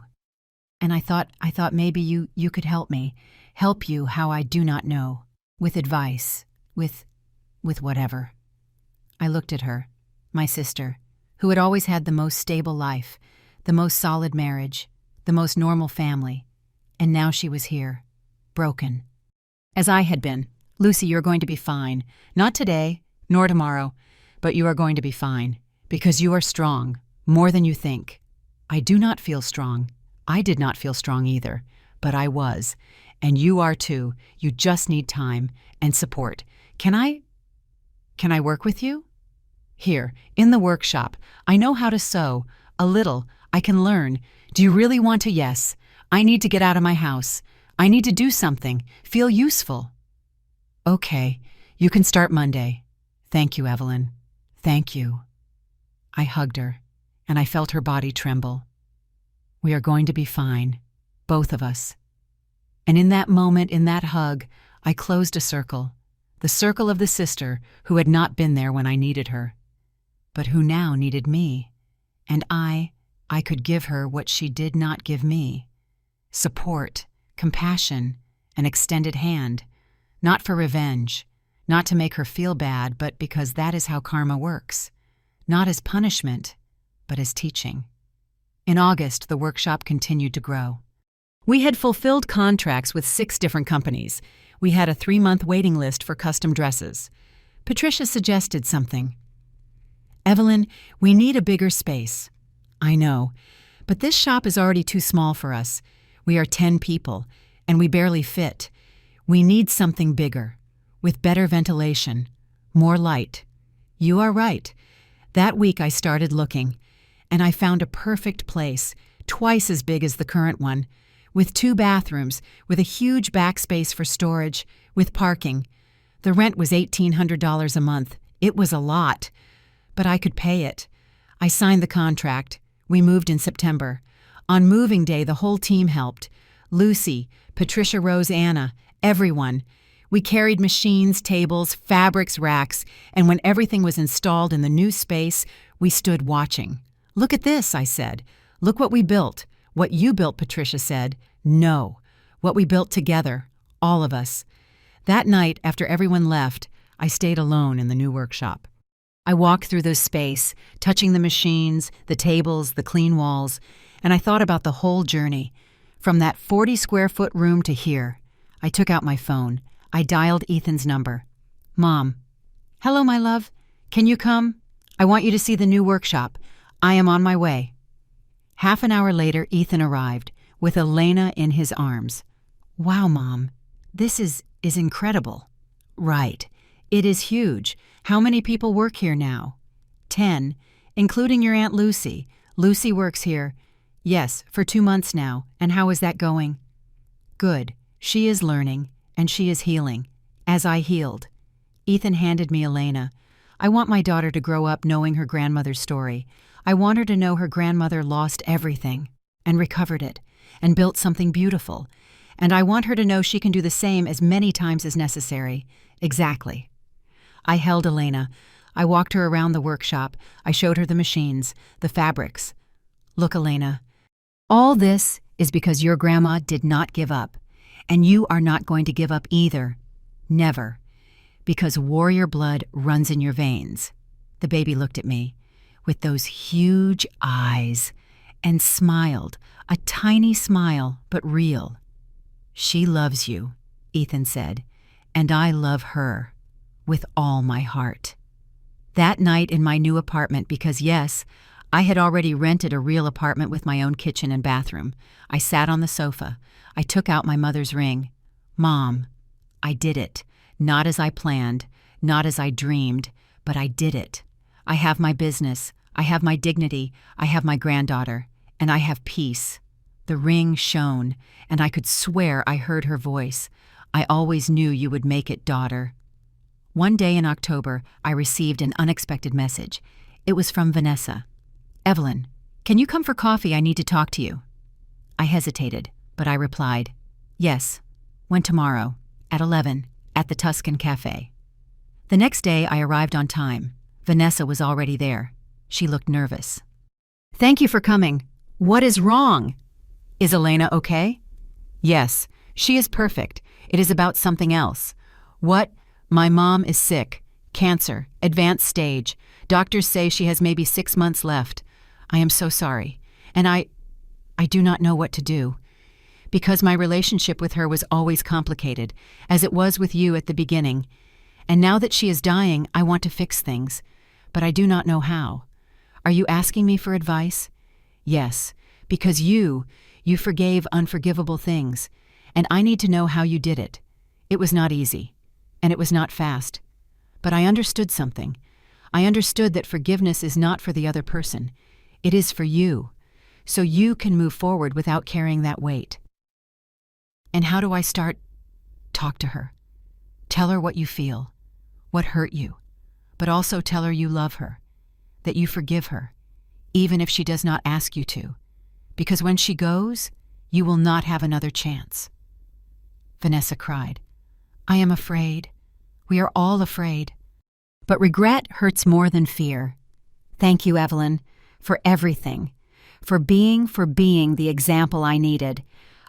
And I thought maybe you could help me. Help you how I do not know. With advice. With whatever. I looked at her. My sister, who had always had the most stable life, the most solid marriage, the most normal family, and now she was here, broken. As I had been. Lucy, you're going to be fine. Not today, nor tomorrow, but you are going to be fine, because you are strong, more than you think. I do not feel strong. I did not feel strong either, but I was, and you are too. You just need time and support. Can I work with you? Here, in the workshop, I know how to sew. A little. I can learn. Do you really want to? Yes. I need to get out of my house. I need to do something. Feel useful. Okay. You can start Monday. Thank you, Evelyn. Thank you. I hugged her, and I felt her body tremble. We are going to be fine. Both of us. And in that moment, in that hug, I closed a circle. the circle of the sister who had not been there when I needed her, but who now needed me, and I could give her what she did not give me: support, compassion, an extended hand, not for revenge, not to make her feel bad, but because that is how karma works, not as punishment, but as teaching. In August, the workshop continued to grow. We had fulfilled contracts with 6 different companies. We had a 3-month waiting list for custom dresses. Patricia suggested something. "Evelyn, we need a bigger space." "I know, but this shop is already too small for us. We are 10 people, and we barely fit. We need something bigger, with better ventilation, more light." "You are right." That week I started looking, and I found a perfect place, twice as big as the current one, with 2 bathrooms, with a huge backspace for storage, with parking. The rent was $1,800 a month. It was a lot, but I could pay it. I signed the contract. We moved in September. On moving day, the whole team helped. Lucy, Patricia, Rose, Anna, everyone. We carried machines, tables, fabrics, racks, and when everything was installed in the new space, we stood watching. "Look at this," I said. "Look what we built." "What you built," Patricia said. "No, what we built together, all of us." That night, after everyone left, I stayed alone in the new workshop. I walked through the space, touching the machines, the tables, the clean walls, and I thought about the whole journey, from that 40-square-foot room to here. I took out my phone. I dialed Ethan's number. "Mom." "Hello, my love. Can you come? I want you to see the new workshop. I am on my way." Half an hour later, Ethan arrived, with Elena in his arms. "Wow, Mom, this is incredible." "Right. It is huge. How many people work here now?" 10, including your Aunt Lucy. Lucy works here. Yes, for 2 months now. And how is that going?" "Good. She is learning, and she is healing, as I healed." Ethan handed me Elena. "I want my daughter to grow up knowing her grandmother's story. I want her to know her grandmother lost everything, and recovered it, and built something beautiful. And I want her to know she can do the same as many times as necessary." "Exactly." I held Elena. I walked her around the workshop. I showed her the machines, the fabrics. "Look, Elena, all this is because your grandma did not give up, and you are not going to give up either. Never. Because warrior blood runs in your veins." The baby looked at me with those huge eyes and smiled, a tiny smile, but real. "She loves you," Ethan said, "and I love her with all my heart." That night in my new apartment, because yes, I had already rented a real apartment with my own kitchen and bathroom, I sat on the sofa. I took out my mother's ring. "Mom, I did it. Not as I planned, not as I dreamed, but I did it. I have my business, I have my dignity, I have my granddaughter, and I have peace." The ring shone, and I could swear I heard her voice. "I always knew you would make it, daughter." One day in October, I received an unexpected message. It was from Vanessa. "Evelyn, can you come for coffee? I need to talk to you." I hesitated, but I replied, "Yes, when tomorrow, at 11, at the Tuscan Cafe." The next day, I arrived on time. Vanessa was already there. She looked nervous. "Thank you for coming. What is wrong?" "Is Elena okay?" "Yes, she is perfect. It is about something else." "What?" "My mom is sick. Cancer, advanced stage. Doctors say she has maybe 6 months left. I am so sorry. And I do not know what to do. Because my relationship with her was always complicated, as it was with you at the beginning. And now that she is dying, I want to fix things. But I do not know how. Are you asking me for advice?" "Yes, because you forgave unforgivable things, and I need to know how you did it. It was not easy, and it was not fast. But I understood something. I understood that forgiveness is not for the other person. It is for you, so you can move forward without carrying that weight." "And how do I start?" "Talk to her. Tell her what you feel, what hurt you, but also tell her you love her, that you forgive her, even if she does not ask you to, because when she goes, you will not have another chance." Vanessa cried. "I am afraid. We are all afraid. But regret hurts more than fear. Thank you, Evelyn, for everything. For being the example I needed.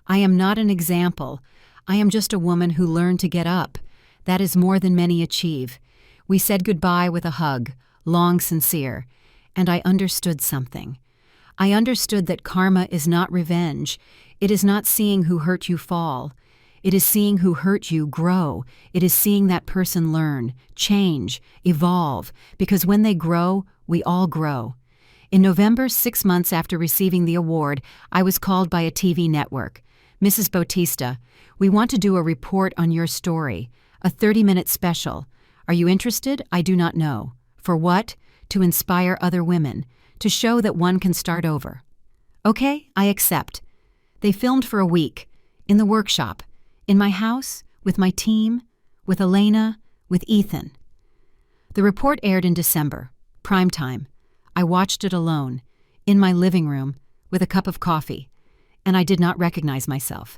I am not an example. I am just a woman who learned to get up. That is more than many achieve. We said goodbye with a hug, long, sincere, and I understood something. I understood that karma is not revenge. It is not seeing who hurt you fall. It is seeing who hurt you grow. It is seeing that person learn, change, evolve, because when they grow, we all grow. In November, 6 months after receiving the award, I was called by a TV network. Mrs. Bautista, we want to do a report on your story, a 30-minute special. Are you interested? I do not know. For what? To inspire other women, to show that one can start over. Okay, I accept. They filmed for a week, in the workshop, in my house, with my team, with Elena, with Ethan. The report aired in December, prime time. I watched it alone, in my living room, with a cup of coffee, and I did not recognize myself.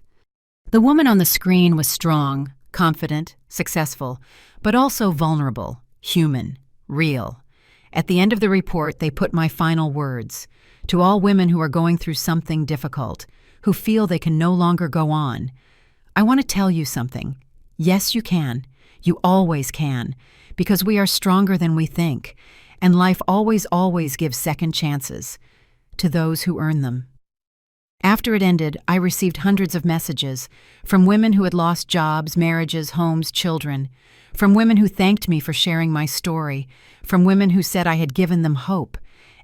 The woman on the screen was strong, confident, successful, but also vulnerable, human, real. At the end of the report, they put my final words. To all women who are going through something difficult, who feel they can no longer go on, I want to tell you something. Yes, you can. You always can, because we are stronger than we think, and life always gives second chances to those who earn them. After it ended, I received hundreds of messages from women who had lost jobs, marriages, homes, children, from women who thanked me for sharing my story, from women who said I had given them hope.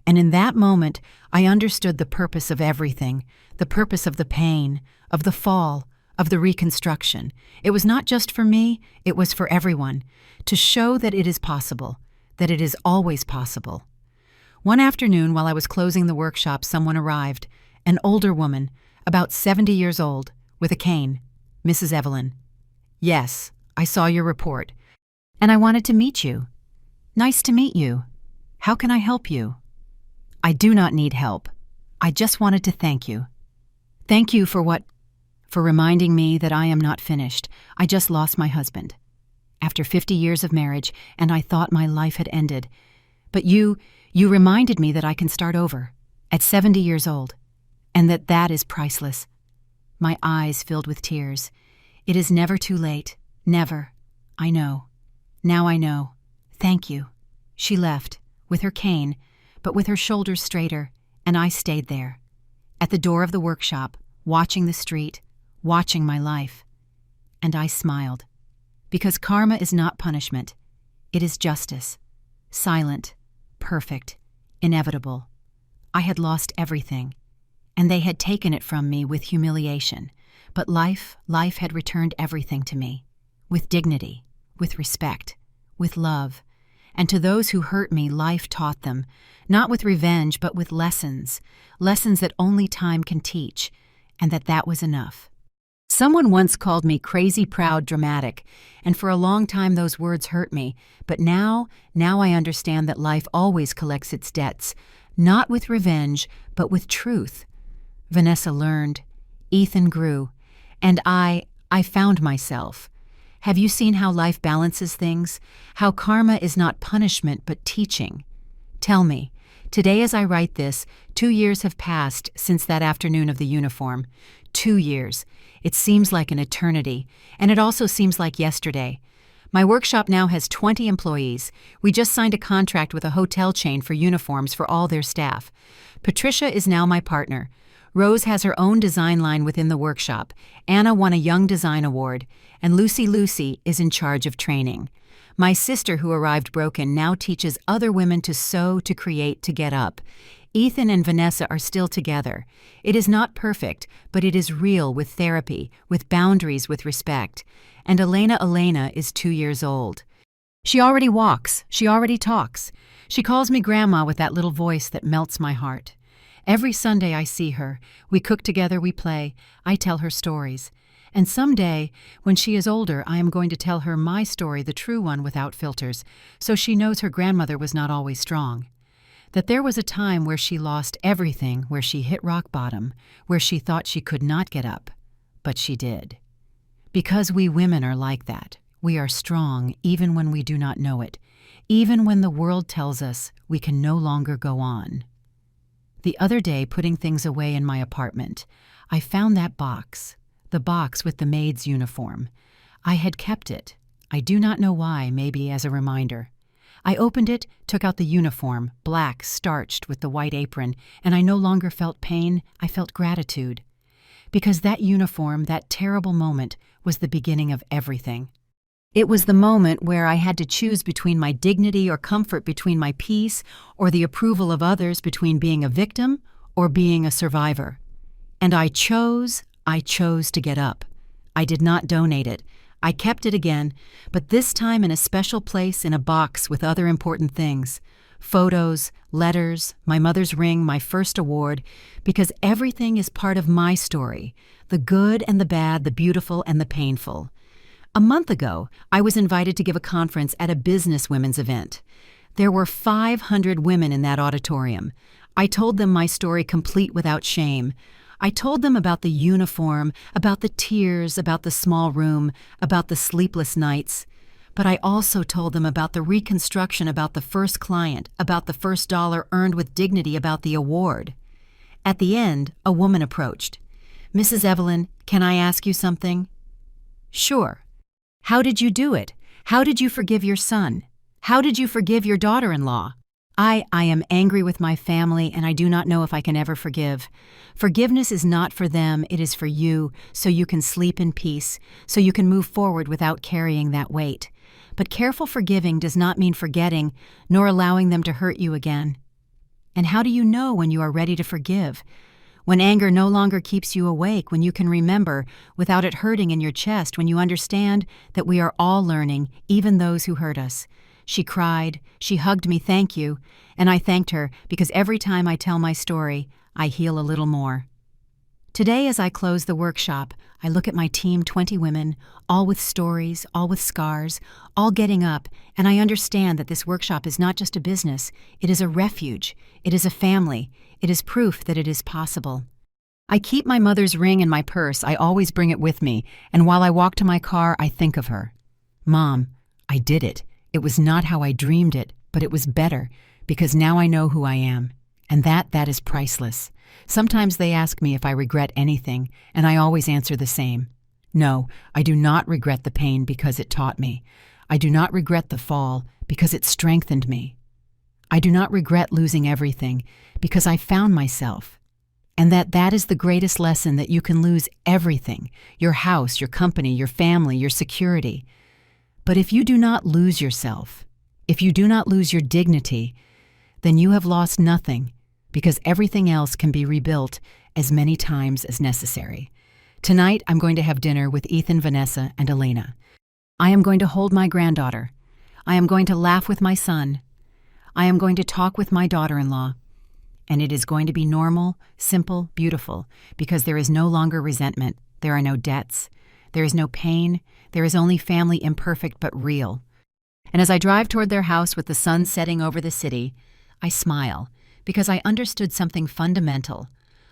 And in that moment, I understood the purpose of everything, the purpose of the pain, of the fall, of the reconstruction. It was not just for me, it was for everyone, to show that it is possible, that it is always possible. One afternoon, while I was closing the workshop, someone arrived, an older woman, about 70 years old, with a cane. Mrs. Evelyn. Yes, I saw your report, and I wanted to meet you. Nice to meet you. How can I help you? I do not need help. I just wanted to thank you. Thank you for what? For reminding me that I am not finished. I just lost my husband. After 50 years of marriage, and I thought my life had ended. But you reminded me that I can start over, at 70 years old, and that is priceless. My eyes filled with tears. It is never too late. Never. I know. Now I know. Thank you. She left, with her cane, but with her shoulders straighter, and I stayed there, at the door of the workshop, watching the street, watching my life. And I smiled, because karma is not punishment. It is justice. Silent, perfect, inevitable. I had lost everything, and they had taken it from me with humiliation. But life had returned everything to me, with dignity, with respect, with love. And to those who hurt me, life taught them, not with revenge, but with lessons that only time can teach, and that was enough. Someone once called me crazy, proud, dramatic, and for a long time those words hurt me, but now I understand that life always collects its debts, not with revenge, but with truth. Vanessa learned, Ethan grew, and I found myself. Have you seen how life balances things? How karma is not punishment, but teaching? Tell me, today as I write this, 2 years have passed since that afternoon of the uniform. 2 years. It seems like an eternity, and it also seems like yesterday. My workshop now has 20 employees. We just signed a contract with a hotel chain for uniforms for all their staff. Patricia is now my partner. Rose has her own design line within the workshop. Anna won a Young Design Award, and Lucy is in charge of training. My sister, who arrived broken, now teaches other women to sew, to create, to get up. Ethan and Vanessa are still together. It is not perfect, but it is real, with therapy, with boundaries, with respect. And Elena is 2 years old. She already walks, she already talks. She calls me Grandma with that little voice that melts my heart. Every Sunday I see her. We cook together, we play. I tell her stories. And someday, when she is older, I am going to tell her my story, the true one, without filters, so she knows her grandmother was not always strong. That there was a time where she lost everything, where she hit rock bottom, where she thought she could not get up. But she did. Because we women are like that. We are strong even when we do not know it, even when the world tells us we can no longer go on. The other day, putting things away in my apartment, I found that box, the box with the maid's uniform. I had kept it. I do not know why, maybe as a reminder. I opened it, took out the uniform, black, starched with the white apron, and I no longer felt pain, I felt gratitude. Because that uniform, that terrible moment, was the beginning of everything. It was the moment where I had to choose between my dignity or comfort, between my peace or the approval of others, between being a victim or being a survivor. And I chose to get up. I did not donate it. I kept it again, but this time in a special place in a box with other important things. Photos, letters, my mother's ring, my first award, because everything is part of my story, the good and the bad, the beautiful and the painful. A month ago, I was invited to give a conference at a business women's event. There were 500 women in that auditorium. I told them my story complete without shame. I told them about the uniform, about the tears, about the small room, about the sleepless nights. But I also told them about the reconstruction, about the first client, about the first dollar earned with dignity, about the award. At the end, a woman approached. "Mrs. Evelyn, can I ask you something?" "Sure." "How did you do it? How did you forgive your son? How did you forgive your daughter-in-law?" I am angry with my family, and I do not know if I can ever forgive. Forgiveness is not for them, it is for you, so you can sleep in peace, so you can move forward without carrying that weight. But careful forgiving does not mean forgetting, nor allowing them to hurt you again. And how do you know when you are ready to forgive? When anger no longer keeps you awake, when you can remember without it hurting in your chest, when you understand that we are all learning, even those who hurt us. She cried, she hugged me, "Thank you," and I thanked her because every time I tell my story, I heal a little more. Today, as I close the workshop, I look at my team, 20 women, all with stories, all with scars, all getting up, and I understand that this workshop is not just a business, it is a refuge, it is a family, it is proof that it is possible. I keep my mother's ring in my purse, I always bring it with me, and while I walk to my car, I think of her. Mom, I did it. It was not how I dreamed it, but it was better, because now I know who I am. And that is priceless. Sometimes they ask me if I regret anything, and I always answer the same. No, I do not regret the pain because it taught me. I do not regret the fall because it strengthened me. I do not regret losing everything because I found myself. And that is the greatest lesson, that you can lose everything, your house, your company, your family, your security. But if you do not lose yourself, if you do not lose your dignity, then you have lost nothing, because everything else can be rebuilt as many times as necessary. Tonight, I'm going to have dinner with Ethan, Vanessa, and Elena. I am going to hold my granddaughter. I am going to laugh with my son. I am going to talk with my daughter-in-law. And it is going to be normal, simple, beautiful, because there is no longer resentment. There are no debts. There is no pain. There is only family, imperfect but real. And as I drive toward their house with the sun setting over the city, I smile, because I understood something fundamental.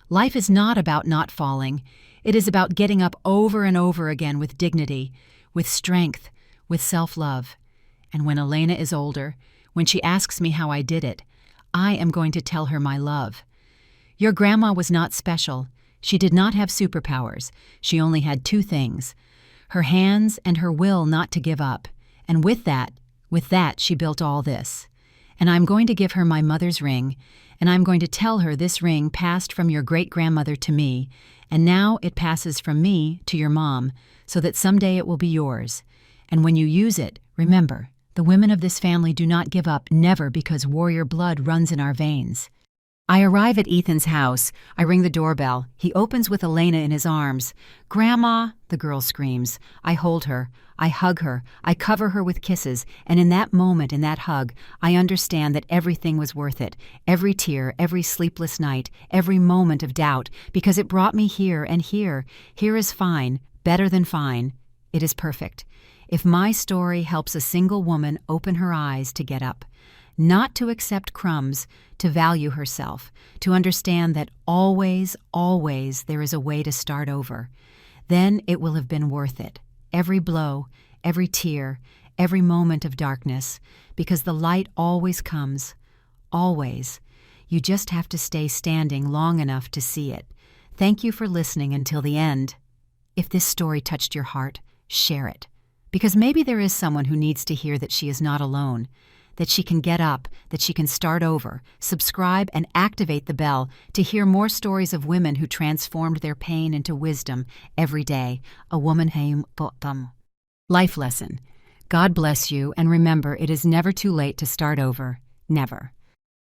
Life is not about not falling. It is about getting up over and over again with dignity, with strength, with self-love. And when Elena is older, when she asks me how I did it, I am going to tell her my love. Your grandma was not special. She did not have superpowers. She only had two things: her hands and her will not to give up. And with that, she built all this. And I'm going to give her my mother's ring, and I'm going to tell her this ring passed from your great-grandmother to me, and now it passes from me to your mom, so that someday it will be yours. And when you use it, remember, the women of this family do not give up, never, because warrior blood runs in our veins. I arrive at Ethan's house. I ring the doorbell. He opens with Elena in his arms. "Grandma," the girl screams. I hold her. I hug her. I cover her with kisses. And in that moment, in that hug, I understand that everything was worth it. Every tear, every sleepless night, every moment of doubt, because it brought me here and here. Here is fine, better than fine. It is perfect. If my story helps a single woman open her eyes to get up, not to accept crumbs, to value herself, to understand that always, always there is a way to start over, then it will have been worth it. Every blow, every tear, every moment of darkness, because the light always comes. Always. You just have to stay standing long enough to see it. Thank you for listening until the end. If this story touched your heart, share it. Because maybe there is someone who needs to hear that she is not alone, that she can get up, that she can start over. Subscribe and activate the bell to hear more stories of women who transformed their pain into wisdom every day. A woman haim them. Life lesson. God bless you, and remember, it is never too late to start over. Never.